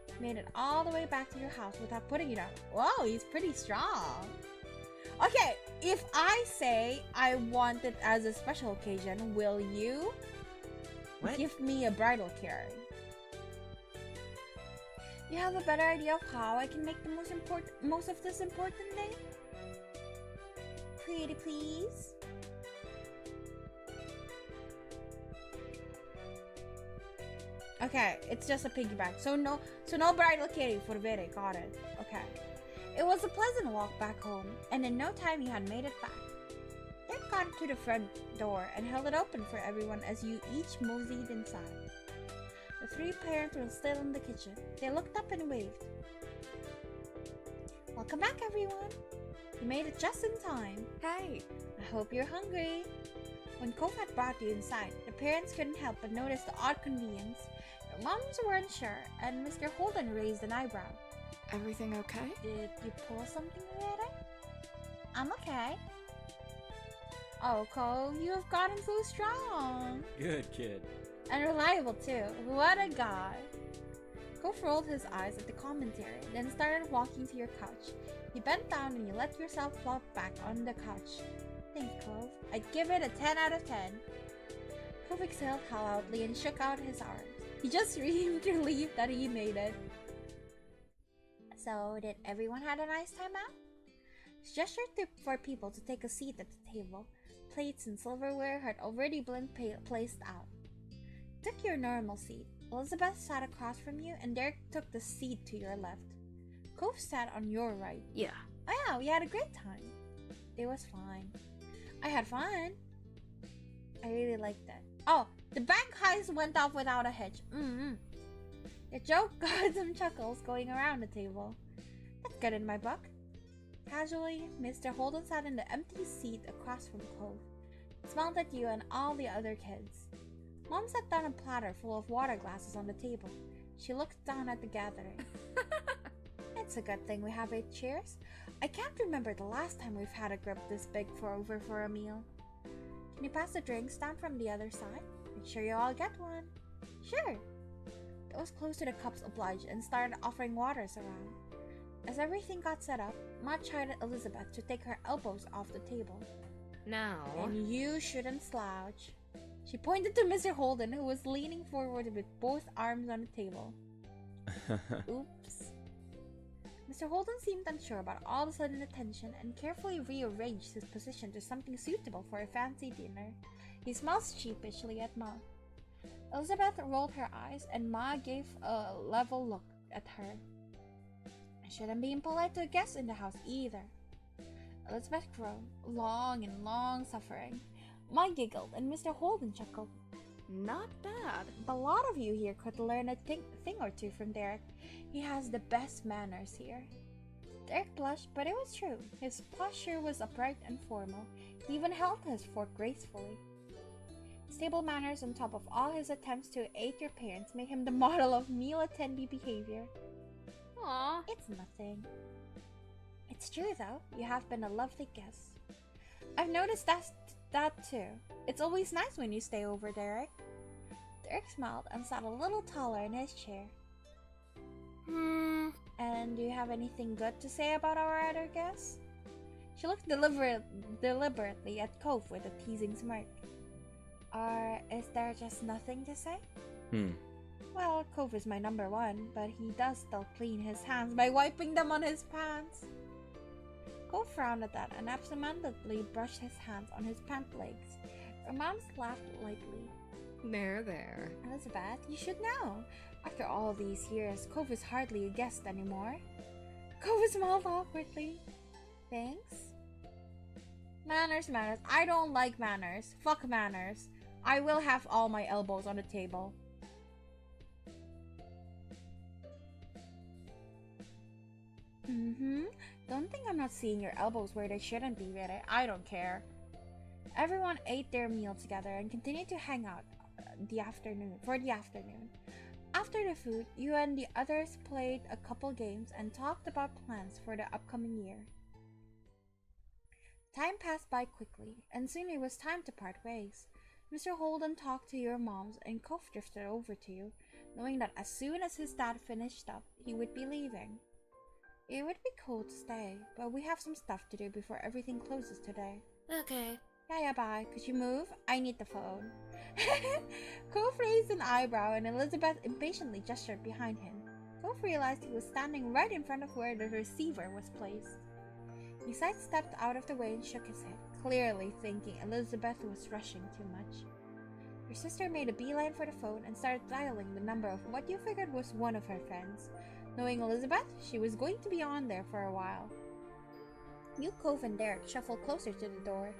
You made it all the way back to your house without putting it out. Whoa, he's pretty strong. Okay, if I say I want it as a special occasion, will you give me a bridal carry? You have a better idea of how I can make the most of this important day? Pretty please? Okay, it's just a piggyback. So no bridal carry for Vere, got it. Okay. It was a pleasant walk back home, and in no time you had made it back. Derek got to the front door and held it open for everyone as you each moseyed inside. The three parents were still in the kitchen. They looked up and waved. Welcome back, everyone. You made it just in time. Hey. I hope you're hungry. When Cove had brought you inside, the parents couldn't help but notice the odd convenience. Their moms weren't sure, and Mr. Holden raised an eyebrow. Everything okay? Did you pull something already? I'm okay. Oh, Cove, you have gotten so strong. Good kid. And reliable too. What a guy. Cove rolled his eyes at the commentary, then started walking to your couch. You bent down and you let yourself flop back on the couch. Thanks, Cove. I'd give it a 10 out of 10. Cove exhaled loudly and shook out his arms. He just seemed relieved that he made it. So, did everyone have a nice time out? She gestured for people to take a seat at the table. Plates and silverware had already been placed out. Took your normal seat. Elizabeth sat across from you, and Derek took the seat to your left. Cove sat on your right. Yeah. Oh yeah, we had a great time. It was fine. I had fun. I really liked it. Oh, the bank heist went off without a hitch. The joke got some chuckles going around the table. That's good in my book. Casually, Mr. Holden sat in the empty seat across from Cove. Smiled at you and all the other kids. Mom set down a platter full of water glasses on the table. She looked down at the gathering. It's a good thing we have 8 chairs. I can't remember the last time we've had a group this big for a meal. Can you pass the drinks down from the other side? Make sure you all get one. Sure. Those close to the cups obliged and started offering waters around. As everything got set up, Ma chided Elizabeth to take her elbows off the table. Now. And you shouldn't slouch. She pointed to Mr. Holden, who was leaning forward with both arms on the table. Oops. Mr. Holden seemed unsure about all the sudden attention and carefully rearranged his position to something suitable for a fancy dinner. He smiled sheepishly at Ma. Elizabeth rolled her eyes and Ma gave a level look at her. I shouldn't be impolite to a guest in the house either. Elizabeth groaned, long and long suffering. Ma giggled and Mr. Holden chuckled. Not bad. A lot of you here could learn a thing or two from Derek. He has the best manners here. Derek blushed, but it was true. His posture was upright and formal. He even held his fork gracefully. His table manners on top of all his attempts to aid your parents made him the model of meal attendee behavior. Aw. It's nothing. It's true though. You have been a lovely guest. I've noticed that too. It's always nice when you stay over, Derek. Derek smiled and sat a little taller in his chair. And do you have anything good to say about our other guests? She looked deliberately at Cove with a teasing smirk. Or is there just nothing to say? Well, Cove is my number one, but he does still clean his hands by wiping them on his pants. Cove frowned at that and absentmindedly brushed his hands on his pant legs. Her mom laughed lightly. There. Elizabeth, you should know. After all these years, Cove is hardly a guest anymore. Cove smiled awkwardly. Thanks. Manners. I don't like manners. Fuck manners. I will have all my elbows on the table. Don't think I'm not seeing your elbows where they shouldn't be, really. I don't care. Everyone ate their meal together and continued to hang out for the afternoon. After the food, you and the others played a couple games and talked about plans for the upcoming year. Time passed by quickly, and soon it was time to part ways. Mr. Holden talked to your moms, and Cove drifted over to you, knowing that as soon as his dad finished up, he would be leaving. It would be cool to stay, but we have some stuff to do before everything closes today. Okay. Yeah, bye. Could you move? I need the phone. Cove raised an eyebrow and Elizabeth impatiently gestured behind him. Cove realized he was standing right in front of where the receiver was placed. He sidestepped out of the way and shook his head, clearly thinking Elizabeth was rushing too much. Her sister made a beeline for the phone and started dialing the number of what you figured was one of her friends. Knowing Elizabeth, she was going to be on there for a while. You, Cove, and Derek shuffled closer to the door.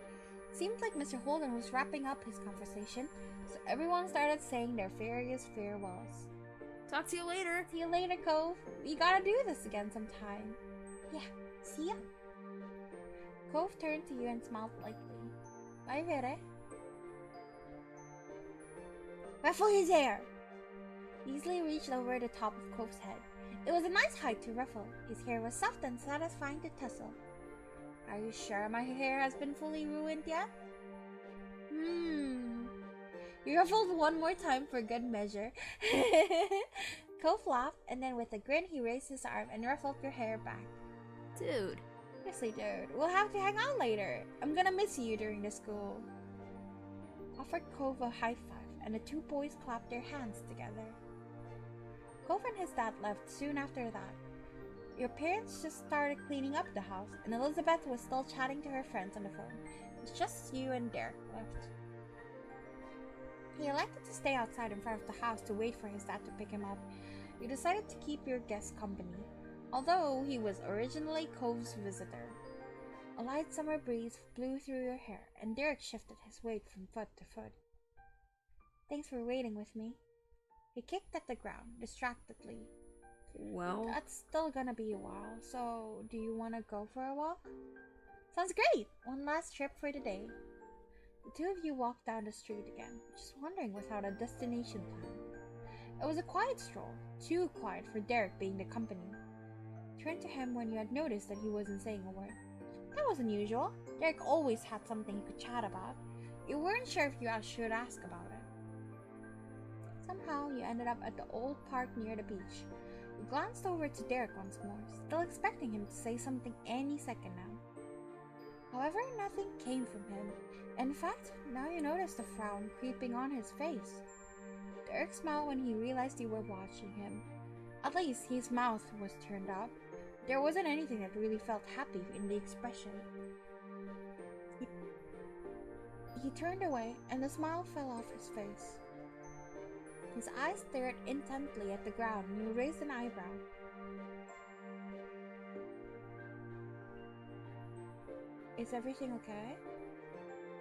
Seemed like Mr. Holden was wrapping up his conversation, so everyone started saying their various farewells. Talk to you later. See you later, Cove. We gotta do this again sometime. Yeah, see ya. Cove turned to you and smiled lightly. Bye, Vere. Ruffle his hair! Easily reached over the top of Cove's head. It was a nice height to ruffle. His hair was soft and satisfying to tussle. Are you sure my hair has been fully ruined yet? He ruffled one more time for good measure. Cove laughed, and then with a grin he raised his arm and ruffled your hair back. Dude. Seriously, dude, we'll have to hang out later. I'm gonna miss you during the school. Offered Cove a high five, and the two boys clapped their hands together. Cove and his dad left soon after that. Your parents just started cleaning up the house, and Elizabeth was still chatting to her friends on the phone. It's just you and Derek left. He elected to stay outside in front of the house to wait for his dad to pick him up. You decided to keep your guest company, although he was originally Cove's visitor. A light summer breeze blew through your hair, and Derek shifted his weight from foot to foot. Thanks for waiting with me. He kicked at the ground, distractedly. Well, That's still gonna be a while, so do you want to go for a walk? Sounds great! One last trip for the day. The two of you walked down the street again, just wandering without a destination plan. It was a quiet stroll, too quiet for Derek being the company. Turned to him when you had noticed that he wasn't saying a word. That was unusual. Derek always had something he could chat about. You weren't sure if you should ask about it. Somehow, you ended up at the old park near the beach. You glanced over to Derek once more, still expecting him to say something any second now. However, nothing came from him. In fact, now you noticed a frown creeping on his face. Derek smiled when he realized you were watching him. At least his mouth was turned up. There wasn't anything that really felt happy in the expression. He turned away, and the smile fell off his face. His eyes stared intently at the ground, and you raised an eyebrow. Is everything okay?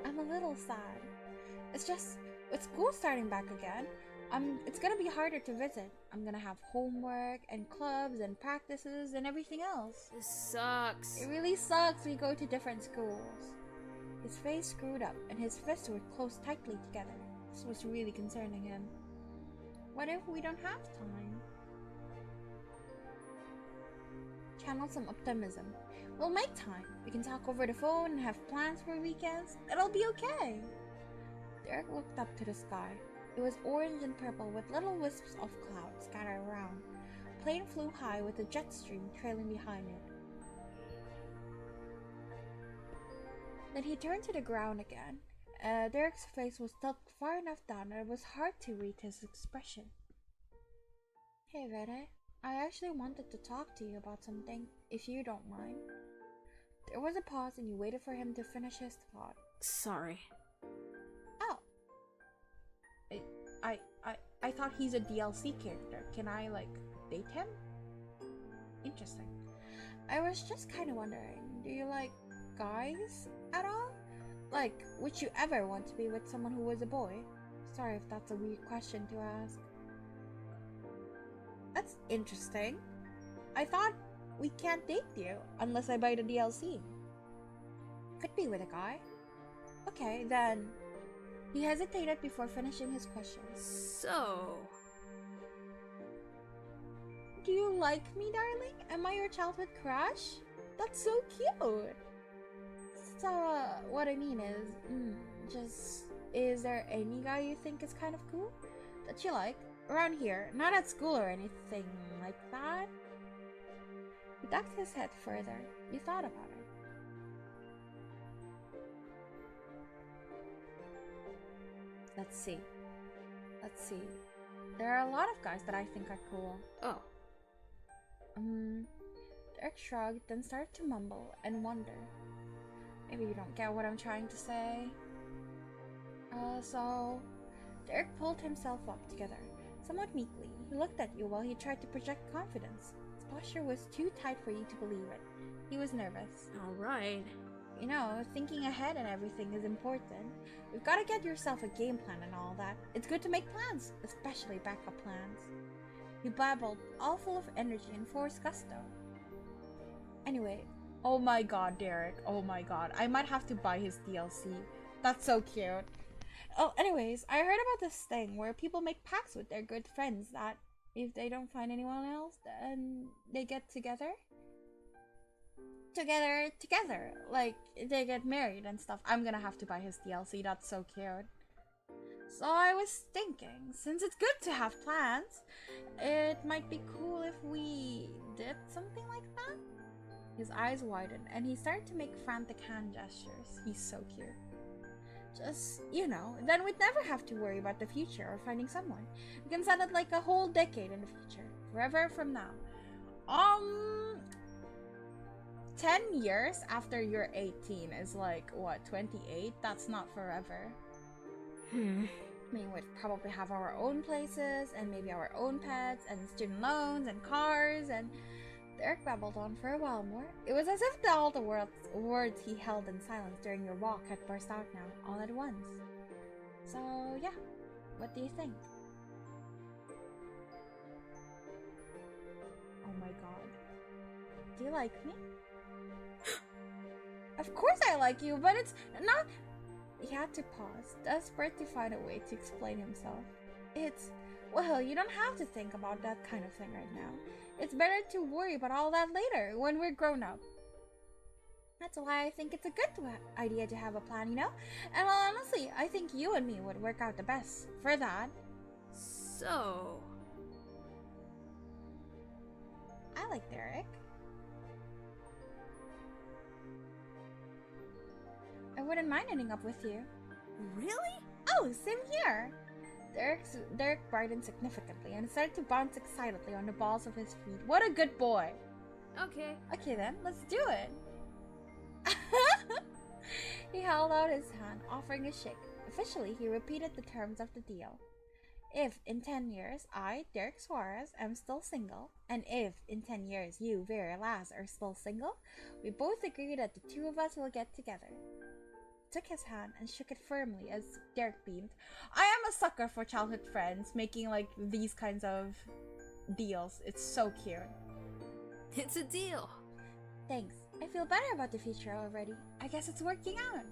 I'm a little sad. It's just, with school starting back again, it's gonna be harder to visit. I'm gonna have homework, and clubs, and practices, and everything else. this sucks. It really sucks we go to different schools. His face screwed up, and his fists were closed tightly together. This was really concerning him. What if we don't have time? Channel some optimism. We'll make time. We can talk over the phone and have plans for weekends. It'll be okay. Derek looked up to the sky. It was orange and purple with little wisps of cloud scattered around. A plane flew high with a jet stream trailing behind it. Then he turned to the ground again. Derek's face was tucked far enough down that it was hard to read his expression. Hey, Vere. I actually wanted to talk to you about something, if you don't mind. There was a pause and you waited for him to finish his thought. Sorry. Oh. I thought he's a DLC character. Can I, like, date him? Interesting. I was just kind of wondering, do you like guys at all? Like, would you ever want to be with someone who was a boy? Sorry if that's a weird question to ask. That's interesting. I thought we can't date you unless I buy the DLC. Could be with a guy. Okay, then. He hesitated before finishing his question. So... Do you like me, darling? Am I your childhood crush? That's so cute. So, what I mean is, is there any guy you think is kind of cool? That you like? Around here, not at school or anything like that? He ducked his head further. You thought about it. Let's see. There are a lot of guys that I think are cool. Oh. Derek shrugged, then started to mumble and wonder. Maybe you don't get what I'm trying to say. So... Derek pulled himself up together, somewhat meekly. He looked at you while he tried to project confidence. His posture was too tight for you to believe it. He was nervous. Alright. You know, thinking ahead and everything is important. You've got to get yourself a game plan and all that. It's good to make plans, especially backup plans. He babbled, all full of energy and forced gusto. Anyway, oh my god, Derek. Oh my god. I might have to buy his DLC. That's so cute. Oh, anyways, I heard about this thing where people make pacts with their good friends that if they don't find anyone else, then they get together. Together. Like, they get married and stuff. I'm gonna have to buy his DLC. That's so cute. So I was thinking, since it's good to have plans, it might be cool if we did something like that. His eyes widened and he started to make frantic hand gestures. He's so cute. Just, you know, then we'd never have to worry about the future or finding someone. We can set it like a whole decade in the future. Forever from now. 10 years after you're 18 is like, what, 28? That's not forever. I mean, we'd probably have our own places, and maybe our own pets, and student loans, and cars, and... Derek babbled on for a while more. It was as if all the words he held in silence during your walk had burst out now, all at once. So, yeah. What do you think? Oh my god. Do you like me? Of course I like you, but it's not... He had to pause, desperate to find a way to explain himself. It's... Well, you don't have to think about that kind of thing right now. It's better to worry about all that later, when we're grown up. That's why I think it's a good idea to have a plan, you know? And well, honestly, I think you and me would work out the best for that. So... I like Derek. I wouldn't mind ending up with you. Really? Oh, same here! Derek brightened significantly and started to bounce excitedly on the balls of his feet. What a good boy! Okay. Okay then, let's do it! He held out his hand, offering a shake. Officially, he repeated the terms of the deal. If, in 10 years, I, Derek Suarez, am still single, and if, in 10 years, you, Vera Laz, are still single, we both agree that the two of us will get together. Took his hand and shook it firmly as Derek beamed. I am a sucker for childhood friends making like these kinds of deals. It's so cute. It's a deal. Thanks. I feel better about the future already. I guess it's working out.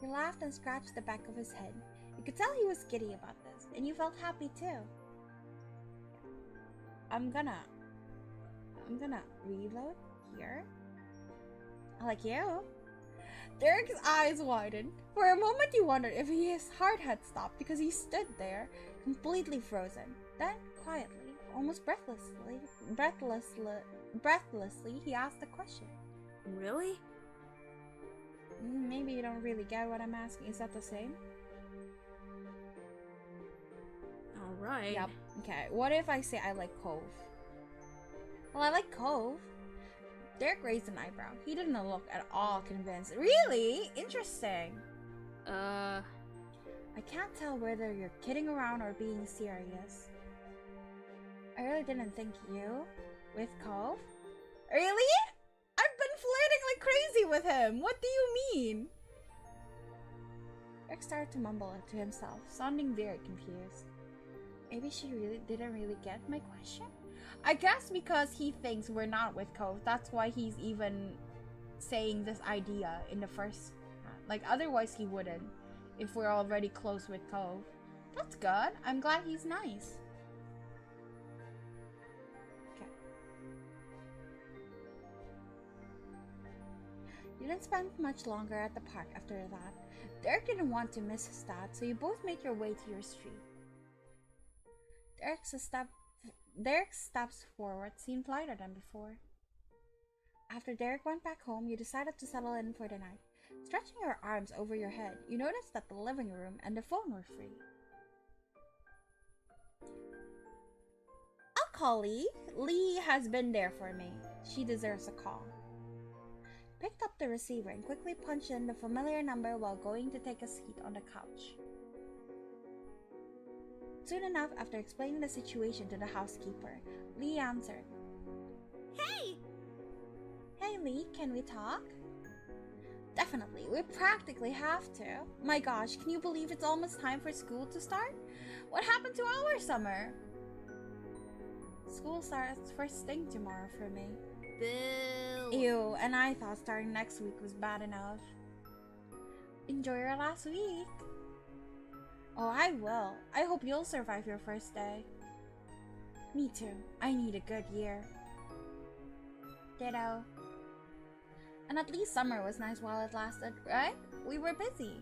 He laughed and scratched the back of his head. You could tell he was giddy about this, and you felt happy too. I'm gonna reload here. Like you. Derek's eyes widened. For a moment he wondered if his heart had stopped because he stood there, completely frozen. Then, quietly, almost breathlessly, he asked the question. Really? Maybe you don't really get what I'm asking. Is that the same? Alright. Yep. Okay, what if I say I like Cove? Well, I like Cove. Derek raised an eyebrow. He didn't look at all convinced. Really? Interesting. I can't tell whether you're kidding around or being serious. I really didn't think you with Cove. Really? I've been flirting like crazy with him. What do you mean? Derek started to mumble it to himself, sounding very confused. Maybe she didn't really get my question? I guess because he thinks we're not with Cove, that's why he's even saying this idea in the first hand. Like, otherwise he wouldn't, if we're already close with Cove. That's good. I'm glad he's nice. Okay. You didn't spend much longer at the park after that. Derek didn't want to miss his dad, so you both made your way to your street. Derek's steps forward seemed lighter than before. After Derek went back home, you decided to settle in for the night. Stretching your arms over your head, you noticed that the living room and the phone were free. I'll call Lee. Lee has been there for me. She deserves a call. Picked up the receiver and quickly punched in the familiar number while going to take a seat on the couch. Soon enough, after explaining the situation to the housekeeper, Lee answered. Hey! Hey Lee, can we talk? Definitely, we practically have to. My gosh, can you believe it's almost time for school to start? What happened to our summer? School starts first thing tomorrow for me. Bill! Ew, and I thought starting next week was bad enough. Enjoy your last week. Oh, I will. I hope you'll survive your first day. Me too. I need a good year. Ditto. And at least summer was nice while it lasted, right? We were busy.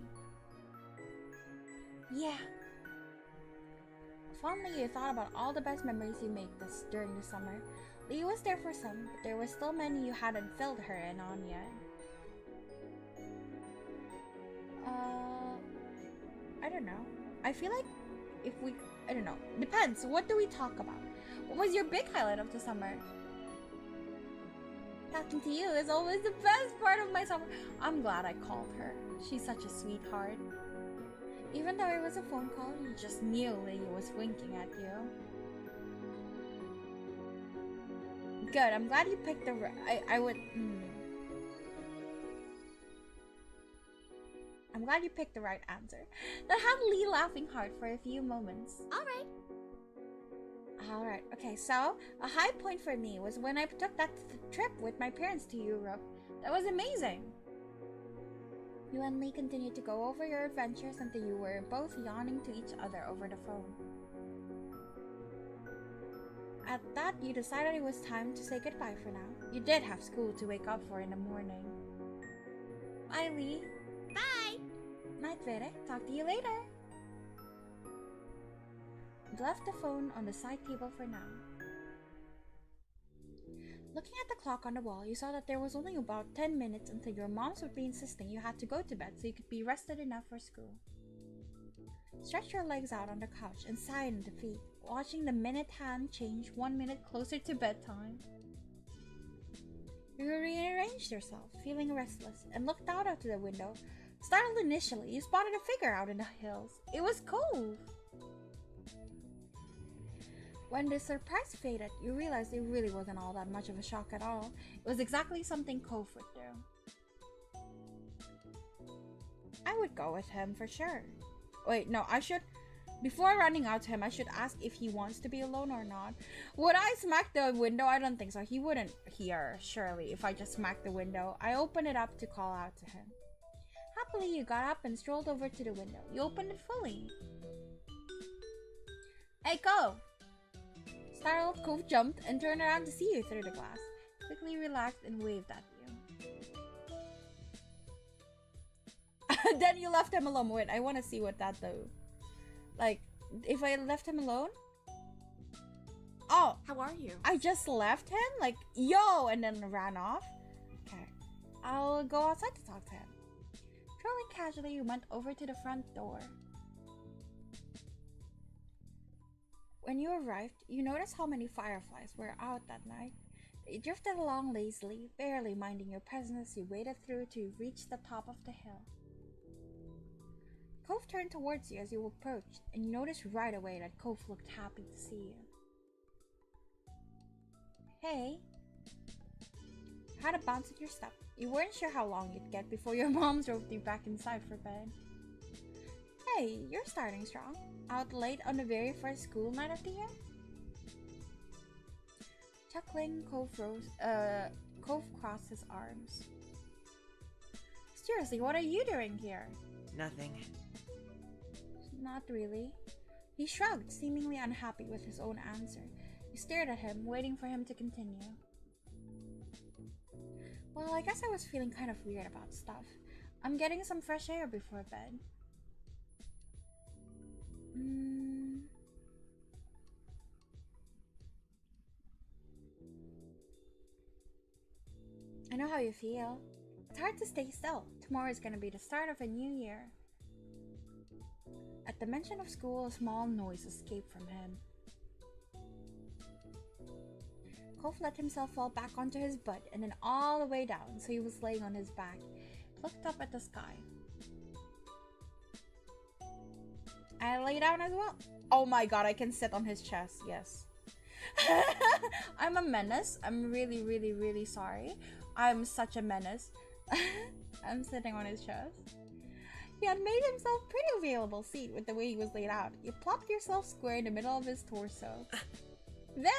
Yeah. Fondly, you thought about all the best memories you made during the summer. Lee was there for some, but there were still many you hadn't filled her in on yet. I don't know. I feel like I don't know. Depends. What do we talk about? What was your big highlight of the summer? Talking to you is always the best part of my summer. I'm glad I called her. She's such a sweetheart. Even though it was a phone call, you just knew Lee was winking at you. Good. I'm glad you picked the I'm glad you picked the right answer. That had Lee laughing hard for a few moments. Alright, okay, so a high point for me was when I took that trip with my parents to Europe. That was amazing. You and Lee continued to go over your adventures until you were both yawning to each other over the phone. At that, you decided it was time to say goodbye for now. You did have school to wake up for in the morning. Bye, Lee. Bye! Night, Vere. Talk to you later. You left the phone on the side table for now. Looking at the clock on the wall, you saw that there was only about 10 minutes until your moms would be insisting you had to go to bed so you could be rested enough for school. Stretch your legs out on the couch and sigh in defeat, watching the minute hand change 1 minute closer to bedtime. You rearranged yourself, feeling restless, and looked out onto the window. Startled initially, you spotted a figure out in the hills. It was Cove! When the surprise faded, you realized it really wasn't all that much of a shock at all. It was exactly something Cove would do. I would go with him for sure. Wait, no, before running out to him, I should ask if he wants to be alone or not. Would I smack the window? I don't think so. He wouldn't hear, surely, if I just smacked the window. I opened it up to call out to him. Happily, you got up and strolled over to the window. You opened it fully. Hey, Cove! Startled, Cove jumped and turned around to see you through the glass. Quickly relaxed and waved at you. Then you left him alone. Wait, I want to see what that though. Like, if I left him alone. Oh, How are you? I just left him, like, yo, and then ran off. Okay, I'll go outside to talk to him. Strolling casually, you went over to the front door. When you arrived, you noticed how many fireflies were out that night. You drifted along lazily, barely minding your presence as you waded through to reach the top of the hill. Cove turned towards you as you approached, and you noticed right away that Cove looked happy to see you. Hey. Had a bounce in your step. You weren't sure how long you'd get before your mom drove you back inside for bed. Hey, you're starting strong. Out late on the very first school night of the year? Chuckling, Cove crossed his arms. Seriously, what are you doing here? Nothing. Not really. He shrugged, seemingly unhappy with his own answer. You stared at him, waiting for him to continue. Well, I guess I was feeling kind of weird about stuff. I'm getting some fresh air before bed. I know how you feel. It's hard to stay still. Tomorrow is going to be the start of a new year. At the mention of school, a small noise escaped from him. Cove let himself fall back onto his butt and then all the way down, so he was laying on his back. Looked up at the sky. I lay down as well. Oh my god, I can sit on his chest, yes. I'm a menace. I'm really, really, really sorry. I'm such a menace. I'm sitting on his chest. He had made himself pretty available seat with the way he was laid out. You plopped yourself square in the middle of his torso. There!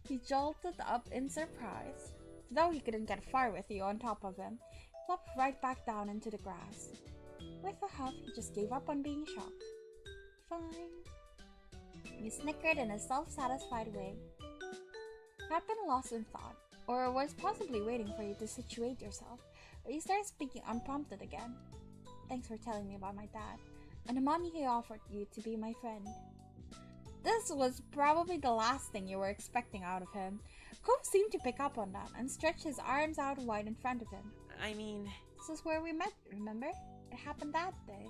He jolted up in surprise. Though he couldn't get far with you on top of him, he plopped right back down into the grass. With a huff, he just gave up on being shocked. Fine. You snickered in a self-satisfied way. You had been lost in thought, or was possibly waiting for you to situate yourself, but you started speaking unprompted again. Thanks for telling me about my dad, and the money he offered you to be my friend. This was probably the last thing you were expecting out of him. Cove seemed to pick up on that and stretched his arms out wide in front of him. I mean... This is where we met, remember? It happened that day.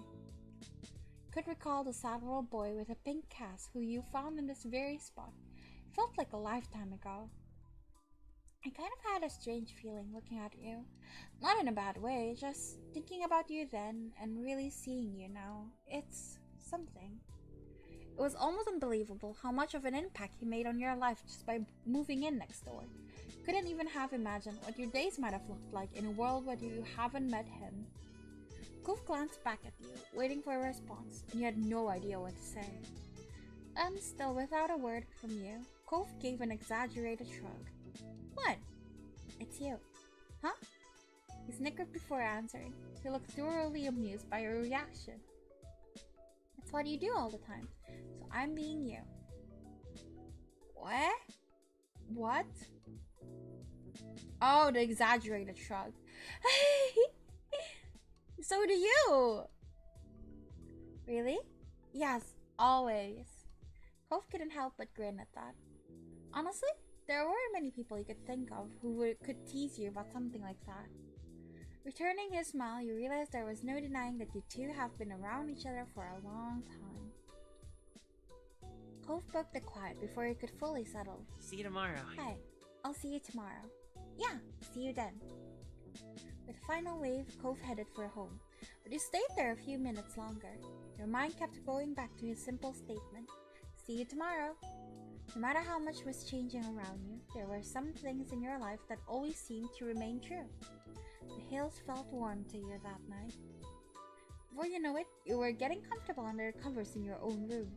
Could recall the sad little boy with a pink cast who you found in this very spot. It felt like a lifetime ago. I kind of had a strange feeling looking at you. Not in a bad way, just thinking about you then and really seeing you now. It's something. It was almost unbelievable how much of an impact he made on your life just by moving in next door. Couldn't even have imagined what your days might have looked like in a world where you haven't met him. Cove glanced back at you, waiting for a response, and you had no idea what to say. And still without a word from you, Cove gave an exaggerated shrug. What? It's you. Huh? He snickered before answering. He looked thoroughly amused by your reaction. That's what you do all the time, so I'm being you. What? What? Oh, the exaggerated shrug. So do you! Really? Yes, always. Cove couldn't help but grin at that. Honestly, there weren't many people you could think of who could tease you about something like that. Returning his smile, you realized there was no denying that you two have been around each other for a long time. Cove broke the quiet before he could fully settle. See you tomorrow. Hi, I'll see you tomorrow. Yeah, see you then. With a final wave, Cove headed for home, but you stayed there a few minutes longer. Your mind kept going back to his simple statement, see you tomorrow. No matter how much was changing around you, there were some things in your life that always seemed to remain true. The hills felt warm to you that night. Before you know it, you were getting comfortable under the covers in your own room.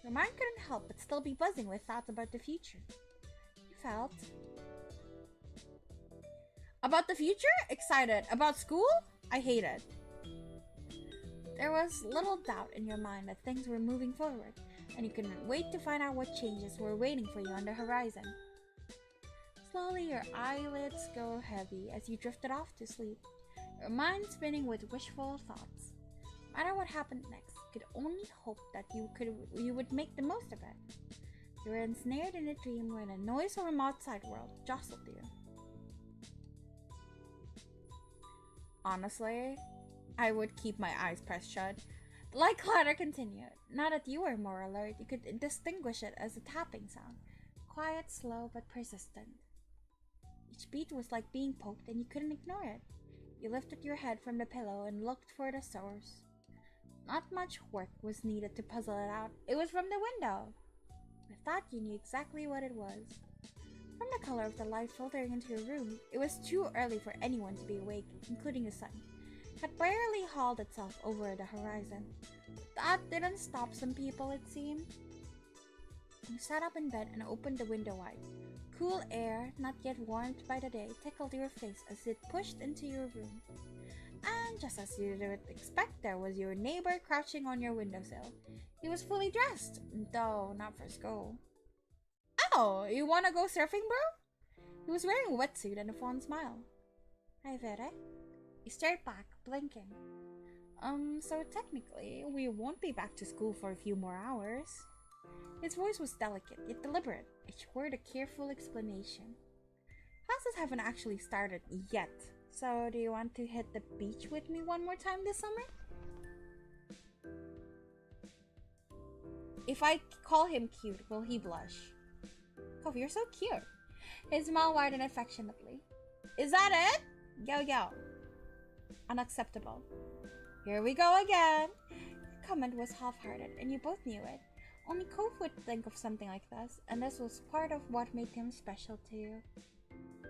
Your mind couldn't help but still be buzzing with thoughts about the future. You felt... About the future? Excited. About school? I hated. There was little doubt in your mind that things were moving forward, and you couldn't wait to find out what changes were waiting for you on the horizon. Slowly, your eyelids go heavy as you drifted off to sleep. her mind spinning with wishful thoughts. No matter what happened next, you could only hope that you would make the most of it. You were ensnared in a dream when a noise from an outside world jostled you. Honestly, I would keep my eyes pressed shut. The light clatter continued. Now that you were more alert, you could distinguish it as a tapping sound. Quiet, slow, but persistent. Each beat was like being poked and you couldn't ignore it. You lifted your head from the pillow and looked for the source. Not much work was needed to puzzle it out. It was from the window. I thought you knew exactly what it was. From the color of the light filtering into your room, it was too early for anyone to be awake, including the sun. It had barely hauled itself over the horizon. But that didn't stop some people, it seemed. You sat up in bed and opened the window wide. Cool air, not yet warmed by the day, tickled your face as it pushed into your room. And just as you would expect, there was your neighbor crouching on your windowsill. He was fully dressed, though not for school. Oh, you wanna go surfing, bro? He was wearing a wetsuit and a fond smile. Hi, Vere. He stared back, blinking. So technically, we won't be back to school for a few more hours. His voice was delicate, yet deliberate, each word a careful explanation. Classes haven't actually started yet, so do you want to hit the beach with me one more time this summer? If I call him cute, will he blush? Oh, you're so cute. His smile widened affectionately. Is that it? Yo. Unacceptable. Here we go again. The comment was half-hearted, and you both knew it. Only Cove would think of something like this, and this was part of what made him special to you.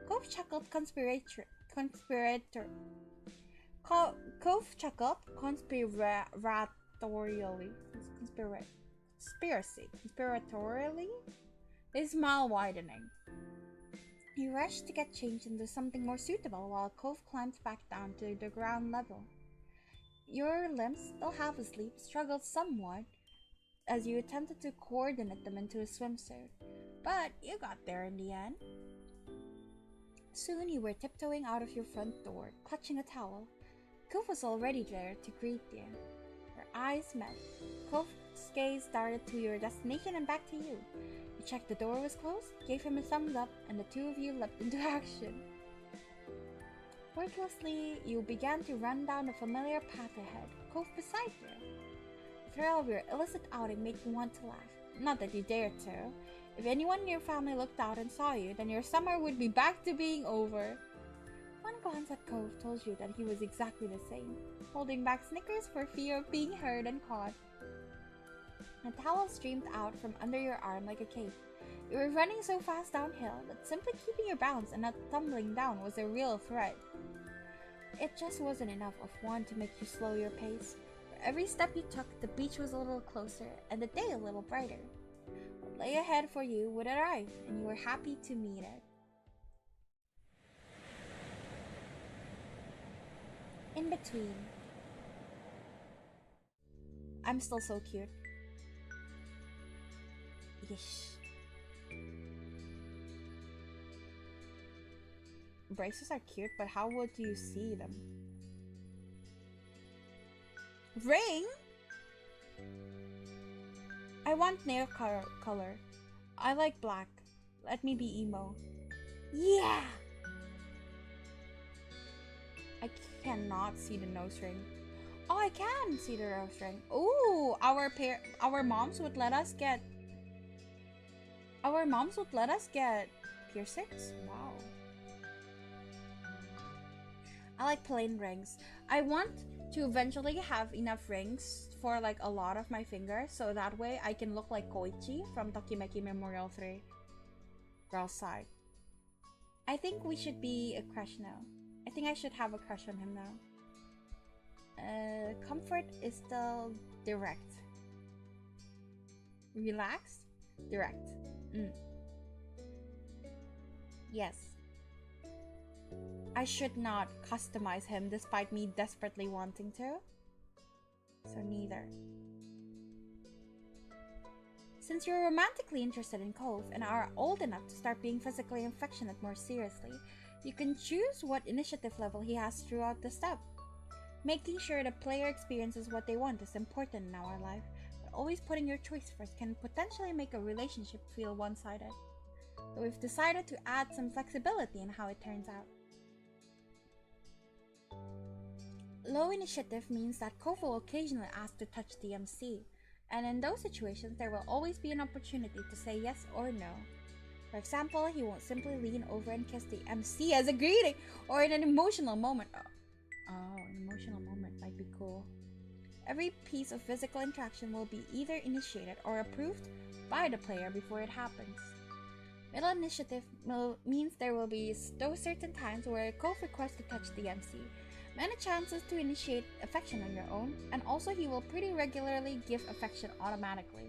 Cove chuckled conspiratorially. His smile widening. He rushed to get changed into something more suitable while Cove climbed back down to the ground level. Your limbs, still half asleep, struggled somewhat as you attempted to coordinate them into a swimsuit, but you got there in the end. Soon you were tiptoeing out of your front door, clutching a towel. Cove was already there to greet you. Your eyes met. Cove's gaze darted to your destination and back to you. You checked the door was closed, gave him a thumbs up, and the two of you leapt into action. Wordlessly, you began to run down the familiar path ahead, Cove beside you. The thrill of your illicit outing made you want to laugh. Not that you dared to. If anyone in your family looked out and saw you, then your summer would be back to being over. One glance at Cove told you that he was exactly the same, holding back snickers for fear of being heard and caught. A towel streamed out from under your arm like a cape. You were running so fast downhill that simply keeping your balance and not tumbling down was a real threat. It just wasn't enough of one to make you slow your pace. For every step you took, the beach was a little closer and the day a little brighter. What lay ahead for you would arrive, and you were happy to meet it. In between. I'm still so cute. Yeesh. Braces are cute, but how would you see them? Ring? I want nail color. I like black. Let me be emo. Yeah! I cannot see the nose ring. Oh, I can see the nose ring. Ooh, our moms would let us get piercings? Wow. I like plain rings. I want to eventually have enough rings for like a lot of my fingers, so that way I can look like Koichi from Tokimeki Memorial 3. Girl's side. I think we should be a crush now. I think I should have a crush on him now. Comfort is still direct. Relaxed? Direct. Yes. I should not customize him despite me desperately wanting to. So neither. Since you're romantically interested in Cove and are old enough to start being physically affectionate more seriously, You can choose what initiative level he has throughout the step. Making sure the player experiences what they want is important in our life, but always putting your choice first can potentially make a relationship feel one-sided. So we've decided to add some flexibility in how it turns out. Low initiative means that Cove will occasionally ask to touch the MC, and in those situations there will always be an opportunity to say yes or no. For example, he won't simply lean over and kiss the MC as a greeting, or in an emotional moment. Oh, an emotional moment might be cool. Every piece of physical interaction will be either initiated or approved by the player before it happens. Middle initiative means there will be those certain times where Cove requests to touch the MC, many chances to initiate affection on your own, and also he will pretty regularly give affection automatically.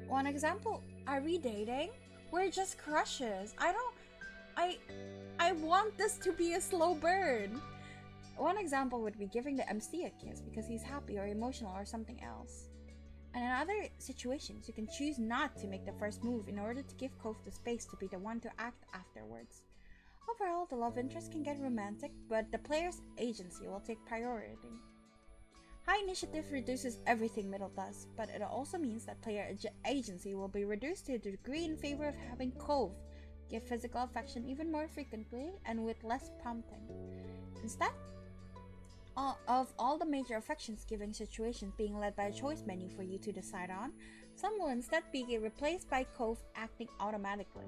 One example, are we dating? We're just crushes. I want this to be a slow burn. One example would be giving the MC a kiss because he's happy or emotional or something else. And in other situations, you can choose not to make the first move in order to give Cove the space to be the one to act afterwards. Overall, the love interest can get romantic, but the player's agency will take priority. High initiative reduces everything middle does, but it also means that player agency will be reduced to a degree in favor of having Cove give physical affection even more frequently and with less prompting. Instead of all the major affections giving situations being led by a choice menu for you to decide on, some will instead be replaced by Cove acting automatically.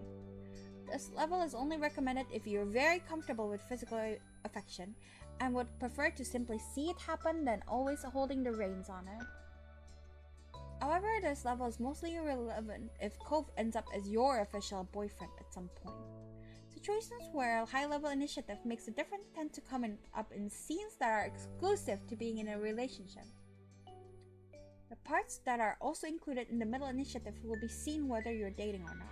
This level is only recommended if you're very comfortable with physical affection and would prefer to simply see it happen than always holding the reins on it. However, this level is mostly irrelevant if Cove ends up as your official boyfriend at some point. Situations where a high-level initiative makes a difference tend to come up in scenes that are exclusive to being in a relationship. The parts that are also included in the middle initiative will be seen whether you're dating or not.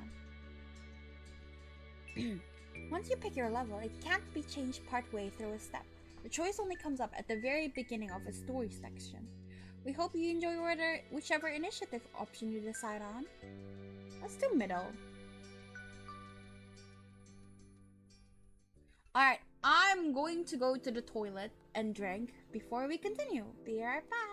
Once you pick your level, it can't be changed partway through a step. The choice only comes up at the very beginning of a story section. We hope you enjoy whichever initiative option you decide on. Let's do middle. Alright, I'm going to go to the toilet and drink before we continue. Be right back.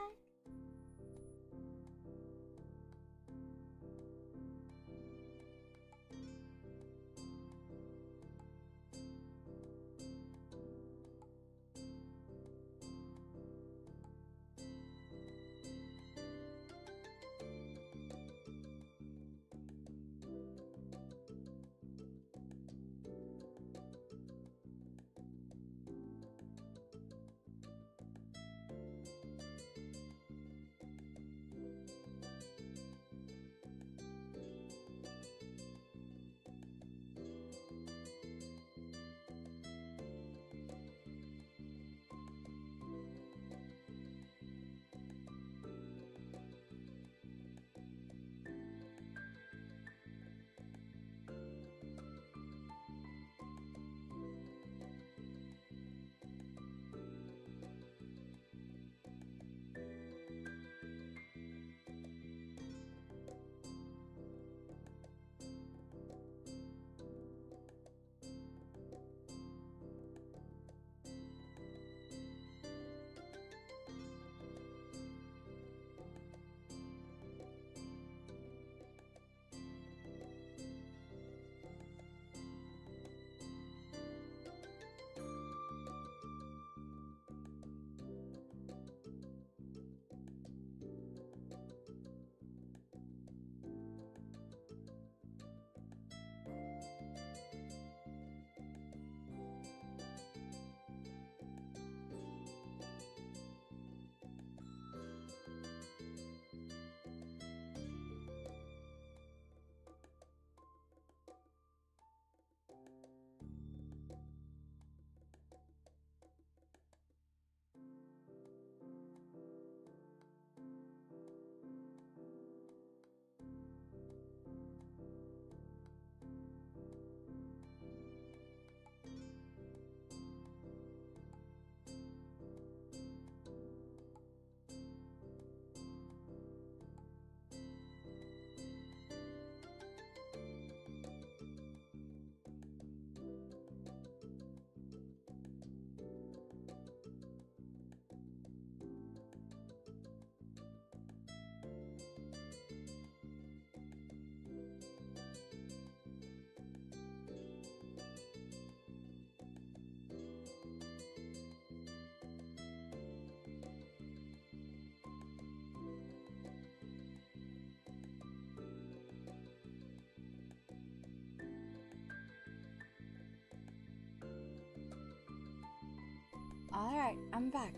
Alright, I'm back.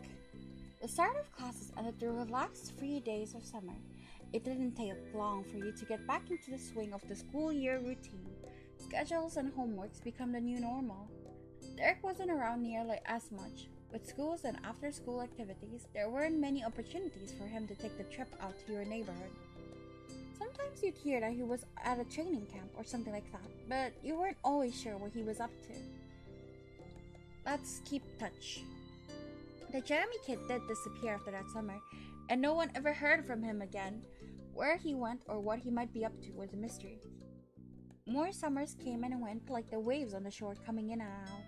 The start of classes ended the relaxed 3 days of summer. It didn't take long for you to get back into the swing of the school year routine. Schedules and homeworks become the new normal. Derek wasn't around nearly as much. With schools and after-school activities, there weren't many opportunities for him to take the trip out to your neighborhood. Sometimes you'd hear that he was at a training camp or something like that, but you weren't always sure what he was up to. Let's keep touch. The Jeremy kid did disappear after that summer, and no one ever heard from him again. Where he went or what he might be up to was a mystery. More summers came and went like the waves on the shore coming in and out.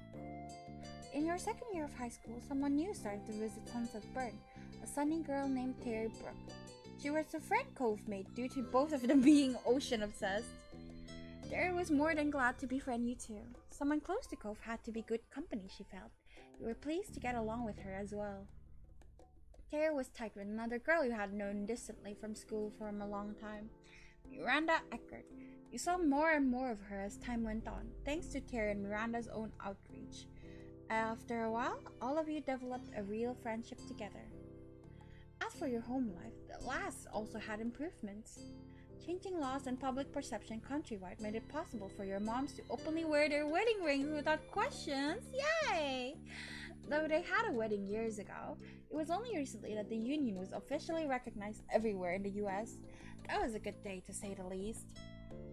In your second year of high school, someone new started to visit Sunset Burn, a sunny girl named Terry Brooke. She was a friend Cove made due to both of them being ocean obsessed. Terry was more than glad to befriend you too. Someone close to Cove had to be good company, she felt. You were pleased to get along with her as well. Terry was tight with another girl you had known distantly from school for a long time, Miranda Eckert. You saw more and more of her as time went on, thanks to Terry and Miranda's own outreach. After a while, all of you developed a real friendship together. As for your home life, the last also had improvements. Changing laws and public perception countrywide made it possible for your moms to openly wear their wedding rings without questions. Yay! Though they had a wedding years ago, it was only recently that the union was officially recognized everywhere in the US. That was a good day, to say the least.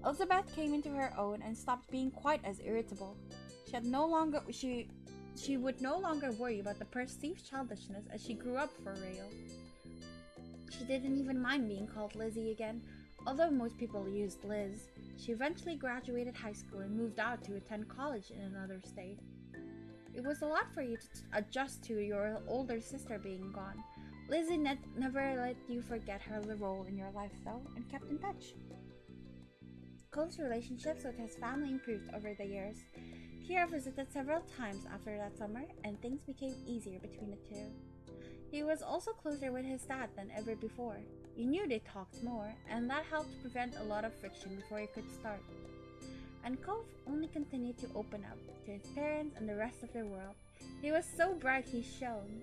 Elizabeth came into her own and stopped being quite as irritable. She would no longer worry about the perceived childishness as she grew up for real. She didn't even mind being called Lizzie again, although most people used Liz. She eventually graduated high school and moved out to attend college in another state. It was a lot for you to adjust to your older sister being gone. Lizzie never let you forget her role in your life though, and kept in touch. Cove's relationships with his family improved over the years. Pierre visited several times after that summer, and things became easier between the two. He was also closer with his dad than ever before. You knew they talked more, and that helped prevent a lot of friction before it could start. And Cove only continued to open up to his parents and the rest of the world. He was so bright he shone.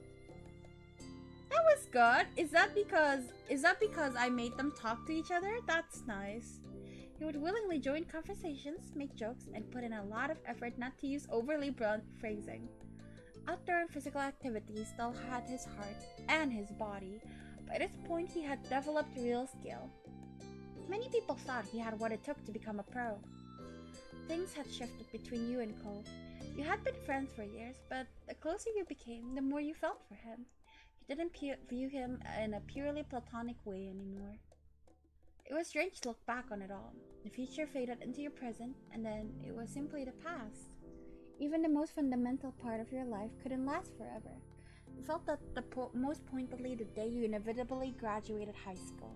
That was good. Is that because I made them talk to each other? That's nice. He would willingly join conversations, make jokes, and put in a lot of effort not to use overly blunt phrasing. Outdoor and physical activities still had his heart and his body. By this point, he had developed real skill. Many people thought he had what it took to become a pro. Things had shifted between you and Cove. You had been friends for years, but the closer you became, the more you felt for him. You didn't view him in a purely platonic way anymore. It was strange to look back on it all. The future faded into your present, and then it was simply the past. Even the most fundamental part of your life couldn't last forever. You felt that most pointedly the day you inevitably graduated high school.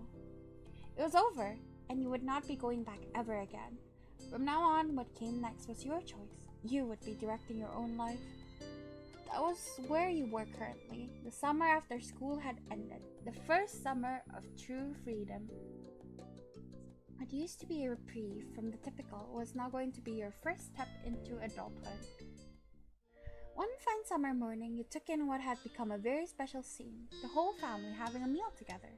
It was over, and you would not be going back ever again. From now on, what came next was your choice. You would be directing your own life. That was where you were currently. The summer after school had ended. The first summer of true freedom. What used to be a reprieve from the typical was now going to be your first step into adulthood. One fine summer morning, you took in what had become a very special scene, the whole family having a meal together.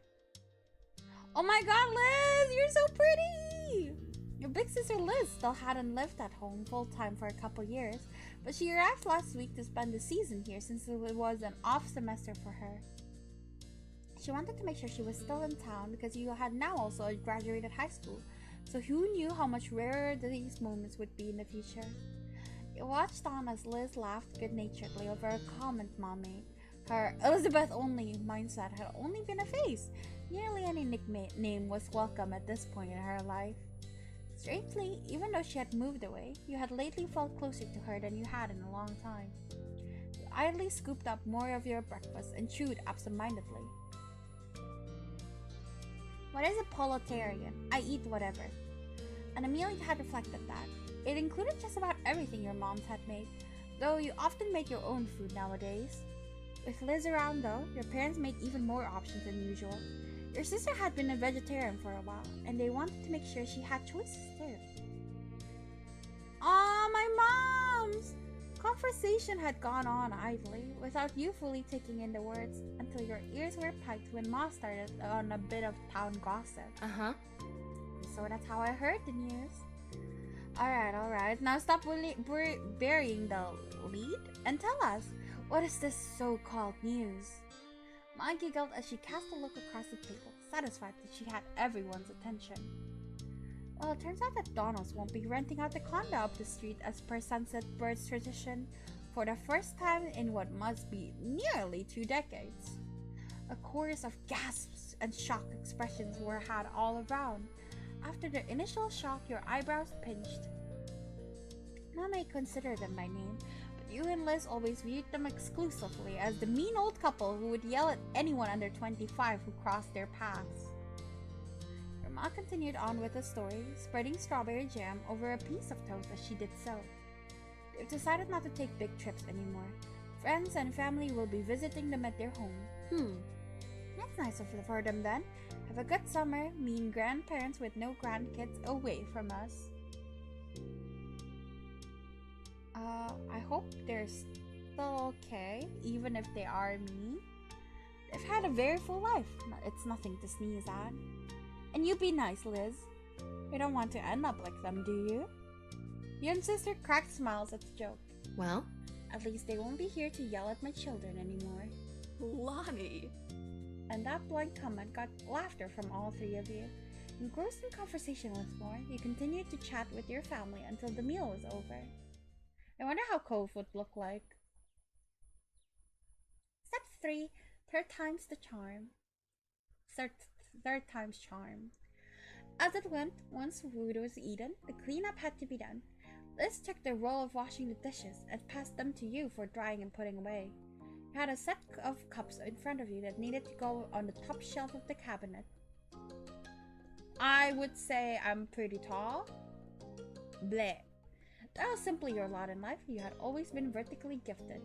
Oh my god, Liz! You're so pretty! Your big sister Liz still hadn't lived at home full-time for a couple years, but she arrived last week to spend the season here since it was an off semester for her. She wanted to make sure she was still in town because you had now also graduated high school, so who knew how much rarer these moments would be in the future. You watched on as Liz laughed good-naturedly over a comment Mom made. Her Elizabeth-only mindset had only been a phase. Nearly any nickname was welcome at this point in her life. Strangely, even though she had moved away, you had lately felt closer to her than you had in a long time. You idly scooped up more of your breakfast and chewed absent-mindedly. What is a proletarian? I eat whatever. And Amelia had reflected that. It included just about everything your moms had made, though you often make your own food nowadays. With Liz around though, your parents made even more options than usual. Your sister had been a vegetarian for a while, and they wanted to make sure she had choices too. Aw, my moms! Conversation had gone on idly, without you fully taking in the words, until your ears were piqued when Ma started on a bit of town gossip. Uh-huh. So that's how I heard the news. Alright. Now stop burying the lead and tell us, what is this so-called news? Ma giggled as she cast a look across the table, satisfied that she had everyone's attention. Well, it turns out that Donald's won't be renting out the condo up the street as per Sunset Bird's tradition for the first time in what must be nearly 2 decades. A chorus of gasps and shocked expressions were had all around. After the initial shock, your eyebrows pinched. None may consider them by name, but you and Liz always viewed them exclusively as the mean old couple who would yell at anyone under 25 who crossed their paths. Your ma continued on with the story, spreading strawberry jam over a piece of toast as she did so. They've decided not to take big trips anymore. Friends and family will be visiting them at their home. That's nice for them then. Have a good summer, mean grandparents with no grandkids away from us. I hope they're still okay, even if they are mean. They've had a very full life. It's nothing to sneeze at. And you be nice, Liz. You don't want to end up like them, do you? You and sister cracked smiles at the joke. Well? At least they won't be here to yell at my children anymore. Lonnie. And that blunt comment got laughter from all 3 of you. Engrossed in conversation once more, you continued to chat with your family until the meal was over. I wonder how Cove would look like. Step 3. Third time's the charm. Third time's charm. As it went, once food was eaten, the cleanup had to be done. Liz took the role of washing the dishes and passed them to you for drying and putting away. You had a set of cups in front of you that needed to go on the top shelf of the cabinet. I would say I'm pretty tall. Bleh. That was simply your lot in life. You had always been vertically gifted.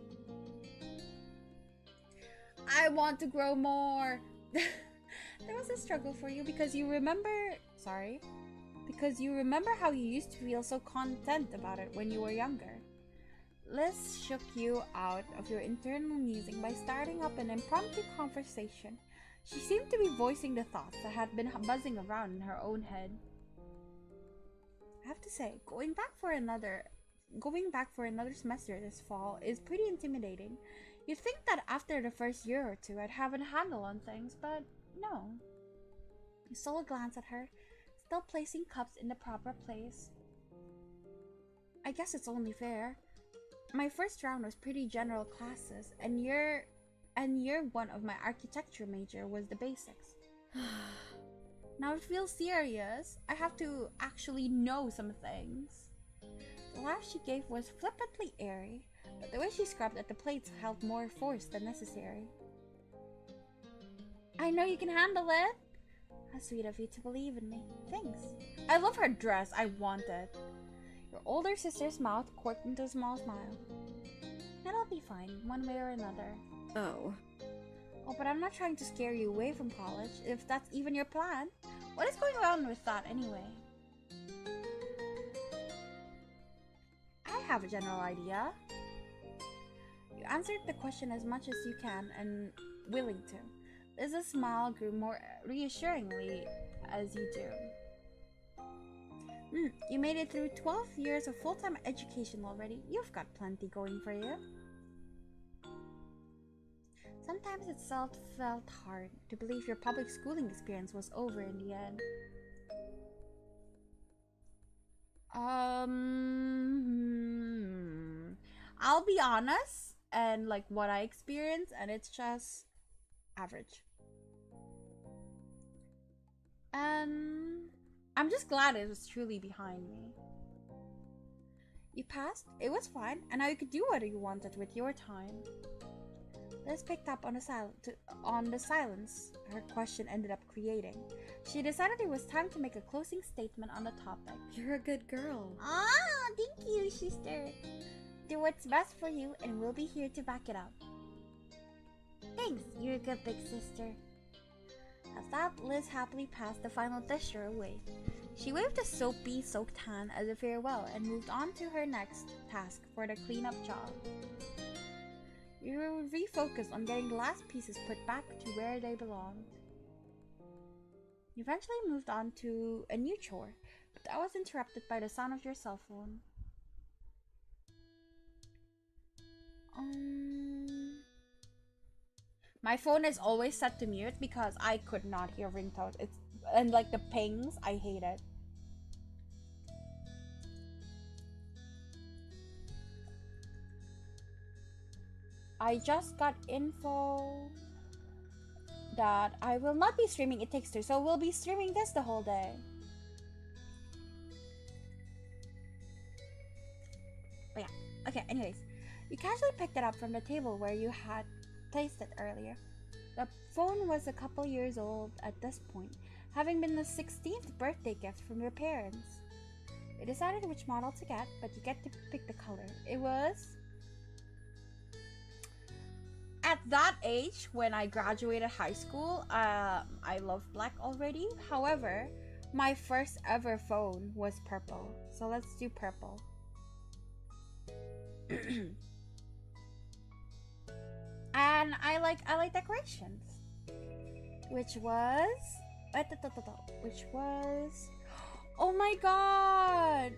I want to grow more. There was a struggle for you because you remember how you used to feel so content about it when you were younger. Liz shook you out of your internal musing by starting up an impromptu conversation. She seemed to be voicing the thoughts that had been buzzing around in her own head. I have to say, going back for another semester this fall is pretty intimidating. You'd think that after the first year or 2 I'd have a handle on things, but no. You stole a glance at her, still placing cups in the proper place. I guess it's only fair. My first round was pretty general classes, and year 1 of my architecture major was the basics. Now it feels serious. I have to actually know some things. The laugh she gave was flippantly airy, but the way she scrubbed at the plates held more force than necessary. I know you can handle it. How sweet of you to believe in me. Thanks. I love her dress. I want it. Your older sister's mouth corked into a small smile. It'll be fine, one way or another. Oh. Oh, but I'm not trying to scare you away from college, if that's even your plan. What is going on with that anyway? I have a general idea. You answered the question as much as you can and willing to. Liz's smile grew more reassuringly as you do. You made it through 12 years of full-time education already. You've got plenty going for you. Sometimes it felt hard to believe your public schooling experience was over in the end. I'll be honest, and like what I experienced, and it's just average. I'm just glad it was truly behind me. You passed, it was fine, and now you could do what you wanted with your time. Liz picked up on the silence her question ended up creating. She decided it was time to make a closing statement on the topic. You're a good girl. Ah, thank you, sister. Do what's best for you, and we'll be here to back it up. Thanks, you're a good big sister. As that, Liz happily passed the final dish away. She waved a soapy, soaked hand as a farewell and moved on to her next task for the cleanup job. You were refocused on getting the last pieces put back to where they belonged. You eventually moved on to a new chore, but that was interrupted by the sound of your cell phone. My phone is always set to mute because I could not hear ringtones. And like the pings, I hate it. I just got info that I will not be streaming It Takes Two, so we'll be streaming this the whole day. But yeah, okay, anyways. You casually picked it up from the table where you had placed it earlier. The phone was a couple years old at this point, having been the 16th birthday gift from your parents. You decided which model to get, but you get to pick the color. It was... At that age, when I graduated high school, I loved black already. However, my first ever phone was purple. So let's do purple. And I like decorations. Which was... Oh my god!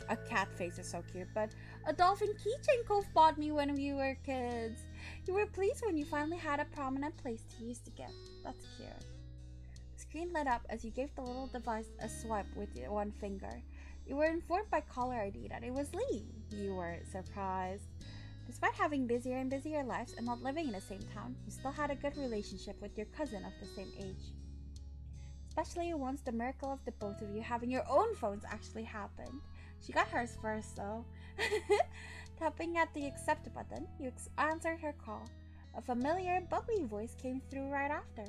A cat face is so cute, but a dolphin keychain Cove bought me when we were kids. You were pleased when you finally had a prominent place to use the gift. That's cute. The screen lit up as you gave the little device a swipe with your one finger. You were informed by caller ID that it was Lee. You were surprised. Despite having busier and busier lives and not living in the same town, you still had a good relationship with your cousin of the same age. Especially once the miracle of the both of you having your own phones actually happened. She got hers first though. Tapping at the accept button, you answered her call. A familiar, bubbly voice came through right after.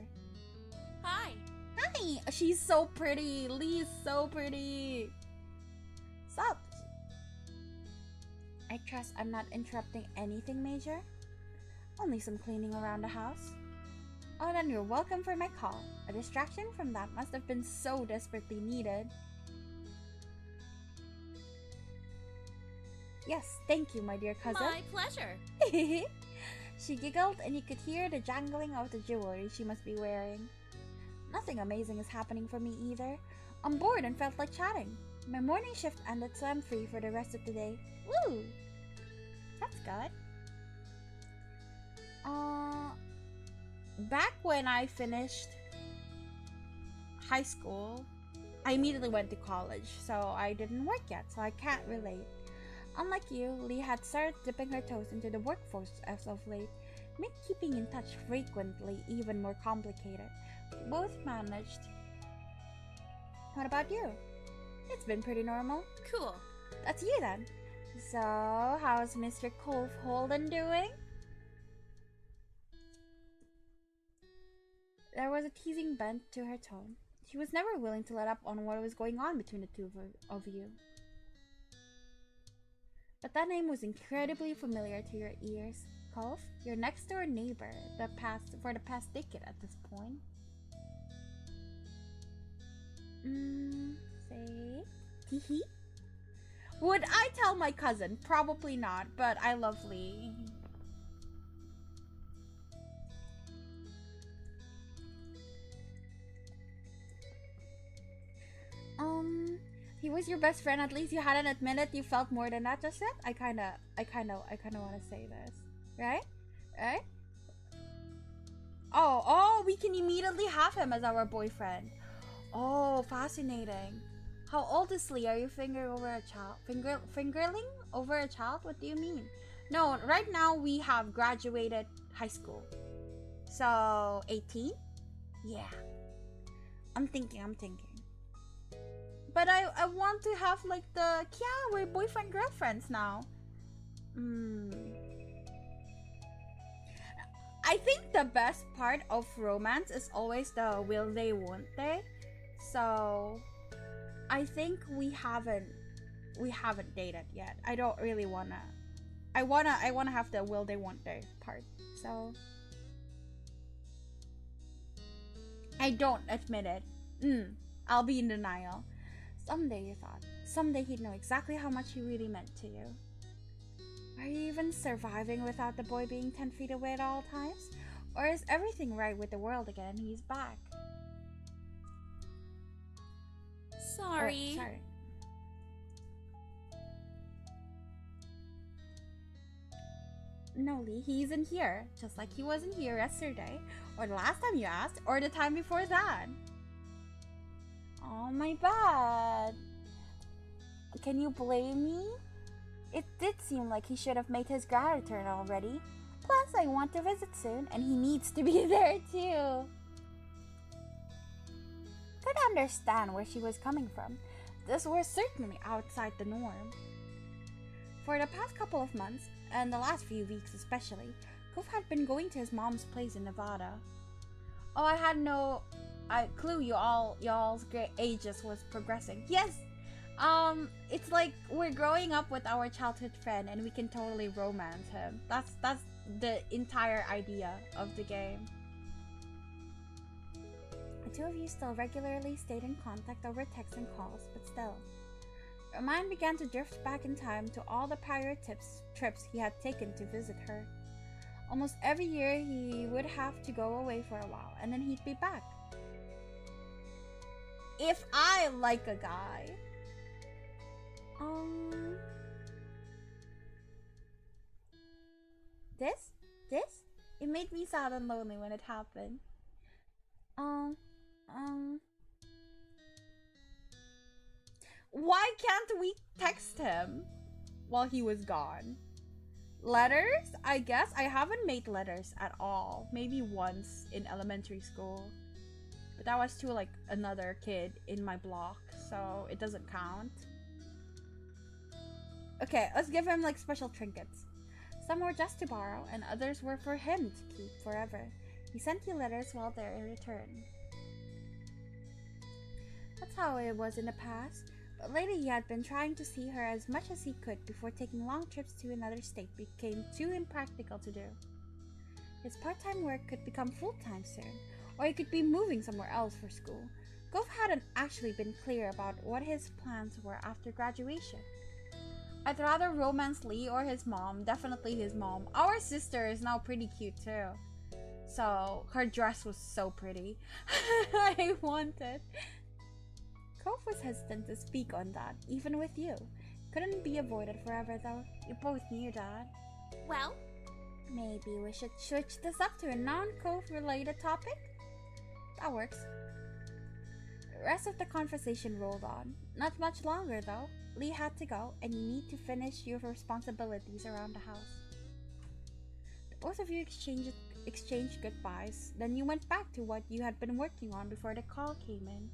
Hi. Hi! She's so pretty! Lee's so pretty! Sup? I trust I'm not interrupting anything major? Only some cleaning around the house. Oh, then you're welcome for my call. A distraction from that must have been so desperately needed. Yes, thank you, my dear cousin. My pleasure. She giggled and you could hear the jangling of the jewelry she must be wearing. Nothing amazing is happening for me either. I'm bored and felt like chatting. My morning shift ended, so I'm free for the rest of the day. Woo! That's good. Back when I finished high school, I immediately went to college, so I didn't work yet, so I can't relate. Unlike you, Lee had started dipping her toes into the workforce as of late, made keeping in touch frequently even more complicated. Both managed. What about you? It's been pretty normal. Cool. That's you then. So, how's Mr. Cove Holden doing? There was a teasing bent to her tone. She was never willing to let up on what was going on between the two of you. But that name was incredibly familiar to your ears. Cove, your next door neighbor, for the past decade at this point. Say? Teehee? Would I tell my cousin? Probably not, but I love Lee. He was your best friend. At least you hadn't admitted you felt more than that just yet. I kinda want to say this, right? Right? Oh, we can immediately have him as our boyfriend. Oh, fascinating. How old is Lee? Are you fingering over a child? Fingerling over a child? What do you mean? No, right now we have graduated high school. So, 18? Yeah. I'm thinking. But I want to have like the, yeah, we're boyfriend girlfriends now. I think the best part of romance is always the will they, won't they. So I think we haven't dated yet. I don't really wanna. I wanna have the will they, won't they part. So I don't admit it. I'll be in denial. Someday, you thought. Someday he'd know exactly how much he really meant to you. Are you even surviving without the boy being 10 feet away at all times? Or is everything right with the world again and he's back? Sorry. Sorry. No, Lee, he isn't here. Just like he wasn't here yesterday, or the last time you asked, or the time before that. Oh, my bad. Can you blame me? It did seem like he should have made his grad return already. Plus, I want to visit soon, and he needs to be there too. Could understand where she was coming from. This was certainly outside the norm. For the past couple of months, and the last few weeks especially, Cove had been going to his mom's place in Nevada. Oh, I had no clue y'all's great ages was progressing. Yes! It's like we're growing up with our childhood friend and we can totally romance him. That's the entire idea of the game. The two of you still regularly stayed in contact over texts and calls, but still. Your mind began to drift back in time to all the prior trips he had taken to visit her. Almost every year he would have to go away for a while, and then he'd be back. If I like a guy... This? It made me sad and lonely when it happened. Why can't we text him while he was gone? Letters? I guess I haven't made letters at all. Maybe once in elementary school. But that was to like another kid in my block, so it doesn't count. Okay, let's give him like special trinkets. Some were just to borrow, and others were for him to keep forever. He sent you letters while they're in return. That's how it was in the past. But lately he had been trying to see her as much as he could before taking long trips to another state became too impractical to do. His part-time work could become full-time soon, or he could be moving somewhere else for school. Gove hadn't actually been clear about what his plans were after graduation. I'd rather romance Lee or his mom. Definitely his mom. Our sister is now pretty cute too. So, her dress was so pretty. I want it. Cove was hesitant to speak on that, even with you. Couldn't be avoided forever though. You both knew that. Well, maybe we should switch this up to a non-Cove related topic? That works. The rest of the conversation rolled on. Not much longer though. Lee had to go, and you need to finish your responsibilities around the house. The both of you exchanged goodbyes, then you went back to what you had been working on before the call came in.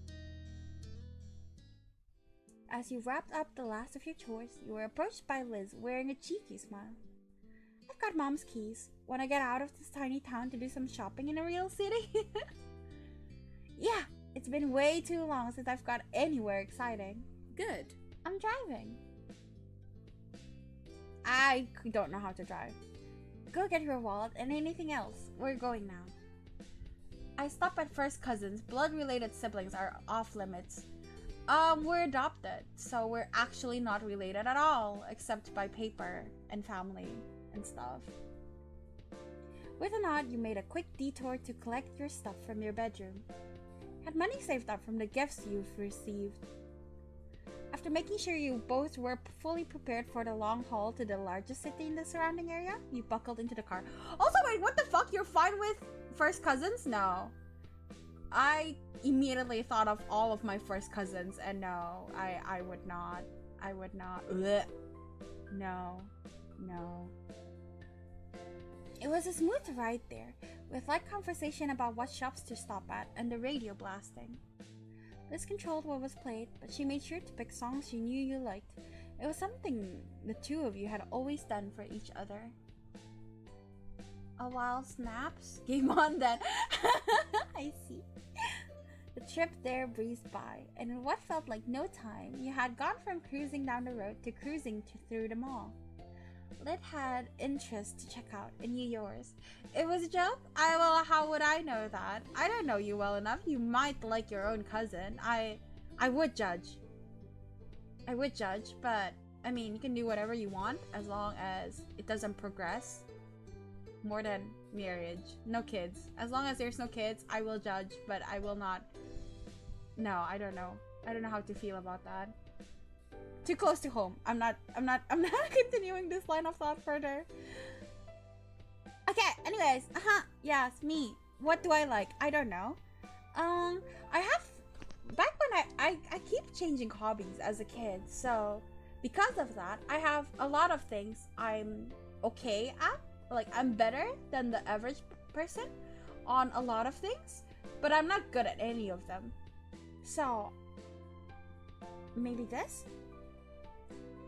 As you wrapped up the last of your chores, you were approached by Liz wearing a cheeky smile. I've got Mom's keys. Want to get out of this tiny town to do some shopping in a real city? Yeah, it's been way too long since I've got anywhere exciting. good. I'm driving. I don't know how to drive. Go get your wallet and anything else. We're going now. I stop at first cousins. Blood-related siblings are off limits. We're adopted, so we're actually not related at all, except by paper and family and stuff. With a nod, you made a quick detour to collect your stuff from your bedroom. Had money saved up from the gifts you've received. After making sure you both were fully prepared for the long haul to the largest city in the surrounding area, you buckled into the car. Also, wait, what the fuck? You're fine with first cousins? No. I immediately thought of all of my first cousins, and no, I would not. I would not. Ugh. No. It was a smooth ride there, with light conversation about what shops to stop at and the radio blasting. Liz controlled what was played, but she made sure to pick songs she knew you liked. It was something the two of you had always done for each other. A while snaps? Game on then. I see. The trip there breezed by, and in what felt like no time, you had gone from cruising down the road to cruising through the mall. Lit had interest to check out, and you yours. It was a joke? Well, how would I know that? I don't know you well enough. You might like your own cousin. I would judge. I would judge, but I mean, you can do whatever you want as long as it doesn't progress more than marriage. No kids. As long as there's no kids, I will judge, but I will not. No, I don't know. I don't know how to feel about that. Too close to home. I'm not continuing this line of thought further. Okay, anyways, yes, me. What do I like? I don't know. I have, back when I keep changing hobbies as a kid, so because of that, I have a lot of things I'm okay at. Like, I'm better than the average person on a lot of things, but I'm not good at any of them. So, maybe this?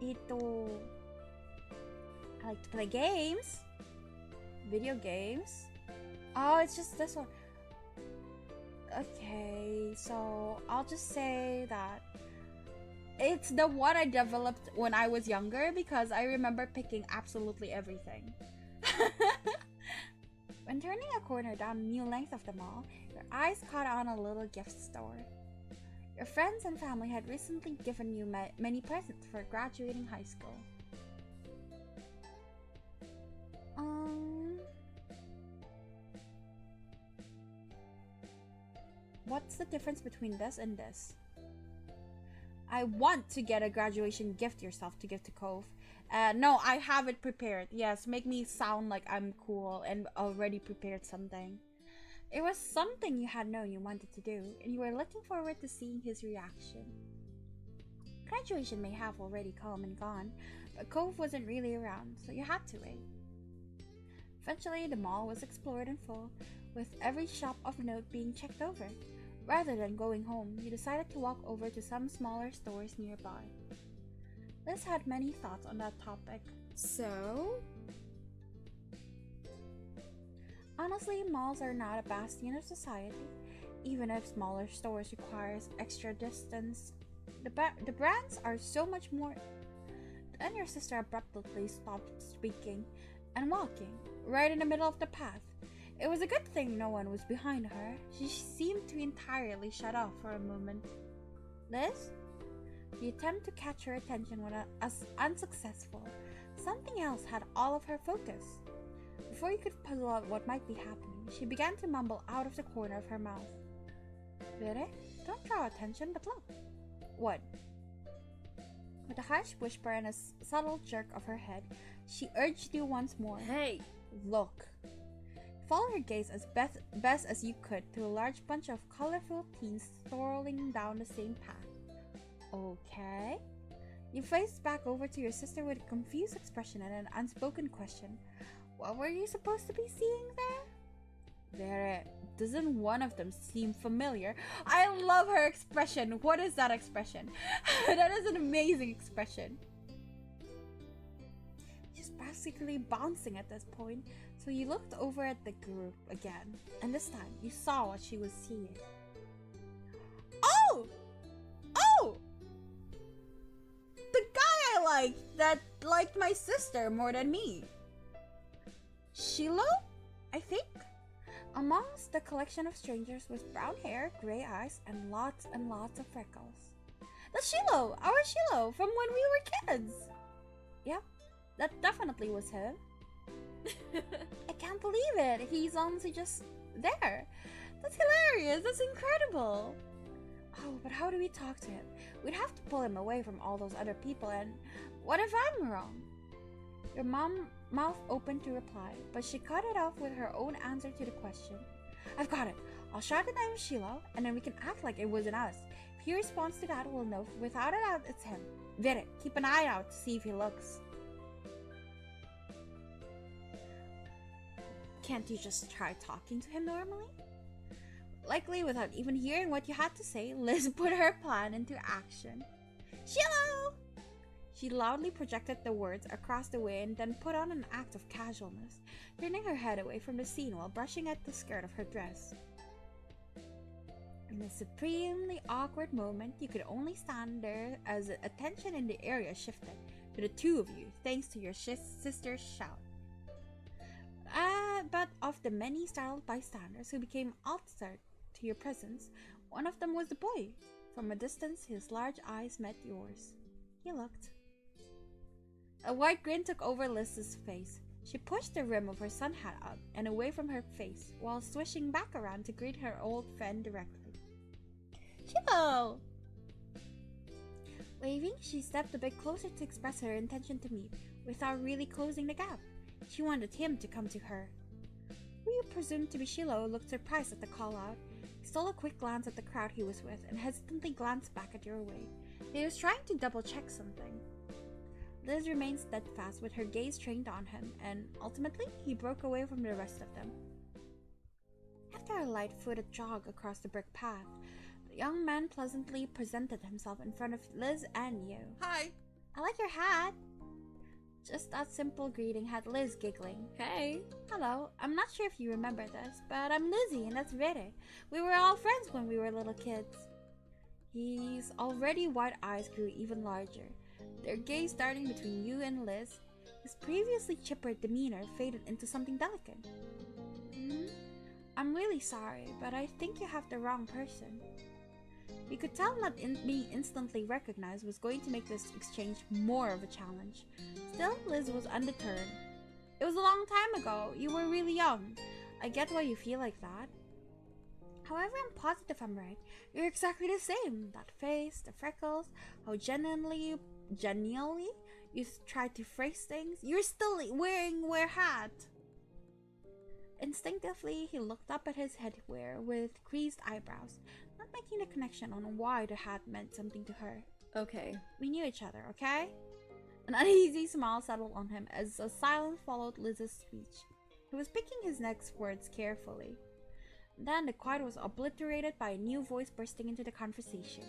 I like to play games. Video games. Oh, it's just this one. Okay, so I'll just say that it's the one I developed when I was younger because I remember picking absolutely everything. When turning a corner down a new length of the mall, your eyes caught on a little gift store. Your friends and family had recently given you many presents for graduating high school. What's the difference between this and this? I want to get a graduation gift yourself to give to Cove. No, I have it prepared. Yes, make me sound like I'm cool and already prepared something. It was something you had known you wanted to do, and you were looking forward to seeing his reaction. Graduation may have already come and gone, but Cove wasn't really around, so you had to wait. Eventually, the mall was explored in full, with every shop of note being checked over. Rather than going home, you decided to walk over to some smaller stores nearby. Liz had many thoughts on that topic. So? Honestly, malls are not a bastion of society. Even if smaller stores requires extra distance, the brands are so much more. Then your sister abruptly stopped speaking and walking, right in the middle of the path. It was a good thing no one was behind her. She seemed to entirely shut off for a moment. Liz? The attempt to catch her attention was unsuccessful. Something else had all of her focus. Before you could puzzle out what might be happening, she began to mumble out of the corner of her mouth. Vere, don't draw attention, but look. What? With a harsh whisper and a subtle jerk of her head, she urged you once more. Hey! Look. Follow her gaze as best as you could to a large bunch of colorful teens strolling down the same path. Okay? You faced back over to your sister with a confused expression and an unspoken question. What were you supposed to be seeing there? There, doesn't one of them seem familiar? I love her expression. What is that expression? That is an amazing expression. She's basically bouncing at this point, so you looked over at the group again, and this time you saw what she was seeing. Oh! Oh! The guy I liked that liked my sister more than me. Shiloh, I think? Amongst the collection of strangers with brown hair, gray eyes, and lots of freckles. That's Shiloh! Our Shiloh from when we were kids! Yep, that definitely was him. I can't believe it! He's honestly just there! That's hilarious! That's incredible! Oh, but how do we talk to him? We'd have to pull him away from all those other people, and what if I'm wrong? Your mouth opened to reply, but she cut it off with her own answer to the question. I've got it. I'll shout the name Shiloh, and then we can act like it wasn't us. If he responds to that, we'll know without a doubt it's him. Vere, keep an eye out to see if he looks. Can't you just try talking to him normally? Likely without even hearing what you had to say, Liz put her plan into action. Shiloh! She loudly projected the words across the way and then put on an act of casualness, turning her head away from the scene while brushing at the skirt of her dress. In a supremely awkward moment, you could only stand there as attention in the area shifted, to the two of you, thanks to your sister's shout. But of the many startled bystanders who became altered to your presence, one of them was the boy. From a distance, his large eyes met yours. He looked. A wide grin took over Liz's face. She pushed the rim of her sun hat up and away from her face, while swishing back around to greet her old friend directly. Chilo! Waving, she stepped a bit closer to express her intention to meet, without really closing the gap. She wanted him to come to her. Who you presumed to be Shiloh looked surprised at the call-out. He stole a quick glance at the crowd he was with and hesitantly glanced back at your way. He was trying to double-check something. Liz remained steadfast with her gaze trained on him, and ultimately he broke away from the rest of them. After a light-footed jog across the brick path, the young man pleasantly presented himself in front of Liz and you. Hi. I like your hat. Just that simple greeting had Liz giggling. Hey. Hello, I'm not sure if you remember this, but I'm Lizzie and that's Vere. We were all friends when we were little kids. His already wide eyes grew even larger, their gaze darting between you and Liz. His previously chipper demeanor faded into something delicate. I'm really sorry, but I think you have the wrong person. You could tell that being instantly recognized was going to make this exchange more of a challenge. Still, Liz was undeterred. It was a long time ago. You were really young. I get why you feel like that. However, I'm positive I'm right. You're exactly the same. That face, the freckles, how genuinely you tried to phrase things. You're still wearing a hat. Instinctively, he looked up at his headwear with creased eyebrows, not making the connection on why the hat meant something to her. Okay. We knew each other, okay? An uneasy smile settled on him as a silence followed Liz's speech. He was picking his next words carefully. Then the quiet was obliterated by a new voice bursting into the conversation.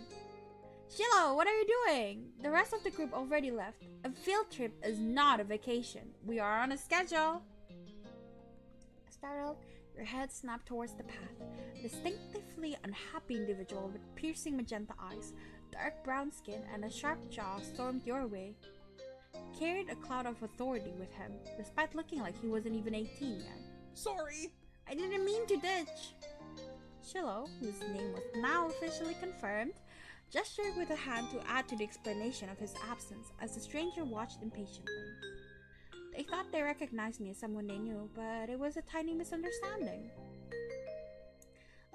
Shiloh, what are you doing? The rest of the group already left. A field trip is not a vacation. We are on a schedule. Startled, your head snapped towards the path. A distinctively unhappy individual with piercing magenta eyes, dark brown skin, and a sharp jaw stormed your way. He carried a cloud of authority with him, despite looking like he wasn't even 18 yet. Sorry. I didn't mean to ditch. Shiloh, whose name was now officially confirmed, gestured with a hand to add to the explanation of his absence as the stranger watched impatiently. They thought they recognized me as someone they knew, but it was a tiny misunderstanding.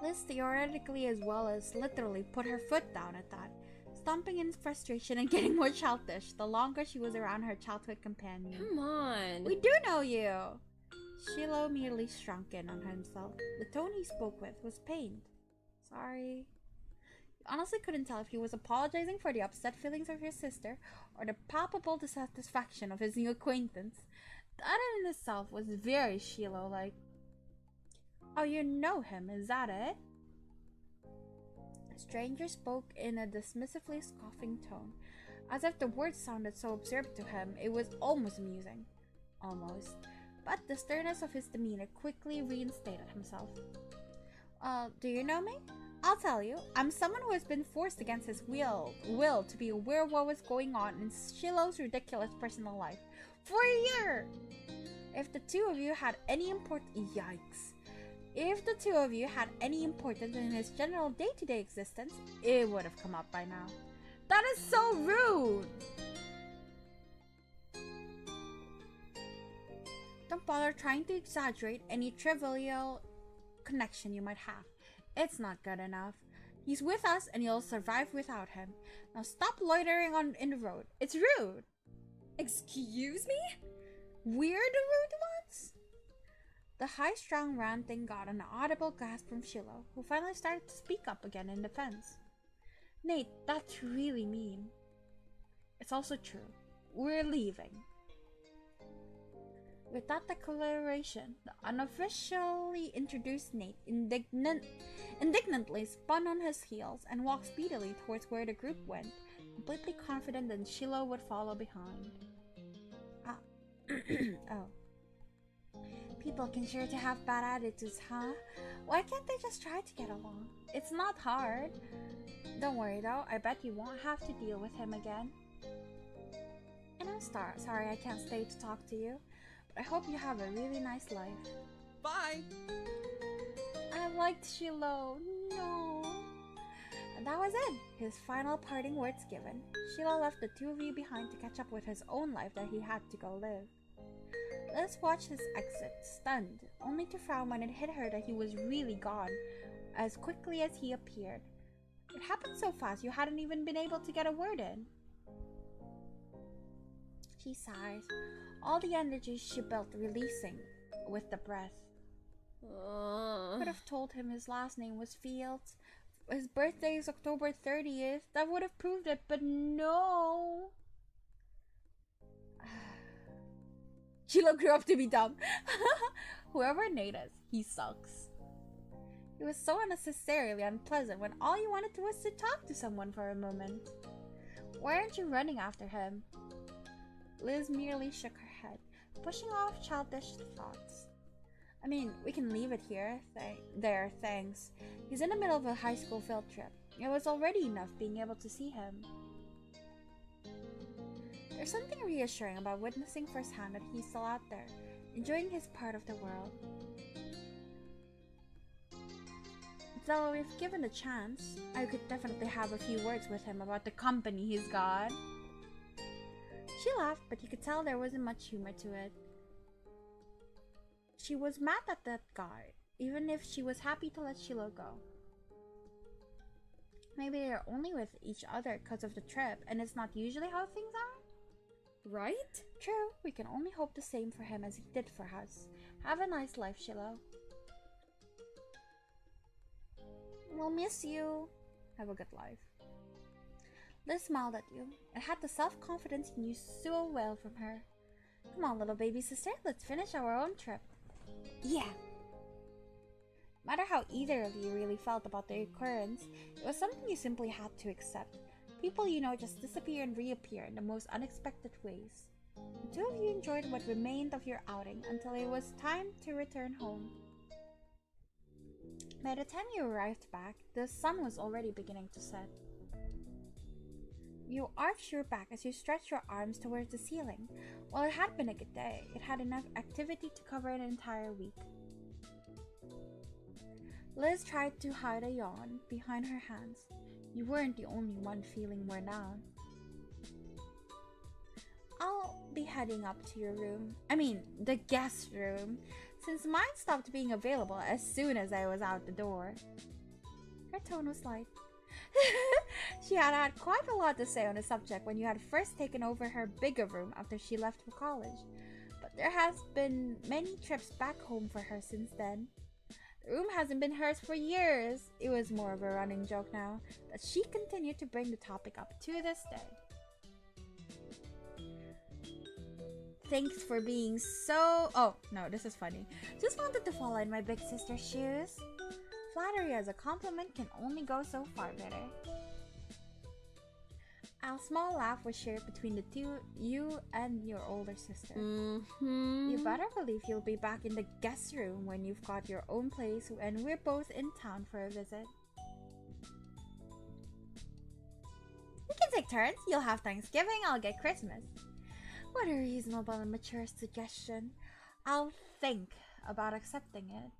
Liz theoretically as well as literally put her foot down at that, stomping in frustration and getting more childish the longer she was around her childhood companion. Come on. We do know you! Shiloh merely shrunk in on himself. The tone he spoke with was pained. Sorry. You honestly couldn't tell if he was apologizing for the upset feelings of your sister or the palpable dissatisfaction of his new acquaintance. That in itself was very Shiloh-like. Oh, you know him, is that it? The stranger spoke in a dismissively scoffing tone, as if the words sounded so absurd to him it was almost amusing. Almost. But the sternness of his demeanor quickly reinstated himself. Do you know me? I'll tell you. I'm someone who has been forced against his will to be aware of what was going on in Shiloh's ridiculous personal life for a year. If the two of you had any Yikes. If the two of you had any importance in his general day-to-day existence, it would have come up by now. That is so rude! Don't bother trying to exaggerate any trivial connection you might have. It's not good enough. He's with us and you'll survive without him. Now stop loitering in the road. It's rude. Excuse me? We're the rude ones? The high-strung ranting got an audible gasp from Shiloh, who finally started to speak up again in defense. Nate, that's really mean. It's also true. We're leaving. With that declaration, the unofficially introduced Nate indignantly spun on his heels and walked speedily towards where the group went, completely confident that Shiloh would follow behind. Oh. People can sure to have bad attitudes, huh? Why can't they just try to get along? It's not hard. Don't worry though, I bet you won't have to deal with him again. In a I'm sorry I can't stay to talk to you, but I hope you have a really nice life. Bye! I liked Shiloh. No. And that was it. His final parting words given. Shiloh left the two of you behind to catch up with his own life that he had to go live. Let's watch his exit, stunned, only to frown when it hit her that he was really gone, as quickly as he appeared. It happened so fast you hadn't even been able to get a word in. She sighs, all the energy she built releasing with the breath. Could have told him his last name was Fields. His birthday is October 30th. That would have proved it, but no. Chilo grew up to be dumb. Whoever Nate is, he sucks. It was so unnecessarily unpleasant when all you wanted to was to talk to someone for a moment. Why aren't you running after him? Liz merely shook her head, pushing off childish thoughts. I mean, we can leave it here. Thanks. He's in the middle of a high school field trip. It was already enough being able to see him. There's something reassuring about witnessing firsthand that he's still out there, enjoying his part of the world. Though if given the chance, I could definitely have a few words with him about the company he's got. She laughed, but you could tell there wasn't much humor to it. She was mad at that guy, even if she was happy to let Shiloh go. Maybe they're only with each other because of the trip, and it's not usually how things are? Right? True, we can only hope the same for him as he did for us. Have a nice life, Shiloh. We'll miss you. Have a good life. Liz smiled at you. It had the self-confidence you knew so well from her. Come on, little baby sister, let's finish our own trip. Yeah. No matter how either of you really felt about the occurrence, it was something you simply had to accept. People you know just disappear and reappear in the most unexpected ways. The two of you enjoyed what remained of your outing until it was time to return home. By the time you arrived back, the sun was already beginning to set. You arched your back as you stretched your arms towards the ceiling. While it had been a good day, it had enough activity to cover an entire week. Liz tried to hide a yawn behind her hands. You weren't the only one feeling worn out. I'll be heading up to your room. The guest room, since mine stopped being available as soon as I was out the door. Her tone was light. She had quite a lot to say on the subject when you had first taken over her bigger room after she left for college, but there has been many trips back home for her since then. The room hasn't been hers for years. It was more of a running joke now that she continued to bring the topic up to this day. Thanks for being so... Oh, no, this is funny. Just wanted to follow in my big sister's shoes. Flattery as a compliment can only go so far, better. A small laugh was shared between the two, you and your older sister. You better believe you'll be back in the guest room when you've got your own place and we're both in town for a visit. We can take turns. You'll have Thanksgiving, I'll get Christmas. What a reasonable and mature suggestion. I'll think about accepting it.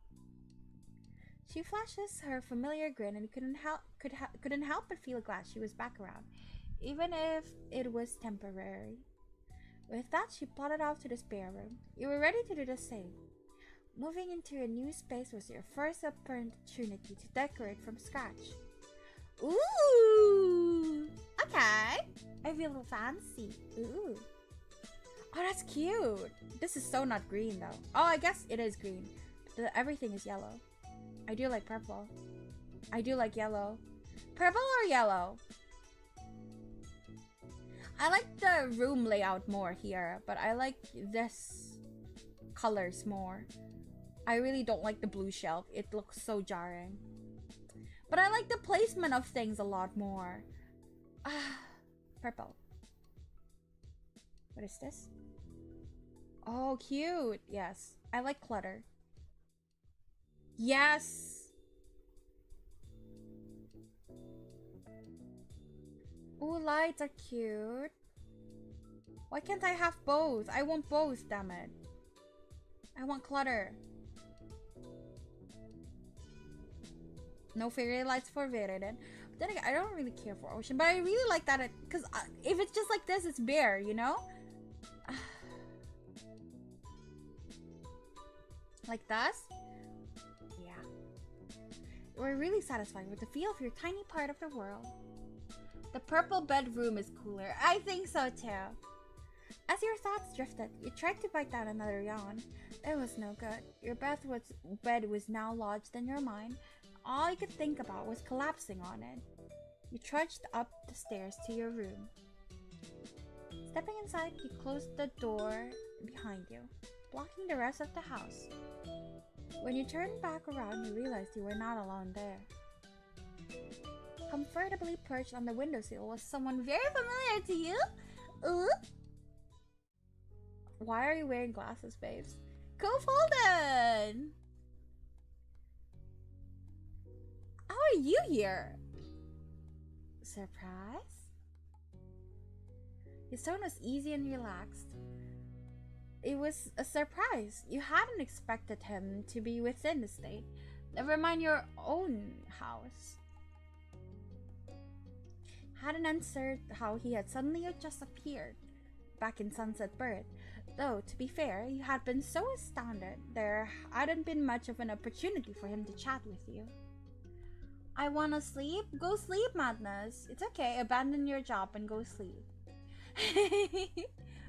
She flashes her familiar grin and couldn't help but feel glad she was back around, even if it was temporary. With that, she plodded off to the spare room. You were ready to do the same. Moving into a new space was your first opportunity to decorate from scratch. Ooh! Okay! I feel fancy. Ooh. Oh, that's cute! This is so not green though. Oh, I guess it is green. But everything is yellow. I do like purple. I do like yellow. Purple or yellow? I like the room layout more here, but I like this colors more. I really don't like the blue shelf. It looks so jarring. But I like the placement of things a lot more. Purple. What is this? Oh, cute. Yes. I like clutter. Yes! Ooh, lights are cute. Why can't I have both? I want both, damn it. I want clutter. No fairy lights for Veriden. But then again, I don't really care for ocean. But I really like that because if it's just like this, it's bare, you know? Like this? Yeah. We're really satisfied with the feel of your tiny part of the world. The purple bedroom is cooler. I think so too. As your thoughts drifted, you tried to bite down another yawn. It was no good. Your bed was now lodged in your mind. All you could think about was collapsing on it. You trudged up the stairs to your room. Stepping inside, you closed the door behind you, blocking the rest of the house. When you turned back around, you realized you were not alone there. Comfortably perched on the windowsill was someone very familiar to you. Ooh. Why are you wearing glasses, babes? Cofolden! How are you here? Surprise? His tone was easy and relaxed. It was a surprise. You hadn't expected him to be within the state. Never mind your own house. Hadn't answered how he had suddenly just appeared back in Sunset Bird. Though, to be fair, you had been so astounded, there hadn't been much of an opportunity for him to chat with you. I wanna sleep? Go sleep, Madness. It's okay, abandon your job and go sleep.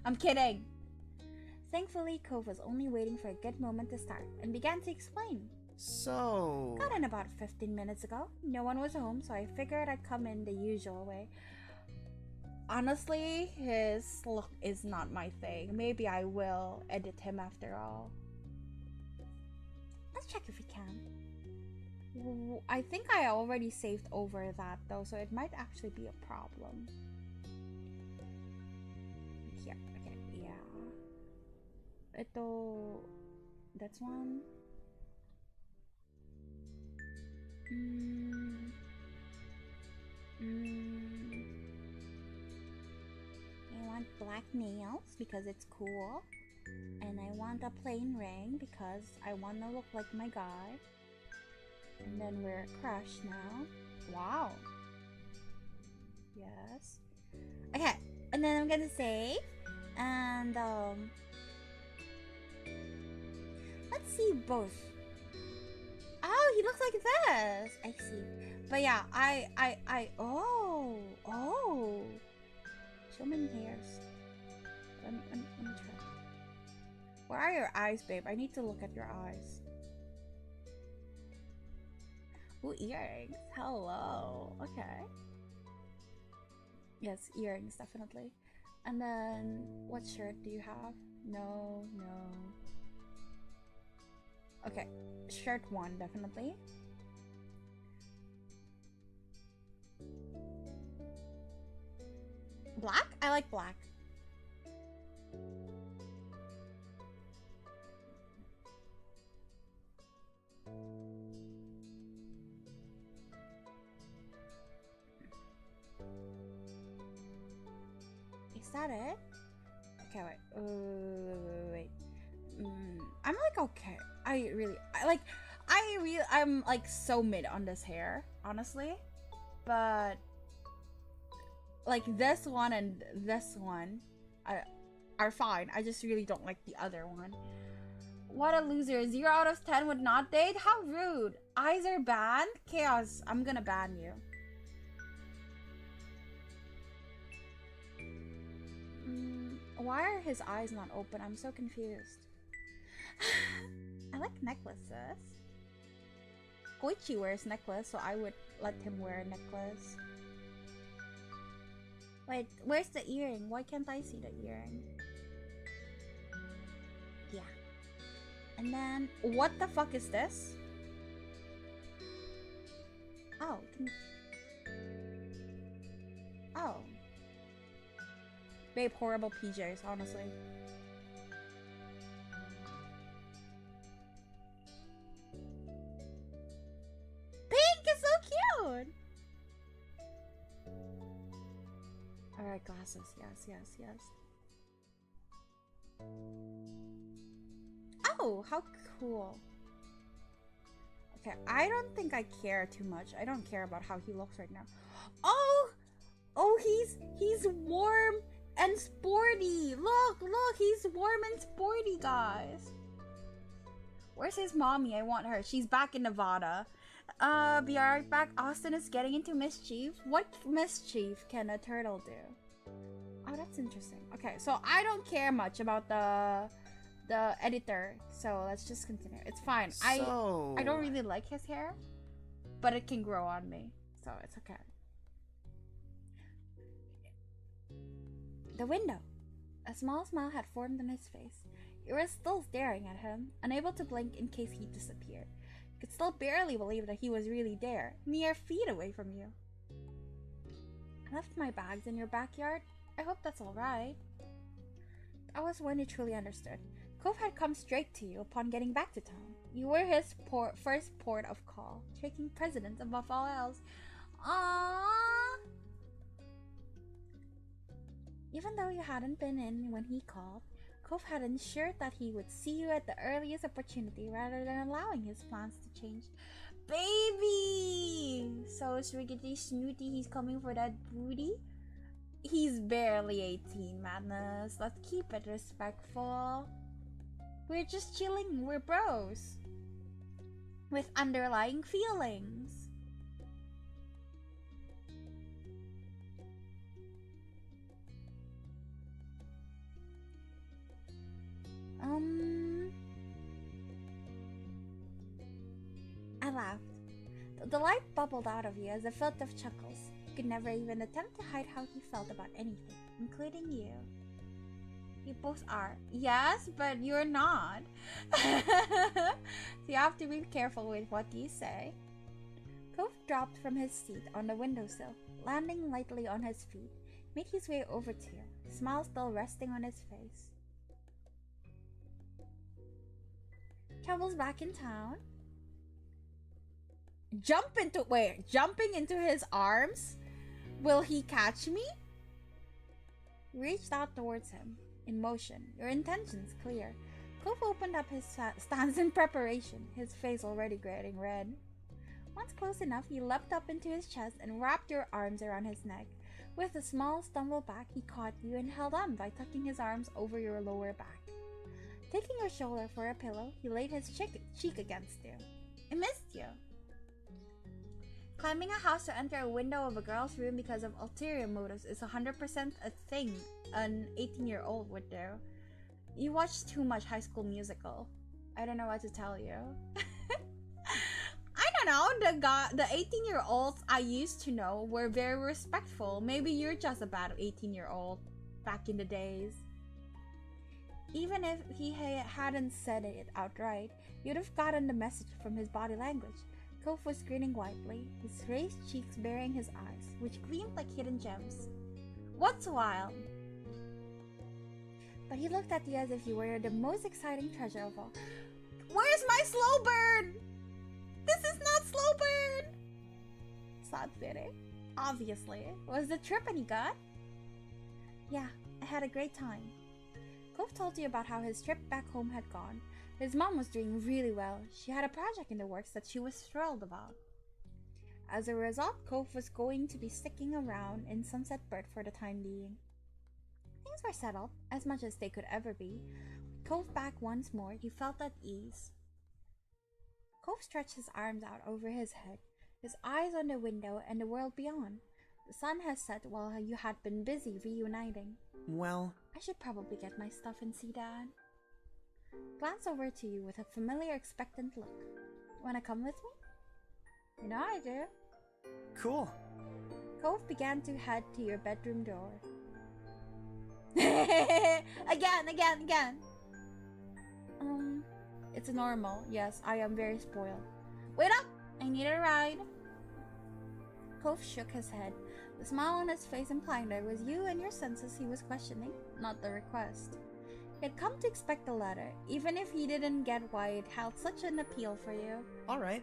I'm kidding. Thankfully, Cove was only waiting for a good moment to start and began to explain. So... Got in about 15 minutes ago. No one was home, so I figured I'd come in the usual way. Honestly, his look is not my thing. Maybe I will edit him after all. Let's check if we can. I think I already saved over that though, so it might actually be a problem. Here, okay, yeah. That's one. I want black nails because it's cool. And I want a plain ring because I want to look like my guy. And then we're a crush now. Wow. Yes. Okay. And then I'm gonna save. And let's see both. Oh, he looks like this. I see. But yeah, oh. So many hairs. Let me try. Where are your eyes, babe? I need to look at your eyes. Ooh, earrings. Hello. Okay. Yes, earrings, definitely. And then, what shirt do you have? No. Okay, shirt one, definitely. Black? I like black. Is that it? Okay, wait. I'm like okay. I'm like so mid on this hair, honestly. But like this one and this one are fine. I just really don't like the other one. What a loser. 0 out of 10 would not date? How rude. Eyes are banned? Chaos, I'm gonna ban you. Why are his eyes not open? I'm so confused. I like necklaces. Koichi wears necklace, so I would let him wear a necklace. Wait, where's the earring? Why can't I see the earring? Yeah. And then, what the fuck is this? Oh. Oh. Babe, horrible PJs, honestly. Pink is so cute! Alright, glasses. Yes. Oh, how cool. Okay, I don't think I care too much. I don't care about how he looks right now. Oh! Oh, he's warm and sporty. Look, he's warm and sporty, guys. Where's his mommy? I want her. She's back in Nevada. Be right back. Austin is getting into mischief. What mischief can a turtle do? Oh, that's interesting. Okay, so I don't care much about the editor, so let's just continue. It's fine. I don't really like his hair, but it can grow on me, so it's okay. The window. A small smile had formed on his face. He was still staring at him, unable to blink in case he disappeared. He could still barely believe that he was really there, mere feet away from you. I left my bags in your backyard. I hope that's alright. That was when he truly understood. Cove had come straight to you upon getting back to town. You were his first port of call, taking precedence above all else. Aww. Even though you hadn't been in when he called, Cove had ensured that he would see you at the earliest opportunity rather than allowing his plans to change. Baby! So swiggity snooty, he's coming for that booty? He's barely 18, madness. Let's keep it respectful. We're just chilling, we're bros. With underlying feelings. I laughed. The delight bubbled out of you as a filth of chuckles. You could never even attempt to hide how he felt about anything, including you. You both are. Yes, but you're not. So you have to be careful with what you say. Cove dropped from his seat on the windowsill, landing lightly on his feet, made his way over to you, a smile still resting on his face. Trouble's back in town. Jumping into his arms? Will he catch me? You reached out towards him, in motion, your intentions clear. Cove opened up his stance in preparation, his face already getting red. Once close enough, you leapt up into his chest and wrapped your arms around his neck. With a small stumble back, he caught you and held on by tucking his arms over your lower back. Taking your shoulder for a pillow, he laid his cheek against you. I missed you. Climbing a house to enter a window of a girl's room because of ulterior motives is 100% a thing an 18-year-old would do. You watched too much High School Musical. I don't know what to tell you. I don't know, the 18-year-olds I used to know were very respectful. Maybe you're just a bad 18-year-old back in the days. Even if he hadn't said it outright, you'd have gotten the message from his body language. Cove was grinning widely, his raised cheeks bearing his eyes, which gleamed like hidden gems. What's wild? But he looked at you as if you were the most exciting treasure of all. Where's my slow burn? This is not slow burn! Sad City. Obviously. Was the trip any good? Yeah, I had a great time. Cove told you about how his trip back home had gone. His mom was doing really well. She had a project in the works that she was thrilled about. As a result, Cove was going to be sticking around in Sunset Bird for the time being. Things were settled, as much as they could ever be. With Cove back once more, you felt at ease. Cove stretched his arms out over his head, his eyes on the window and the world beyond. The sun has set while you had been busy reuniting. Well, I should probably get my stuff and see Dad. Glance over to you with a familiar expectant look. Wanna come with me? You know I do. cool. Cove began to head to your bedroom door. Again. It's normal. Yes, I am very spoiled. Wait up! I need a ride. Cove shook his head, the smile on his face implying that it was you and your senses he was questioning, not the request. He had come to expect the letter, even if he didn't get why it held such an appeal for you. Alright.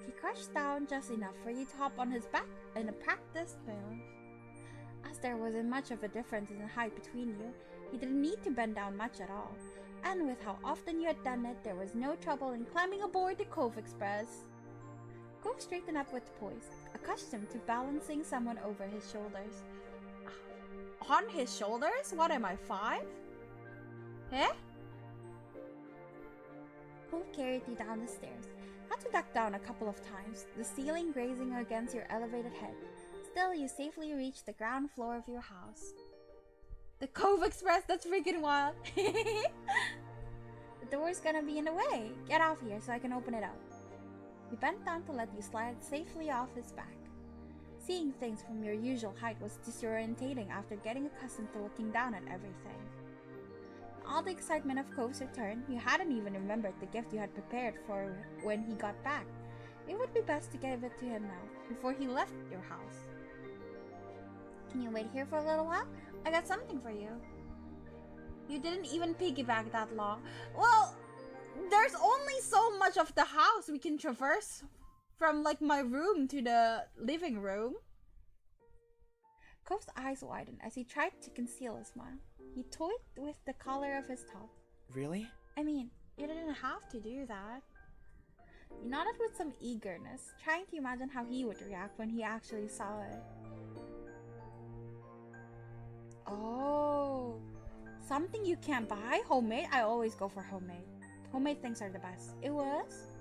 He crushed down just enough for you to hop on his back in a practiced move. As there wasn't much of a difference in height between you, he didn't need to bend down much at all. And with how often you had done it, there was no trouble in climbing aboard the Cove Express. Cove straightened up with poise, accustomed to balancing someone over his shoulders. On his shoulders? What am I, 5? Eh? Cove carried you down the stairs. Had to duck down a couple of times, the ceiling grazing against your elevated head. Still, you safely reached the ground floor of your house. The Cove Express, that's freaking wild. The door's gonna be in the way. Get off here so I can open it up. He bent down to let you slide safely off his back. Seeing things from your usual height was disorientating after getting accustomed to looking down at everything. In all the excitement of Cove's return, you hadn't even remembered the gift you had prepared for when he got back. It would be best to give it to him now, before he left your house. Can you wait here for a little while? I got something for you. You didn't even piggyback that long. Well, there's only so much of the house we can traverse from like my room to the living room. Cove's eyes widened as he tried to conceal a smile. He toyed with the collar of his top. Really? I mean, you didn't have to do that. He nodded with some eagerness, trying to imagine how he would react when he actually saw it. Oh, something you can't buy? Homemade? I always go for homemade. Homemade things are the best. It was?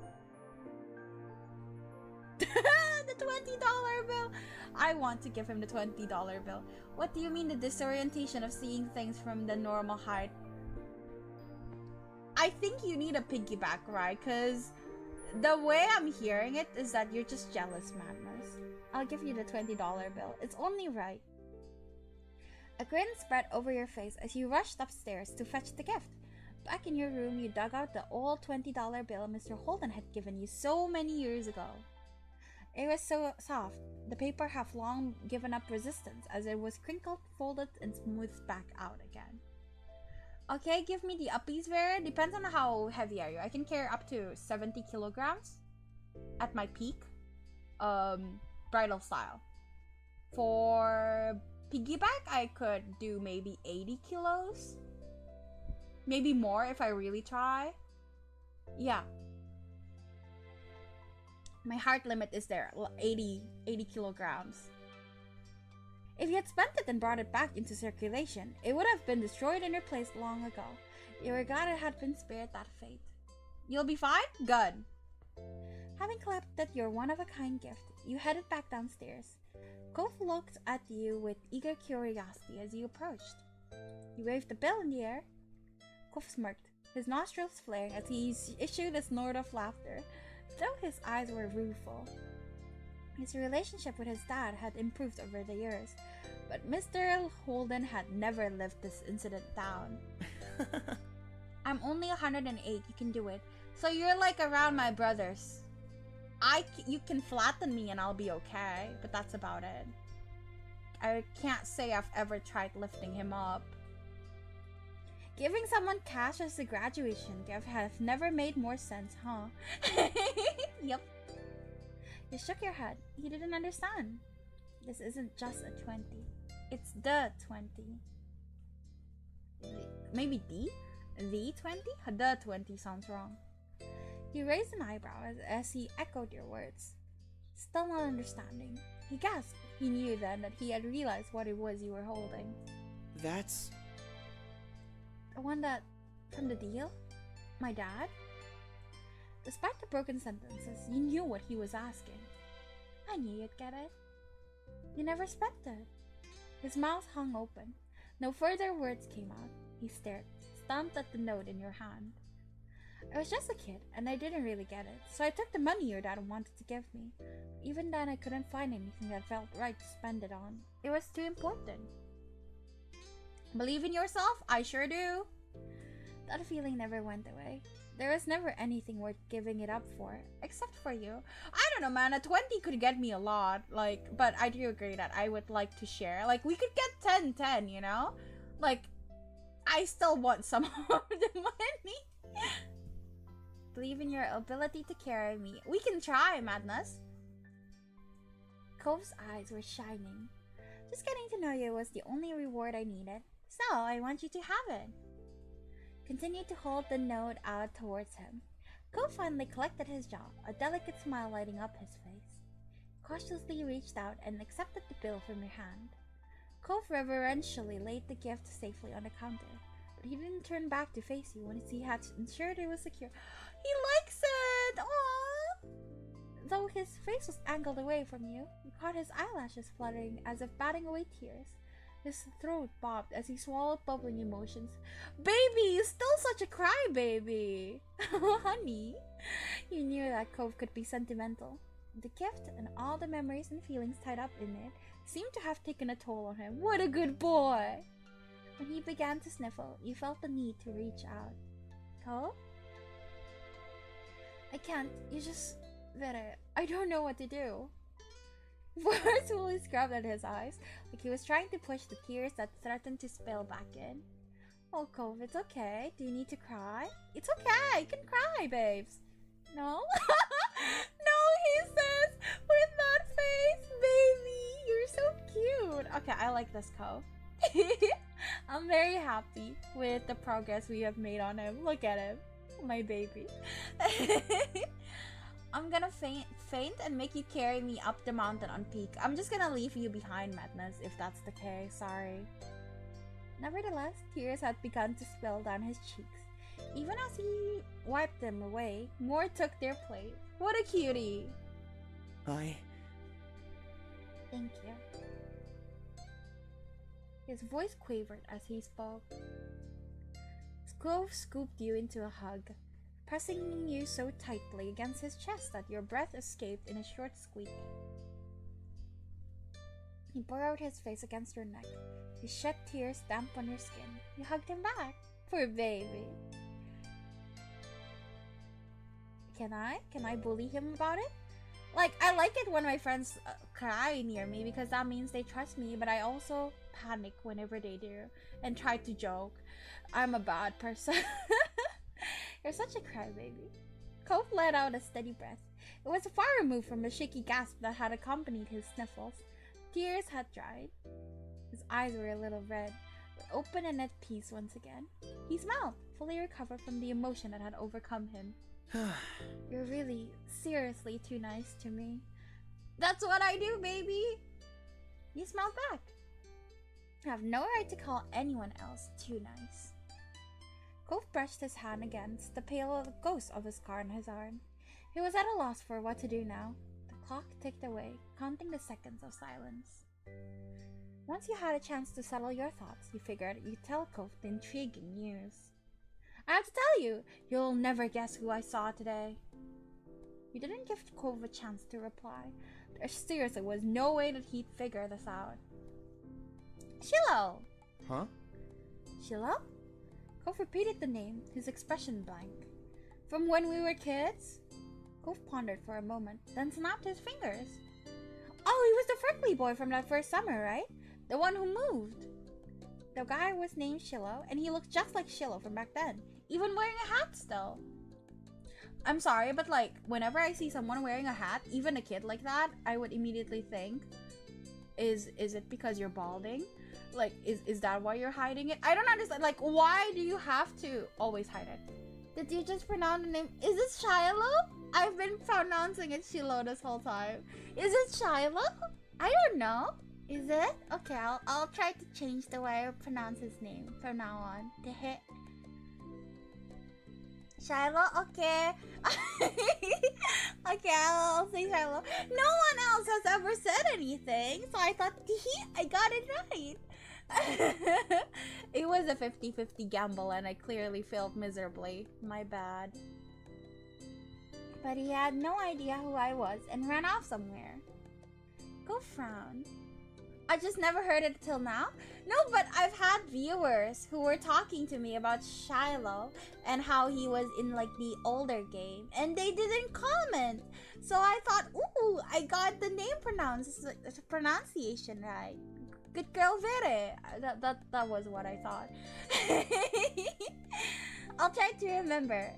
The $20 bill! I want to give him the $20 bill. What do you mean the disorientation of seeing things from the normal height? I think you need a piggyback, right? Because the way I'm hearing it is that you're just jealous, Madness. I'll give you the $20 bill. It's only right. A grin spread over your face as you rushed upstairs to fetch the gift. Back in your room, you dug out the old $20 bill Mr. Holden had given you so many years ago. It was so soft, the paper had long given up resistance as it was crinkled, folded, and smoothed back out again. Okay, give me the uppies, Vera. Depends on how heavy are you. I can carry up to 70 kilograms at my peak. Bridal style. For piggyback, I could do maybe 80 kilos. Maybe more if I really try. Yeah. My heart limit is there, 80 kilograms. If you had spent it and brought it back into circulation, it would have been destroyed and replaced long ago. You were glad it had been spared that fate. You'll be fine? Good. Having collected your one-of-a-kind gift, you headed back downstairs. Cove looked at you with eager curiosity as you approached. You waved the bill in the air. Cove smirked, his nostrils flaring as he issued a snort of laughter, though his eyes were rueful. His relationship with his dad had improved over the years, but Mr. Holden had never lived this incident down. I'm only 108, you can do it. So you're like around my brothers. You can flatten me and I'll be okay, but that's about it. I can't say I've ever tried lifting him up. Giving someone cash as a graduation gift has never made more sense, huh? Yep. You shook your head. You didn't understand. This isn't just a 20. It's the 20. Maybe the? The 20? The 20 sounds wrong. He raised an eyebrow as he echoed your words. Still not understanding. He gasped. He knew then that he had realized what it was you were holding. That's... The one that... from the deal? My dad? Despite the broken sentences, you knew what he was asking. I knew you'd get it. You never spent it. His mouth hung open. No further words came out. He stared, stumped at the note in your hand. I was just a kid, and I didn't really get it, so I took the money your dad wanted to give me. Even then, I couldn't find anything that felt right to spend it on. It was too important. Believe in yourself? I sure do. That feeling never went away. There was never anything worth giving it up for, except for you. I don't know, man, a 20 could get me a lot, but I do agree that I would like to share. We could get 10-10, you know? I still want some of the money. Believe in your ability to carry me. We can try, Madness. Cove's eyes were shining. Just getting to know you was the only reward I needed, so I want you to have it. continued to hold the note out towards him. Cove finally collected his jaw, a delicate smile lighting up his face. Cautiously reached out and accepted the bill from your hand. Cove reverentially laid the gift safely on the counter, but he didn't turn back to face you once he had ensured it was secure. He likes it! Aww! Though his face was angled away from you, you caught his eyelashes fluttering as if batting away tears. His throat bobbed as he swallowed bubbling emotions. Baby, you're still such a crybaby! Honey! You knew that Cove could be sentimental. The gift and all the memories and feelings tied up in it seemed to have taken a toll on him. What a good boy! When he began to sniffle, you felt the need to reach out. Cove? I can't. You just... I don't know what to do. Forcefully scrubbed at his eyes, like he was trying to push the tears that threatened to spill back in. Oh, Cove, it's okay. Do you need to cry? It's okay. You can cry, babes. No? No, he says with that face. Baby, you're so cute. Okay, I like this, Cove. I'm very happy with the progress we have made on him. Look at him. My baby. I'm gonna faint and make you carry me up the mountain on peak. I'm just gonna leave you behind, Madness, if that's the case. Sorry. Nevertheless, tears had begun to spill down his cheeks. Even as he wiped them away, more took their place. What a cutie! I... Thank you. His voice quavered as he spoke. Cove scooped you into a hug, pressing you so tightly against his chest that your breath escaped in a short squeak. He burrowed his face against your neck. He shed tears damp on your skin. You hugged him back. Poor baby. Can I bully him about it? Like, I like it when my friends cry near me because that means they trust me, but I also panic whenever they do and try to joke. I'm a bad person. You're such a crybaby. Cove let out a steady breath. It was far removed from the shaky gasp that had accompanied his sniffles. Tears had dried. His eyes were a little red, but open and at peace once again. He smiled, fully recovered from the emotion that had overcome him. You're really, seriously too nice to me. That's what I do, baby! You smiled back. I have no right to call anyone else too nice. Cove brushed his hand against the pale ghost of his scar on his arm. He was at a loss for what to do now. The clock ticked away, counting the seconds of silence. Once you had a chance to settle your thoughts, you figured you'd tell Cove the intriguing news. I have to tell you, you'll never guess who I saw today. You didn't give Cove a chance to reply. There seriously was no way that he'd figure this out. Shiloh! Huh? Shiloh? Cove repeated the name, his expression blank. From when we were kids? Cove pondered for a moment, then snapped his fingers. Oh, he was the freckly boy from that first summer, right? The one who moved. The guy was named Shiloh, and he looked just like Shiloh from back then, even wearing a hat still. I'm sorry, but like, whenever I see someone wearing a hat, even a kid like that, I would immediately think, is it because you're balding? Like, is that why you're hiding it? I don't understand. Like, why do you have to always hide it? Did you just pronounce the name? Is it Shiloh? I've been pronouncing it Shiloh this whole time. Is it Shiloh? I don't know. Is it? Okay, I'll try to change the way I pronounce his name from now on. Shiloh, okay. Okay, I'll say Shiloh. No one else has ever said anything, so I thought, I got it right. It was a 50-50 gamble and I clearly failed miserably. My bad. But he had no idea who I was and ran off somewhere. Go frown. I just never heard it till now. No, but I've had viewers who were talking to me about Shiloh and how he was in like the older game, and they didn't comment. So I thought, ooh, I got the name pronunciation right. Good girl, Vere. That was what I thought. I'll try to remember.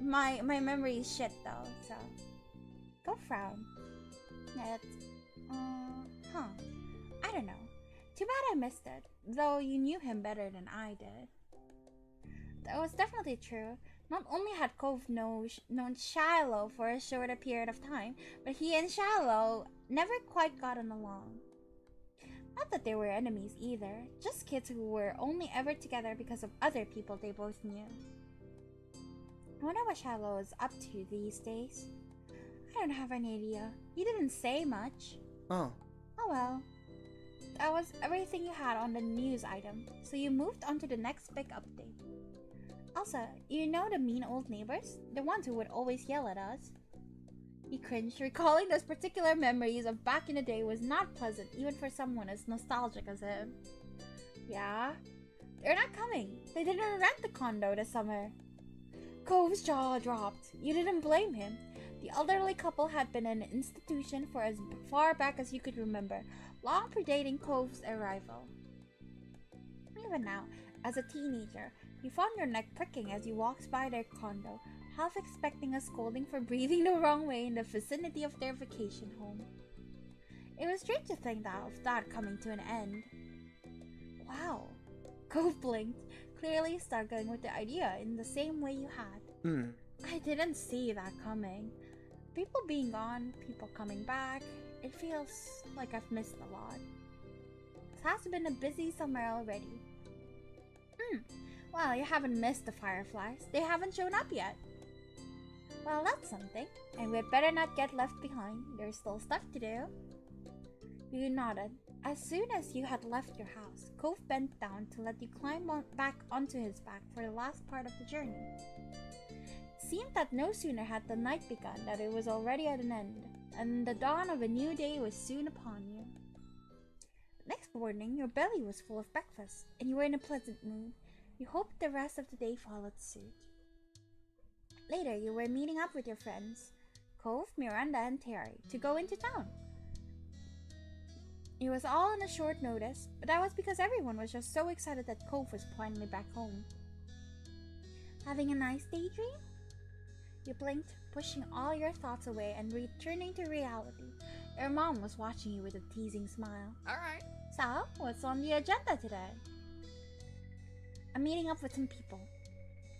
My memory is shit though, so go frown. That's I don't know. Too bad I missed it, though you knew him better than I did. That was definitely true. Not only had Cove known Shiloh for a shorter period of time, but he and Shiloh never quite gotten along. Not that they were enemies either, just kids who were only ever together because of other people they both knew. I wonder what Shiloh is up to these days. I don't have any idea. He didn't say much. Oh. Oh well. That was everything you had on the news item, so you moved on to the next big update. Elsa, you know the mean old neighbors? The ones who would always yell at us? He cringed, recalling those particular memories of back in the day was not pleasant even for someone as nostalgic as him. Yeah? They're not coming. They didn't rent the condo this summer. Cove's jaw dropped. You didn't blame him. The elderly couple had been in an institution for as far back as you could remember, long predating Cove's arrival. Even now, as a teenager, you found your neck pricking as you walked by their condo, half expecting a scolding for breathing the wrong way in the vicinity of their vacation home. It was strange to think of that coming to an end. Wow. Cove blinked, clearly struggling with the idea in the same way you had. I didn't see that coming. People being gone, people coming back, it feels like I've missed a lot. It has been a busy summer already. Well, you haven't missed the fireflies. They haven't shown up yet. Well, that's something. And we'd better not get left behind. There's still stuff to do. You nodded. As soon as you had left your house, Cove bent down to let you climb back onto his back for the last part of the journey. It seemed that no sooner had the night begun that it was already at an end, and the dawn of a new day was soon upon you. Next morning, your belly was full of breakfast, and you were in a pleasant mood. You hoped the rest of the day followed suit. Later, you were meeting up with your friends, Cove, Miranda, and Terry, to go into town. It was all on a short notice, but that was because everyone was just so excited that Cove was finally back home. Having a nice daydream? You blinked, pushing all your thoughts away and returning to reality. Your mom was watching you with a teasing smile. Alright. So, what's on the agenda today? I'm meeting up with some people.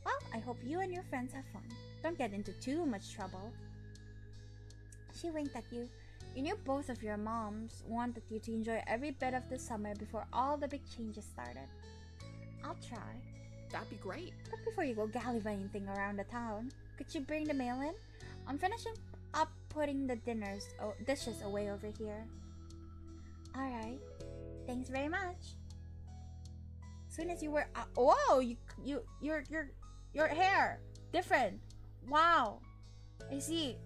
Well, I hope you and your friends have fun. Don't get into too much trouble. She winked at you. You knew both of your moms wanted you to enjoy every bit of the summer before all the big changes started. I'll try. That'd be great. But before you go gallivanting around the town, could you bring the mail in? I'm finishing up putting the dishes away over here. Alright. Thanks very much. Soon as you were whoa, your hair different. Wow. I see.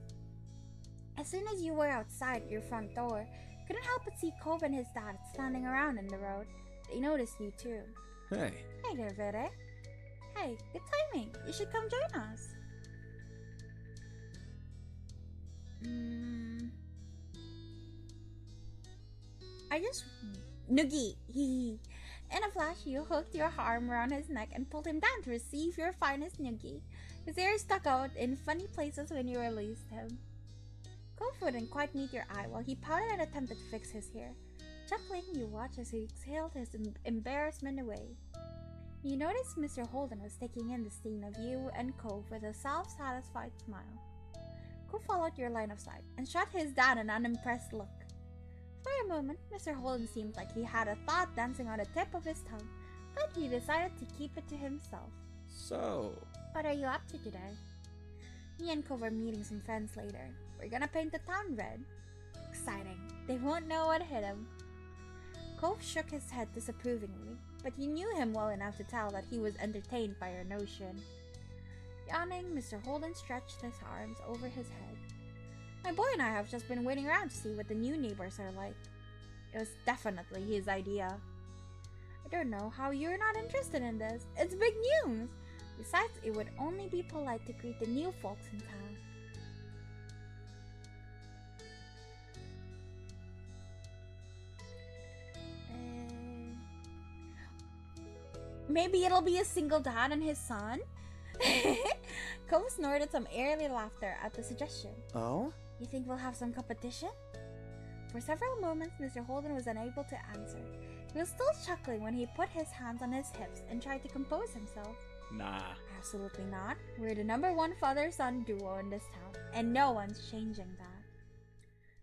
As soon as you were outside your front door, couldn't help but see Cove and his dad standing around in the road. They noticed you too. Hey. Hey there, Vere. Hey, good timing. You should come join us. I just noogie. In a flash, you hooked your arm around his neck and pulled him down to receive your finest noogie. His ears stuck out in funny places when you released him. Cove wouldn't quite meet your eye while he pouted and attempted to fix his hair. Chuckling, you watched as he exhaled his embarrassment away. You noticed Mr. Holden was taking in the scene of you and Cove with a self-satisfied smile. Cove followed your line of sight and shot his dad an unimpressed look. For a moment, Mr. Holden seemed like he had a thought dancing on the tip of his tongue, but he decided to keep it to himself. So, What are you up to today? Me and Cove are meeting some friends later. We're gonna paint the town red. Exciting. They won't know what hit him. Cove shook his head disapprovingly, but you knew him well enough to tell that he was entertained by your notion. Yawning, Mr. Holden stretched his arms over his head. My boy and I have just been waiting around to see what the new neighbors are like. It was definitely his idea. I don't know how you're not interested in this. It's big news! Besides, it would only be polite to greet the new folks in town. Maybe it'll be a single dad and his son? Cove snorted some airy laughter at the suggestion. Oh? You think we'll have some competition? For several moments, Mr. Holden was unable to answer. He was still chuckling when he put his hands on his hips and tried to compose himself. Nah. Absolutely not. We're the #1 father-son duo in this town, and no one's changing that.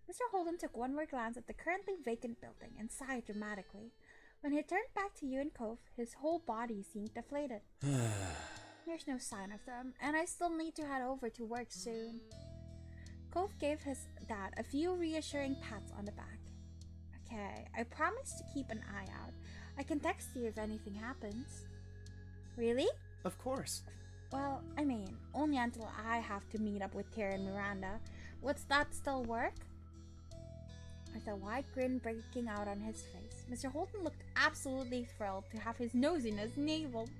Mr. Holden took one more glance at the currently vacant building and sighed dramatically. When he turned back to you and Cove, his whole body seemed deflated. There's no sign of them, and I still need to head over to work soon. Cove gave his dad a few reassuring pats on the back. Okay, I promise to keep an eye out. I can text you if anything happens. Really? Of course. Well, I mean, only until I have to meet up with Tara and Miranda. Would that still work? With a wide grin breaking out on his face, Mr. Holden looked absolutely thrilled to have his nosiness enabled.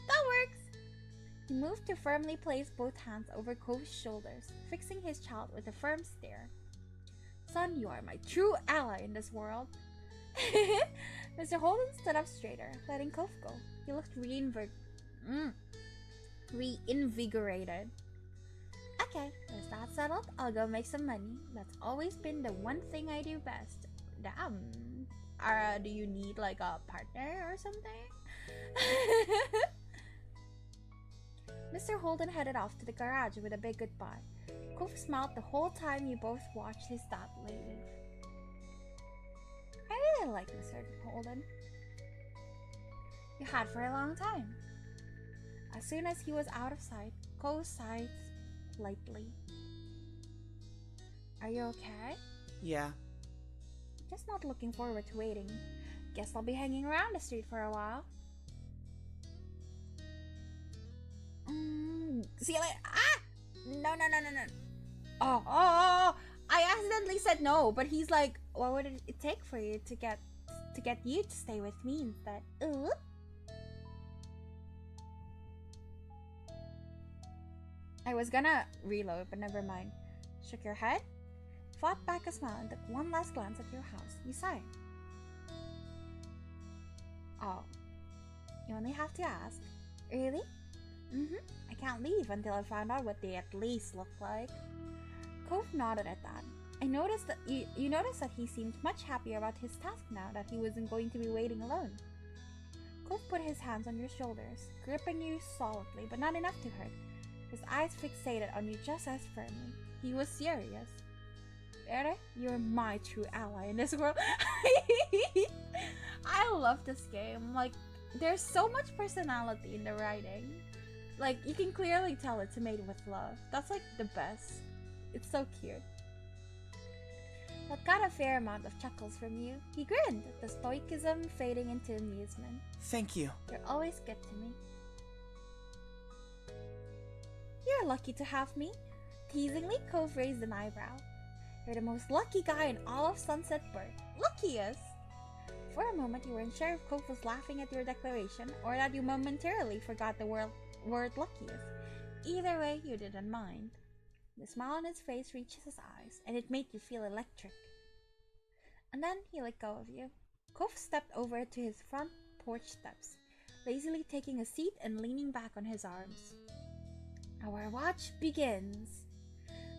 That works! He moved to firmly place both hands over Cove's shoulders, fixing his child with a firm stare. Son, you are my true ally in this world. Mr. Holden stood up straighter, letting Cove go. He looked reinvigorated. Okay, with that settled, I'll go make some money. That's always been the one thing I do best. Damn. Do you need like a partner or something? Mr. Holden headed off to the garage with a big goodbye. Cove smiled the whole time you both watched his dad leave. I really like Mr. Holden. You had for a long time. As soon as he was out of sight, Cove sighed lightly. Are you okay? Yeah. Just not looking forward to waiting. Guess I'll be hanging around the street for a while. See you later. Ah! No. Oh! I accidentally said no, but he's like, what would it take for you to get you to stay with me instead? Ooh. I was gonna reload, but never mind. Shook your head, fought back a smile, and took one last glance at your house. You sighed. Oh. You only have to ask. Really? I can't leave until I found out what they at least look like. Cove nodded at that. I noticed that you noticed that he seemed much happier about his task now that he wasn't going to be waiting alone. Cove put his hands on your shoulders, gripping you solidly, but not enough to hurt. His eyes fixated on you just as firmly. He was serious. Ere, you're my true ally in this world. I love this game. Like, there's so much personality in the writing. Like, you can clearly tell it's made with love. That's like the best. It's so cute. That got a fair amount of chuckles from you. He grinned, the stoicism fading into amusement. Thank you. You're always good to me. You're lucky to have me. Teasingly, Cove raised an eyebrow. You're the most lucky guy in all of Sunset Berg. Luckiest! For a moment, you weren't sure if Cove was laughing at your declaration or that you momentarily forgot the word luckiest. Either way, you didn't mind. The smile on his face reached his eyes, and it made you feel electric. And then he let go of you. Cove stepped over to his front porch steps, lazily taking a seat and leaning back on his arms. Our watch begins.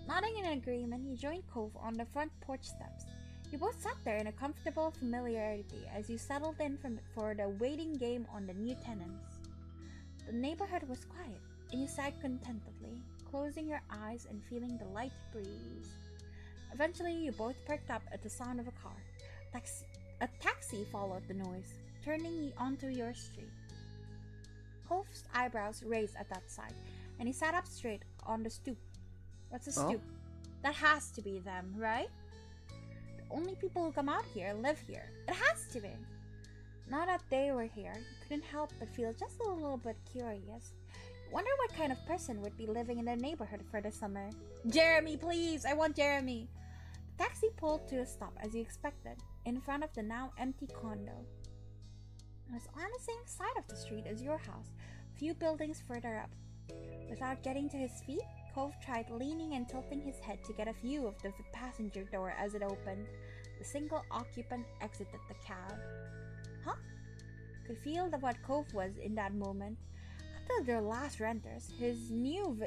Nodding in agreement, you joined Cove on the front porch steps. You both sat there in a comfortable familiarity as you settled in for the waiting game on the new tenants. The neighborhood was quiet, and you sighed contentedly, closing your eyes and feeling the light breeze. Eventually, you both perked up at the sound of a car. A taxi followed the noise, turning you onto your street. Cove's eyebrows raised at that sight, and he sat up straight on the stoop. What's a stoop? That has to be them, right? The only people who come out here live here. It has to be. Now that they were here, you couldn't help but feel just a little bit curious. Wonder what kind of person would be living in the neighborhood for the summer. Jeremy, please! I want Jeremy! The taxi pulled to a stop as you expected, in front of the now empty condo. It was on the same side of the street as your house, a few buildings further up. Without getting to his feet, Cove tried leaning and tilting his head to get a view of the passenger door as it opened. The single occupant exited the cab. Huh? Could feel what Cove was in that moment. After their last renters, this new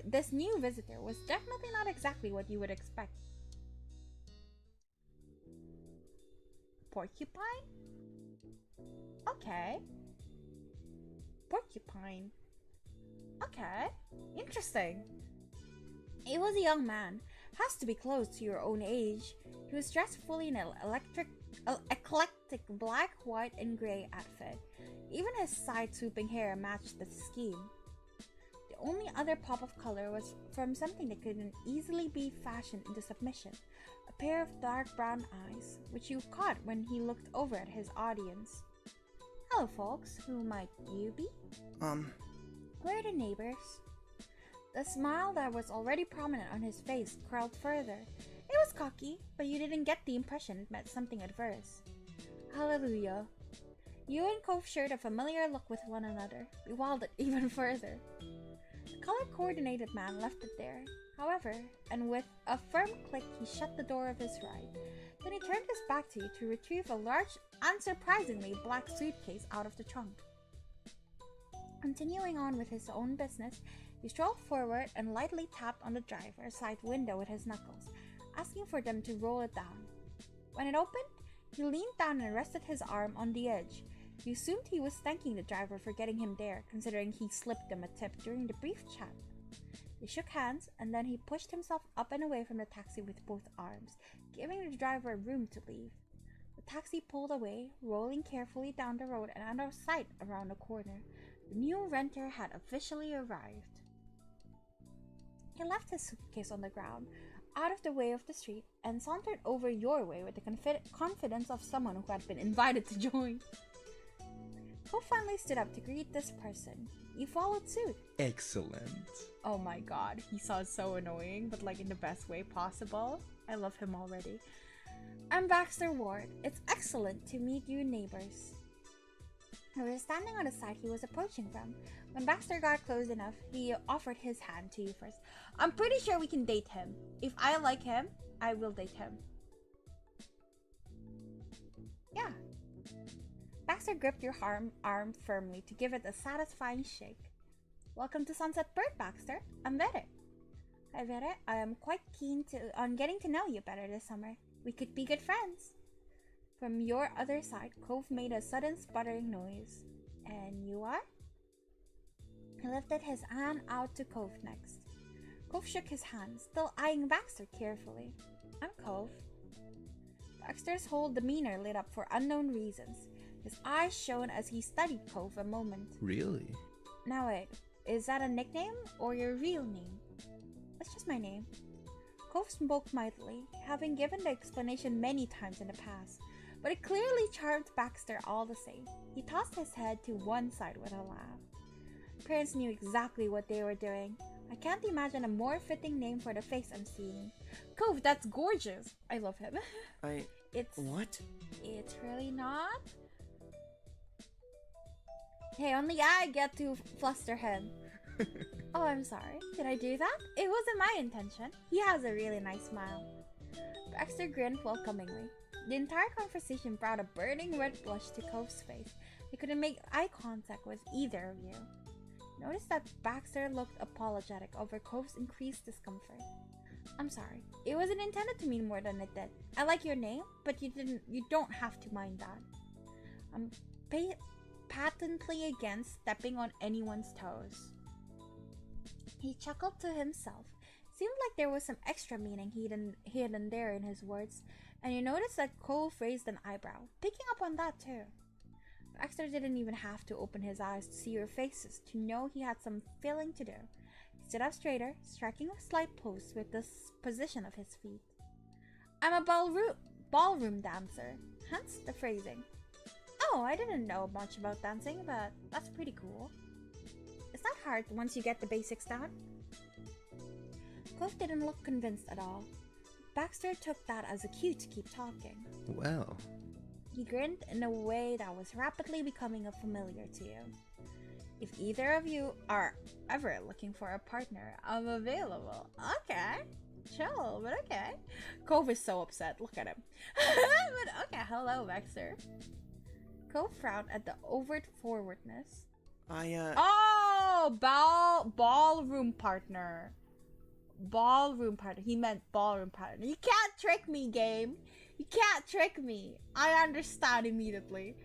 visitor was definitely not exactly what you would expect. Porcupine? Okay. Porcupine. Okay, interesting. He was a young man, has to be close to your own age. He was dressed fully in an eclectic black, white, and gray outfit. Even his side-swooping hair matched the scheme. The only other pop of color was from something that couldn't easily be fashioned into submission, a pair of dark brown eyes, which you caught when he looked over at his audience. Hello, folks. Who might you be? We're the neighbors. The smile that was already prominent on his face curled further. It was cocky, but you didn't get the impression it meant something adverse. Hallelujah. You and Cove shared a familiar look with one another, bewildered even further. The color-coordinated man left it there, however, and with a firm click he shut the door of his ride. Then he turned his back to you to retrieve a large, unsurprisingly black suitcase out of the trunk. Continuing on with his own business, he strolled forward and lightly tapped on the driver's side window with his knuckles, asking for them to roll it down. When it opened, he leaned down and rested his arm on the edge. You assumed he was thanking the driver for getting him there, considering he slipped them a tip during the brief chat. They shook hands, and then he pushed himself up and away from the taxi with both arms, giving the driver room to leave. The taxi pulled away, rolling carefully down the road and out of sight around a corner. The new renter had officially arrived. He left his suitcase on the ground, out of the way of the street, and sauntered over your way with the confidence of someone who had been invited to join. Cove finally stood up to greet this person. You followed suit. Excellent. Oh my god, he sounds so annoying, but like in the best way possible. I love him already. I'm Baxter Ward. It's excellent to meet you neighbors. They were standing on the side he was approaching from. When Baxter got close enough, he offered his hand to you first. I'm pretty sure we can date him. If I like him, I will date him. Yeah. Baxter gripped your arm firmly to give it a satisfying shake. Welcome to Sunset Bird, Baxter. I'm Vere. Hi, Vere. I am quite keen on getting to know you better this summer. We could be good friends. From your other side, Cove made a sudden sputtering noise. And you are? He lifted his hand out to Cove next. Cove shook his hand, still eyeing Baxter carefully. I'm Cove. Baxter's whole demeanor lit up for unknown reasons. His eyes shone as he studied Cove a moment. Really? Now wait, is that a nickname or your real name? That's just my name. Cove spoke mightily, having given the explanation many times in the past, but it clearly charmed Baxter all the same. He tossed his head to one side with a laugh. Parents knew exactly what they were doing. I can't imagine a more fitting name for the face I'm seeing. Cove, that's gorgeous. I love him. What? It's really not. Hey, only I get to fluster him. Oh, I'm sorry. Did I do that? It wasn't my intention. He has a really nice smile. Baxter grinned welcomingly. The entire conversation brought a burning red blush to Cove's face. He couldn't make eye contact with either of you. Notice that Baxter looked apologetic over Cove's increased discomfort. I'm sorry. It wasn't intended to mean more than it did. I like your name, but you don't have to mind that. I'm patently against stepping on anyone's toes. He chuckled to himself. Seemed like there was some extra meaning hidden there in his words, and you noticed that Cove raised an eyebrow, picking up on that too. Baxter didn't even have to open his eyes to see your faces to know he had some filling to do. He stood up straighter, striking a slight pose with the position of his feet. I'm a ballroom dancer, hence the phrasing. Oh, I didn't know much about dancing, but that's pretty cool. It's not hard once you get the basics down. Cove didn't look convinced at all. Baxter took that as a cue to keep talking. Well. He grinned in a way that was rapidly becoming familiar to you. If either of you are ever looking for a partner, I'm available. Okay. Chill, but okay. Cove is so upset. Look at him. But okay, hello, Baxter. Cove frowned at the overt forwardness. Oh, ballroom partner. Ballroom partner. He meant ballroom partner. You can't trick me, game. You can't trick me. I understand immediately.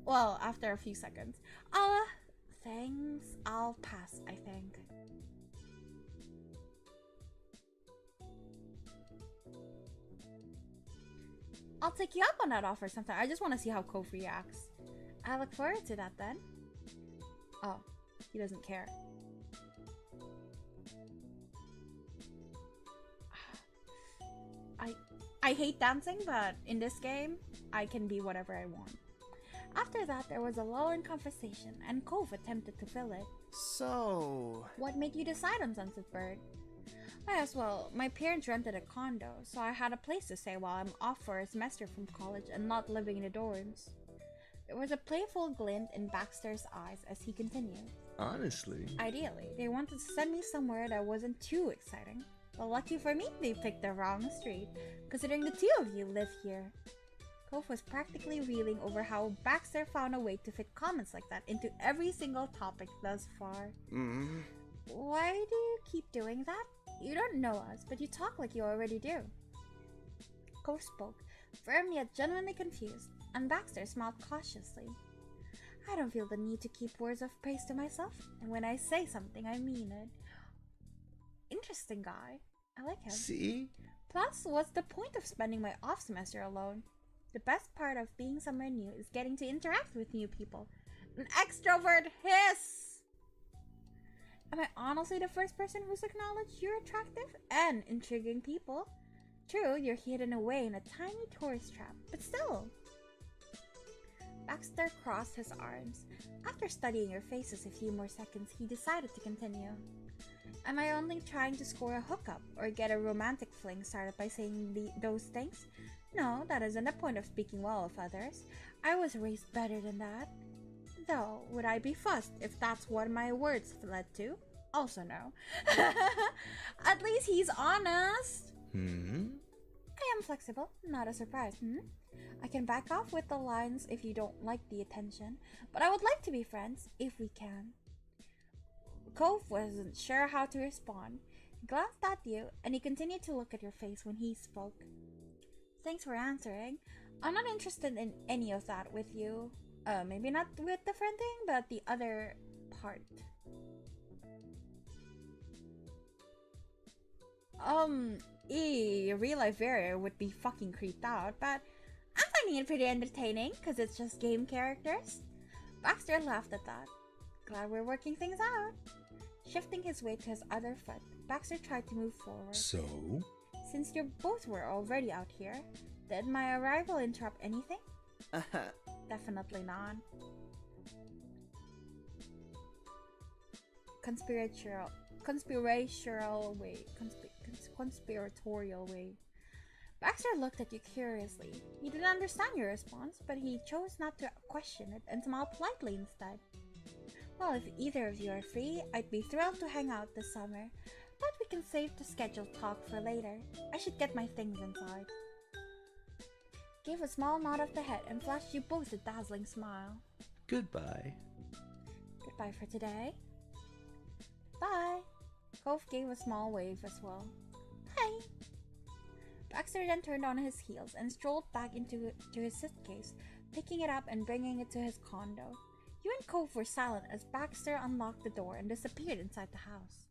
Well, after a few seconds. things, I'll pass, I think. I'll take you up on that offer sometime. I just want to see how Kof reacts. I look forward to that then. Oh, he doesn't care. I hate dancing, but in this game, I can be whatever I want. After that, there was a lull in conversation, and Kof attempted to fill it. So... What made you decide on Sunset Bird? Yes, well, my parents rented a condo, so I had a place to stay while I'm off for a semester from college and not living in the dorms. There was a playful glint in Baxter's eyes as he continued. Honestly... Ideally, they wanted to send me somewhere that wasn't too exciting. But lucky for me, they picked the wrong street, considering the two of you live here. Kof was practically reeling over how Baxter found a way to fit comments like that into every single topic thus far. Why do you keep doing that? You don't know us, but you talk like you already do. Kof spoke, firm yet genuinely confused, and Baxter smiled cautiously. I don't feel the need to keep words of praise to myself, and when I say something, I mean it. Interesting guy. I like him. See? Plus, what's the point of spending my off semester alone? The best part of being somewhere new is getting to interact with new people. An extrovert hiss! Am I honestly the first person who's acknowledged you're attractive and intriguing people? True, you're hidden away in a tiny tourist trap, but still. Baxter crossed his arms. After studying your faces a few more seconds, he decided to continue. Am I only trying to score a hookup or get a romantic fling started by saying those things? No, that isn't the point of speaking well of others. I was raised better than that. Though, would I be fussed if that's what my words led to? Also no. At least he's honest. I am flexible, not a surprise, I can back off with the lines if you don't like the attention, but I would like to be friends, if we can. Kof wasn't sure how to respond. He glanced at you, and he continued to look at your face when he spoke. Thanks for answering. I'm not interested in any of that with you. Maybe not with the friend thing, but the other part. Real life Vera would be fucking creeped out, but I'm finding it pretty entertaining, because it's just game characters. Baxter laughed at that. Glad we're working things out. Shifting his weight to his other foot, Baxter tried to move forward. So? Since you both were already out here, did my arrival interrupt anything? Definitely not. Conspiratorial way. Baxter looked at you curiously. He didn't understand your response, but he chose not to question it and smiled politely instead. Well, if either of you are free, I'd be thrilled to hang out this summer, but we can save the scheduled talk for later. I should get my things inside. Gave a small nod of the head and flashed you both a dazzling smile. Goodbye. Goodbye for today. Bye. Kof gave a small wave as well. Bye. Baxter then turned on his heels and strolled back into his suitcase, picking it up and bringing it to his condo. You and Kof were silent as Baxter unlocked the door and disappeared inside the house.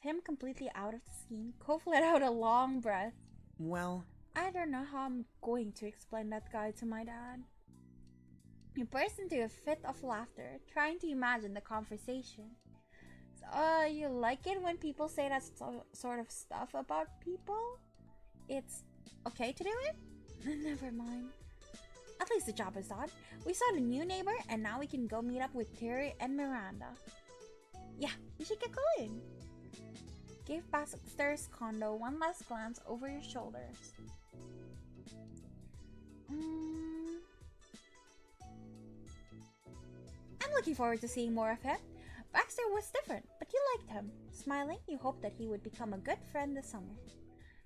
With him completely out of the scene, Kof let out a long breath. Well... I don't know how I'm going to explain that guy to my dad. He burst into a fit of laughter, trying to imagine the conversation. So, you like it when people say that sort of stuff about people? It's okay to do it? Never mind. At least the job is done. We saw the new neighbor, and now we can go meet up with Terry and Miranda. Yeah, we should get going. Gave Baxter's condo one last glance over your shoulders. I'm looking forward to seeing more of him. Baxter was different, but you liked him. Smiling, you hoped that he would become a good friend this summer.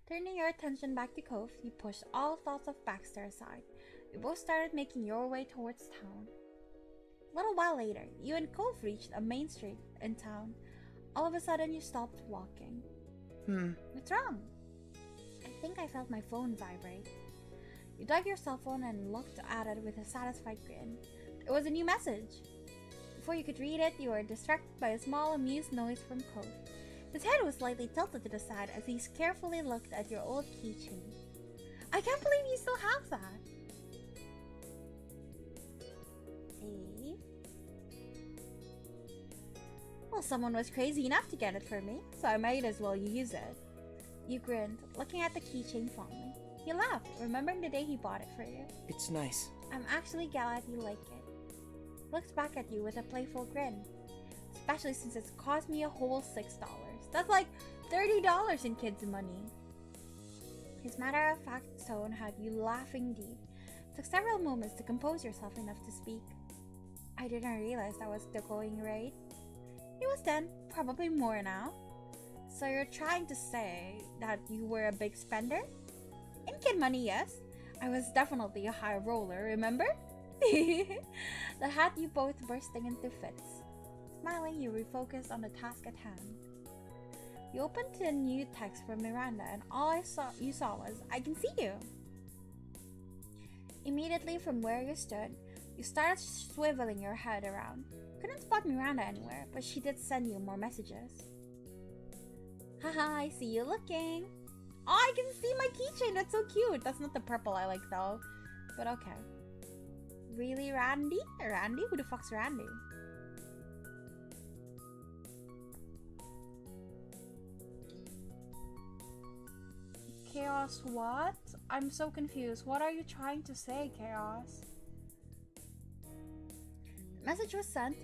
Turning your attention back to Kof, you pushed all thoughts of Baxter aside. You both started making your way towards town. A little while later, you and Kof reached a main street in town. All of a sudden, you stopped walking. What's wrong? I think I felt my phone vibrate. You dug your cell phone and looked at it with a satisfied grin. It was a new message. Before you could read it, you were distracted by a small, amused noise from Cove. His head was slightly tilted to the side as he carefully looked at your old keychain. I can't believe you still have that. See? Well, someone was crazy enough to get it for me, so I might as well use it. You grinned, looking at the keychain fondly. He laughed, remembering the day he bought it for you. It's nice. I'm actually glad you like it. Looked back at you with a playful grin. Especially since it's cost me a whole $6. That's like $30 in kids' money. His matter-of-fact tone had you laughing deep. It took several moments to compose yourself enough to speak. I didn't realize that was the going rate. It was then, probably more now. So you're trying to say that you were a big spender? In kid money, yes. I was definitely a high roller, remember? The hat you both bursting into fits. Smiling, you refocused on the task at hand. You opened to a new text from Miranda, and all you saw was, I can see you. Immediately from where you stood, you started swiveling your head around. Couldn't spot Miranda anywhere, but she did send you more messages. Haha, I see you looking. Oh, I can see my keychain. That's so cute. That's not the purple I like though. But okay. Really, Randy? Randy? Who the fuck's Randy? Chaos what? I'm so confused. What are you trying to say, Chaos? The message was sent,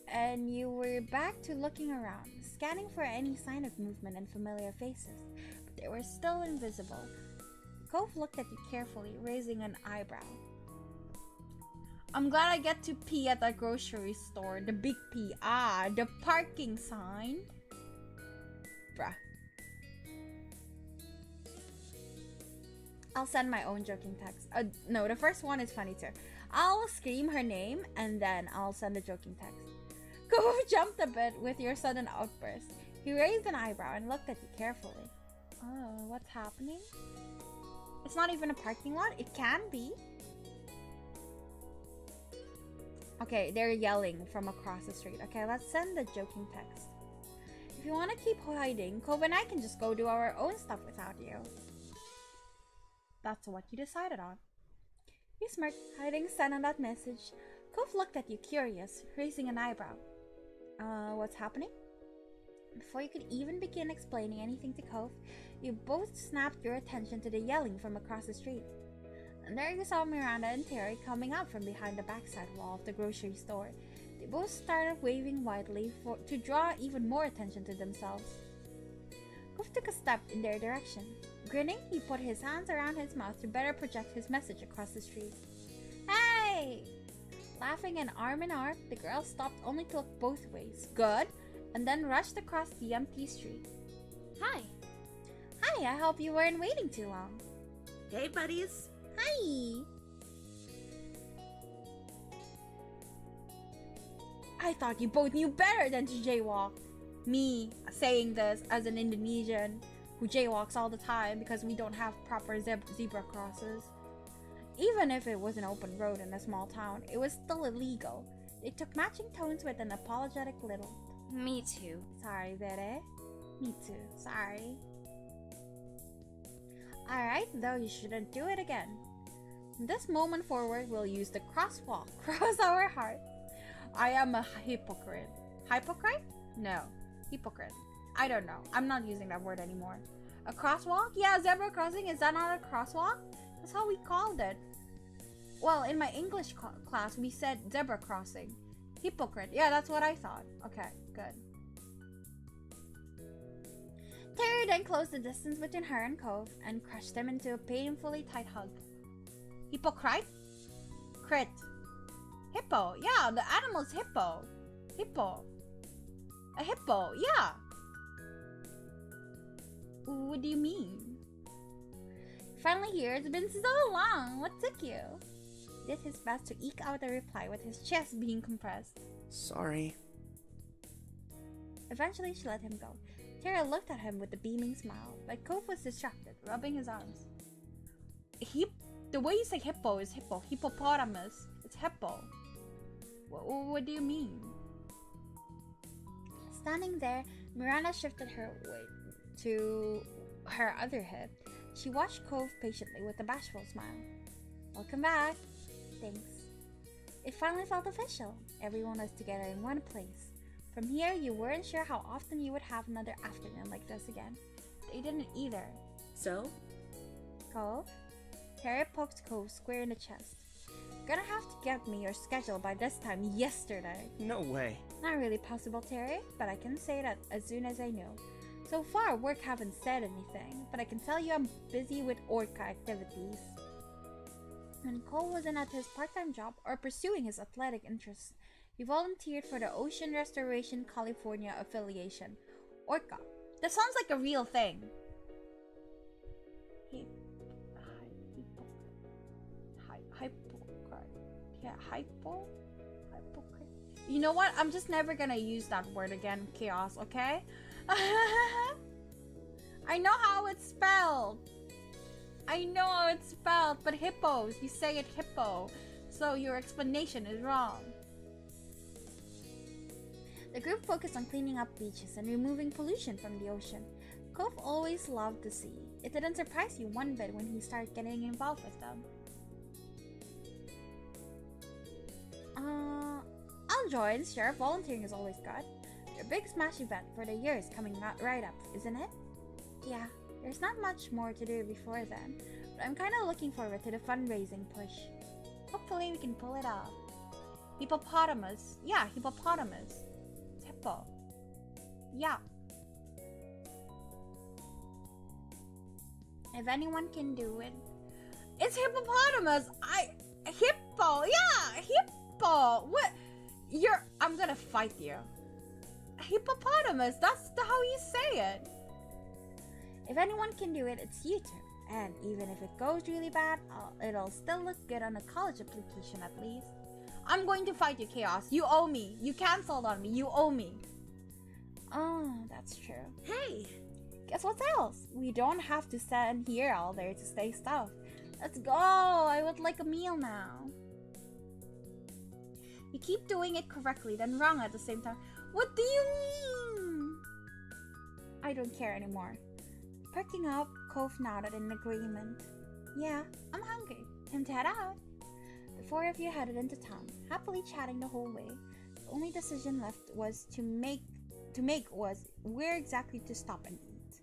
and you were back to looking around, scanning for any sign of movement and familiar faces, but they were still invisible. Cove looked at you carefully, raising an eyebrow. I'm glad I get to pee at the grocery store. The big P. Ah, the parking sign. Bruh. I'll send my own joking text. No, the first one is funny too. I'll scream her name and then I'll send a joking text. Cove jumped a bit with your sudden outburst. He raised an eyebrow and looked at you carefully. Oh, what's happening? It's not even a parking lot. It can be. Okay, they're yelling from across the street. Okay, let's send the joking text. If you want to keep hiding, Cove and I can just go do our own stuff without you. That's what you decided on. You smirked, hiding send on that message. Cove looked at you curious, raising an eyebrow. What's happening? Before you could even begin explaining anything to Cove, you both snapped your attention to the yelling from across the street. And there you saw Miranda and Terry coming out from behind the backside wall of the grocery store. They both started waving wildly to draw even more attention to themselves. Cove took a step in their direction. Grinning, he put his hands around his mouth to better project his message across the street. Hey! Laughing and arm in arm, the girls stopped only to look both ways. Good. And then rushed across the empty street. Hi. Hi, I hope you weren't waiting too long. Hey, buddies. Hi! I thought you both knew better than to jaywalk. Me saying this as an Indonesian who jaywalks all the time because we don't have proper zebra crosses. Even if it was an open road in a small town, it was still illegal. They took matching tones with an apologetic little. Me too. Sorry, Bere. Me too. Sorry. Alright, though you shouldn't do it again. From this moment forward, we'll use the crosswalk. Cross our hearts. I am a hypocrite. Hypocrite? No. Hypocrite. I don't know. I'm not using that word anymore. A crosswalk? Yeah, zebra crossing. Is that not a crosswalk? That's how we called it. Well, in my English class, we said zebra crossing. Hypocrite. Yeah, that's what I thought. Okay, good. Terry then closed the distance between her and Cove and crushed him into a painfully tight hug. Hypocrite? Crit. Hippo. Yeah, the animal's hippo. Hippo. A hippo. Yeah. What do you mean? Finally here, it's been so long. What took you? He did his best to eke out a reply with his chest being compressed. Sorry. Eventually, she let him go. Terry looked at him with a beaming smile, but Cove was distracted, rubbing his arms. The way you say hippo is hippo. Hippopotamus. It's hippo. What do you mean? Standing there, Miranda shifted her weight to her other hip. She watched Cove patiently with a bashful smile. Welcome back. Thanks. It finally felt official. Everyone was together in one place. From here, you weren't sure how often you would have another afternoon like this again. They didn't either. So? Cove? Terry poked Cove square in the chest. Gonna have to get me your schedule by this time yesterday. No way. Not really possible, Terry, but I can say that as soon as I know. So far, work haven't said anything, but I can tell you I'm busy with Orca activities. When Cole wasn't at his part-time job or pursuing his athletic interests, he volunteered for the Ocean Restoration California affiliation, Orca. That sounds like a real thing. Hypocrite. You know what? I'm just never gonna use that word again, Chaos, okay? I know how it's spelled. But hippos, you say it hippo, so your explanation is wrong. The group focused on cleaning up beaches and removing pollution from the ocean. Cove always loved the sea. It didn't surprise you one bit when he started getting involved with them. I'll join, sure, volunteering is always good. Your big smash event for the year is coming right up, isn't it? Yeah, there's not much more to do before then, but I'm kinda looking forward to the fundraising push. Hopefully we can pull it off. Hippopotamus. Yeah, hippopotamus. It's hippo. Yeah. If anyone can do it. It's hippopotamus! Hippo! Yeah! Hippo! What? I'm gonna fight you. Hippopotamus! That's how you say it. If anyone can do it, it's you two. And even if it goes really bad, it'll still look good on a college application at least. I'm going to fight you, Chaos. You owe me. You canceled on me. You owe me. Oh, that's true. Hey! Guess what else? We don't have to stand here all day to stay stuffed. Let's go! I would like a meal now. You keep doing it correctly, then wrong at the same time. What do you mean? I don't care anymore. Perking up, Cove nodded in agreement. Yeah, I'm hungry. Time to head out. The four of you headed into town, happily chatting the whole way. The only decision left was to make was where exactly to stop and eat.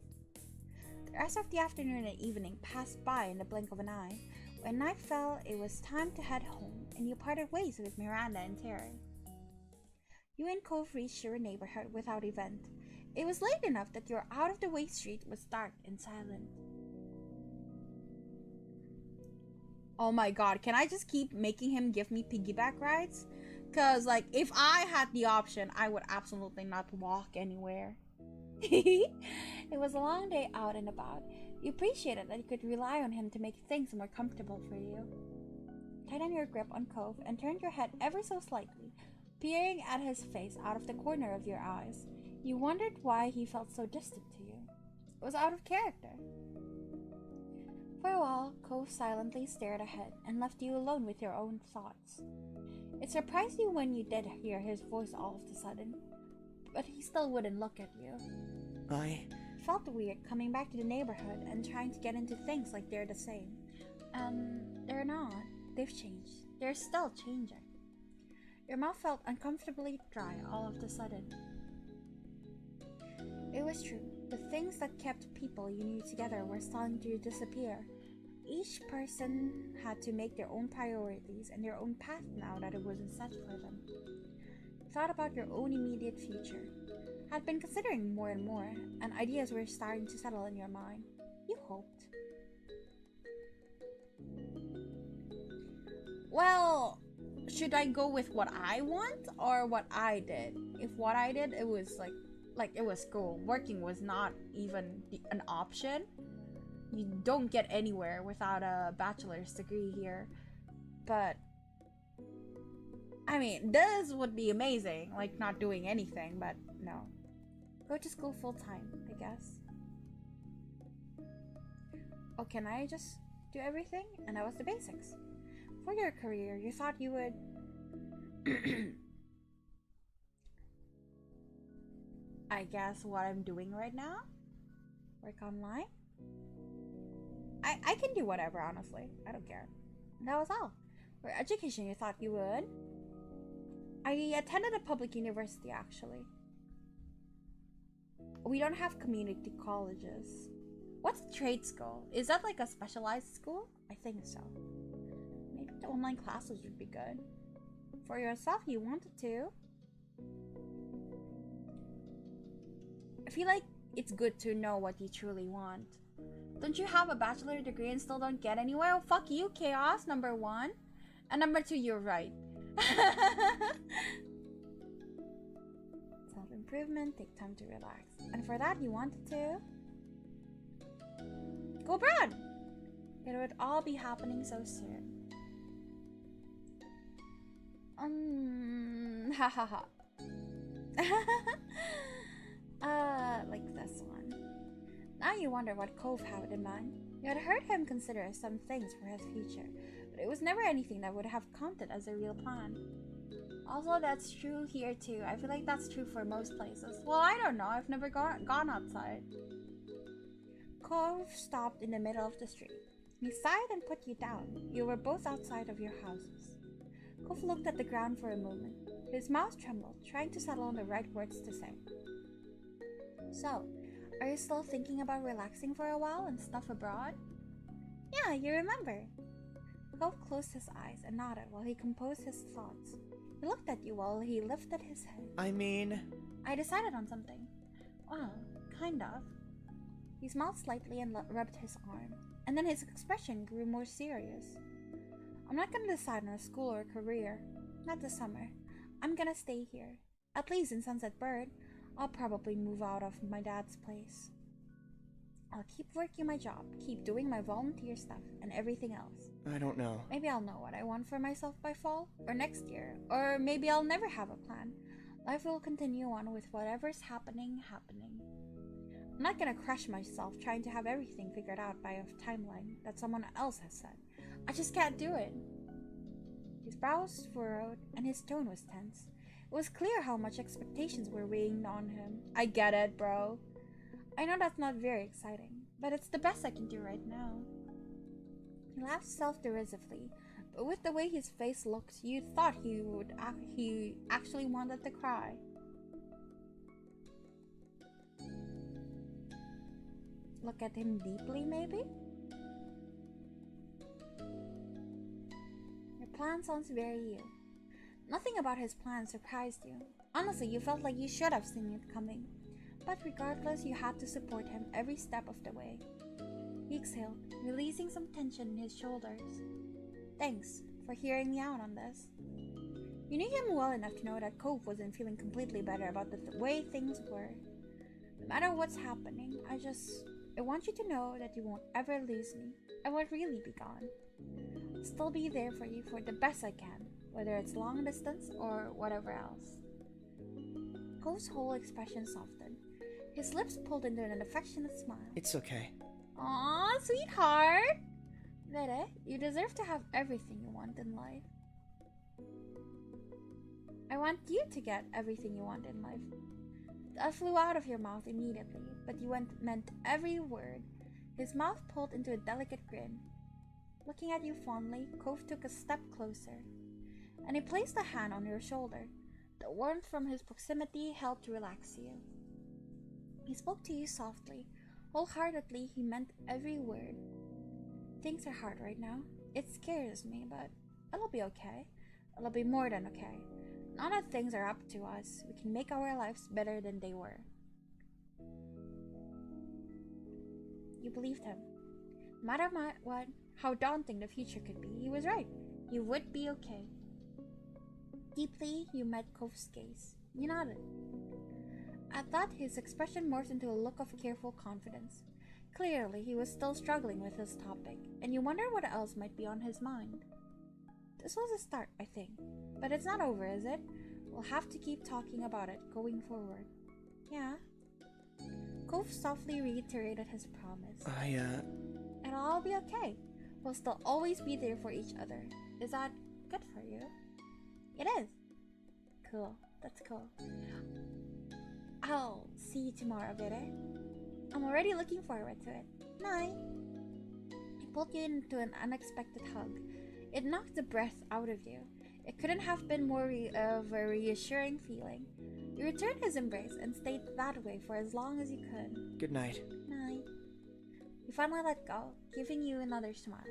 The rest of the afternoon and evening passed by in the blink of an eye. When night fell, it was time to head home, and you parted ways with Miranda and Terry. You and Cove reached your neighborhood without event. It was late enough that your out-of-the-way street was dark and silent. Oh my god, can I just keep making him give me piggyback rides? Cause like, if I had the option, I would absolutely not walk anywhere. It was a long day out and about. You appreciated that you could rely on him to make things more comfortable for you. Tighten your grip on Cove and turned your head ever so slightly, peering at his face out of the corner of your eyes. You wondered why he felt so distant to you. It was out of character. For a while, Cove silently stared ahead and left you alone with your own thoughts. It surprised you when you did hear his voice all of a sudden, but he still wouldn't look at you. I Felt weird coming back to the neighborhood and trying to get into things like they're the same. They're not. They've changed. They're still changing. Your mouth felt uncomfortably dry all of a sudden. It was true. The things that kept people you knew together were starting to disappear. Each person had to make their own priorities and their own path now that it wasn't set for them. You thought about your own immediate future. Had been considering more and more, and ideas were starting to settle in your mind. You hoped. Well, should I go with what I want or what I did? If what I did, it was like it was school. Working was not even an option. You don't get anywhere without a bachelor's degree here. But I mean, this would be amazing, like not doing anything, but no. Go to school full time, I guess. Or can I just do everything? And that was the basics. For your career, you thought you would I guess what I'm doing right now? Work online? I can do whatever, honestly. I don't care. That was all. For education, you thought you would? I attended a public university, actually. We don't have community colleges. What's a trade school? Is that like a specialized school? I think so. Maybe the online classes would be good. For yourself, you wanted to. I feel like it's good to know what you truly want. Don't you have a bachelor degree and still don't get anywhere? Oh, fuck you, Chaos, number 1. And number 2, you're right. Self-improvement, take time to relax. And for that, you wanted to? Go abroad! It would all be happening so soon. Hahaha. Like this one. Now you wonder what Cove had in mind. You had heard him consider some things for his future, but it was never anything that would have counted as a real plan. Also, that's true here too. I feel like that's true for most places. Well, I don't know. I've never gone outside. Cove stopped in the middle of the street. He sighed and put you down. You were both outside of your houses. Cove looked at the ground for a moment. His mouth trembled, trying to settle on the right words to say. So, are you still thinking about relaxing for a while and stuff abroad? Yeah, you remember. Cove closed his eyes and nodded while he composed his thoughts. He looked at you while he lifted his head. I mean... I decided on something. Well, kind of. He smiled slightly and rubbed his arm, and then his expression grew more serious. I'm not gonna decide on a school or a career. Not this summer. I'm gonna stay here. At least in Sunset Bird. I'll probably move out of my dad's place. I'll keep working my job, keep doing my volunteer stuff, and everything else. I don't know. Maybe I'll know what I want for myself by fall, or next year, or maybe I'll never have a plan. Life will continue on with whatever's happening. I'm not gonna crush myself trying to have everything figured out by a timeline that someone else has set. I just can't do it. His brows furrowed and his tone was tense. It was clear how much expectations were weighing on him. I get it, bro. I know that's not very exciting, but it's the best I can do right now. He laughed self-derisively, but with the way his face looked, you thought he actually wanted to cry. Look at him deeply, maybe? Your plan sounds very you. Nothing about his plan surprised you. Honestly, you felt like you should have seen it coming. But regardless, you had to support him every step of the way. He exhaled, releasing some tension in his shoulders. Thanks for hearing me out on this. You knew him well enough to know that Cove wasn't feeling completely better about the way things were. No matter what's happening, I want you to know that you won't ever lose me. I won't really be gone. I'll still be there for you for the best I can, whether it's long distance or whatever else. Cove's whole expression softened. His lips pulled into an affectionate smile. It's okay. Aw, sweetheart! Vere, you deserve to have everything you want in life. I want you to get everything you want in life. That flew out of your mouth immediately, but you meant every word. His mouth pulled into a delicate grin. Looking at you fondly, Cove took a step closer, and he placed a hand on your shoulder. The warmth from his proximity helped relax you. He spoke to you softly. Wholeheartedly, he meant every word. Things are hard right now. It scares me, but it'll be okay. It'll be more than okay. Now that things are up to us, we can make our lives better than they were. You believed him. No matter what, how daunting the future could be, he was right. You would be okay. Deeply, you met Cove's gaze. You nodded. At that, his expression morphed into a look of careful confidence. Clearly, he was still struggling with this topic, and you wonder what else might be on his mind. This was a start, I think. But it's not over, is it? We'll have to keep talking about it going forward. Yeah? Cove softly reiterated his promise. It'll all be okay. We'll still always be there for each other. Is that good for you? It is. Cool. That's cool. I'll see you tomorrow, Bitter. I'm already looking forward to it. Night. He pulled you into an unexpected hug. It knocked the breath out of you. It couldn't have been more of a reassuring feeling. You returned his embrace and stayed that way for as long as you could. Good night. Night. You finally let go, giving you another smile.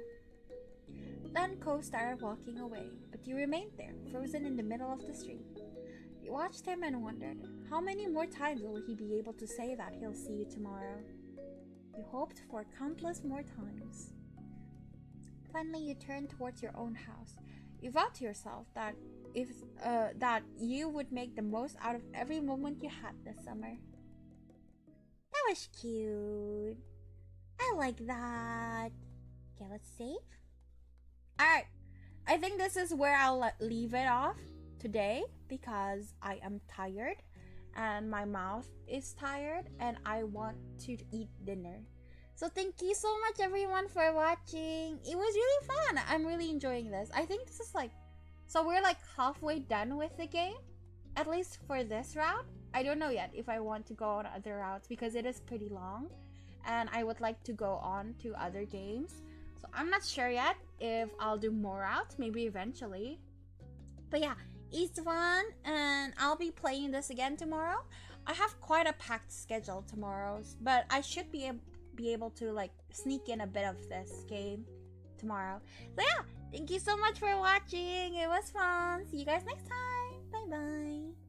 Then Ko started walking away, but you remained there, frozen in the middle of the street. You watched him and wondered, how many more times will he be able to say that he'll see you tomorrow? You hoped for countless more times. Finally, you turned towards your own house. You vowed to yourself that that you would make the most out of every moment you had this summer. That was cute. I like that. Okay, let's save. Alright, I think this is where I'll leave it off today because I am tired and my mouth is tired and I want to eat dinner. So thank you so much everyone for watching. It was really fun. I'm really enjoying this. I think this is like, so we're like halfway done with the game, at least for this route. I don't know yet if I want to go on other routes because it is pretty long and I would like to go on to other games. So I'm not sure yet if I'll do more routes, maybe eventually. But yeah, it's fun and I'll be playing this again tomorrow. I have quite a packed schedule tomorrow, but I should be able to like sneak in a bit of this game tomorrow. So yeah, thank you so much for watching. It was fun. See you guys next time. Bye bye.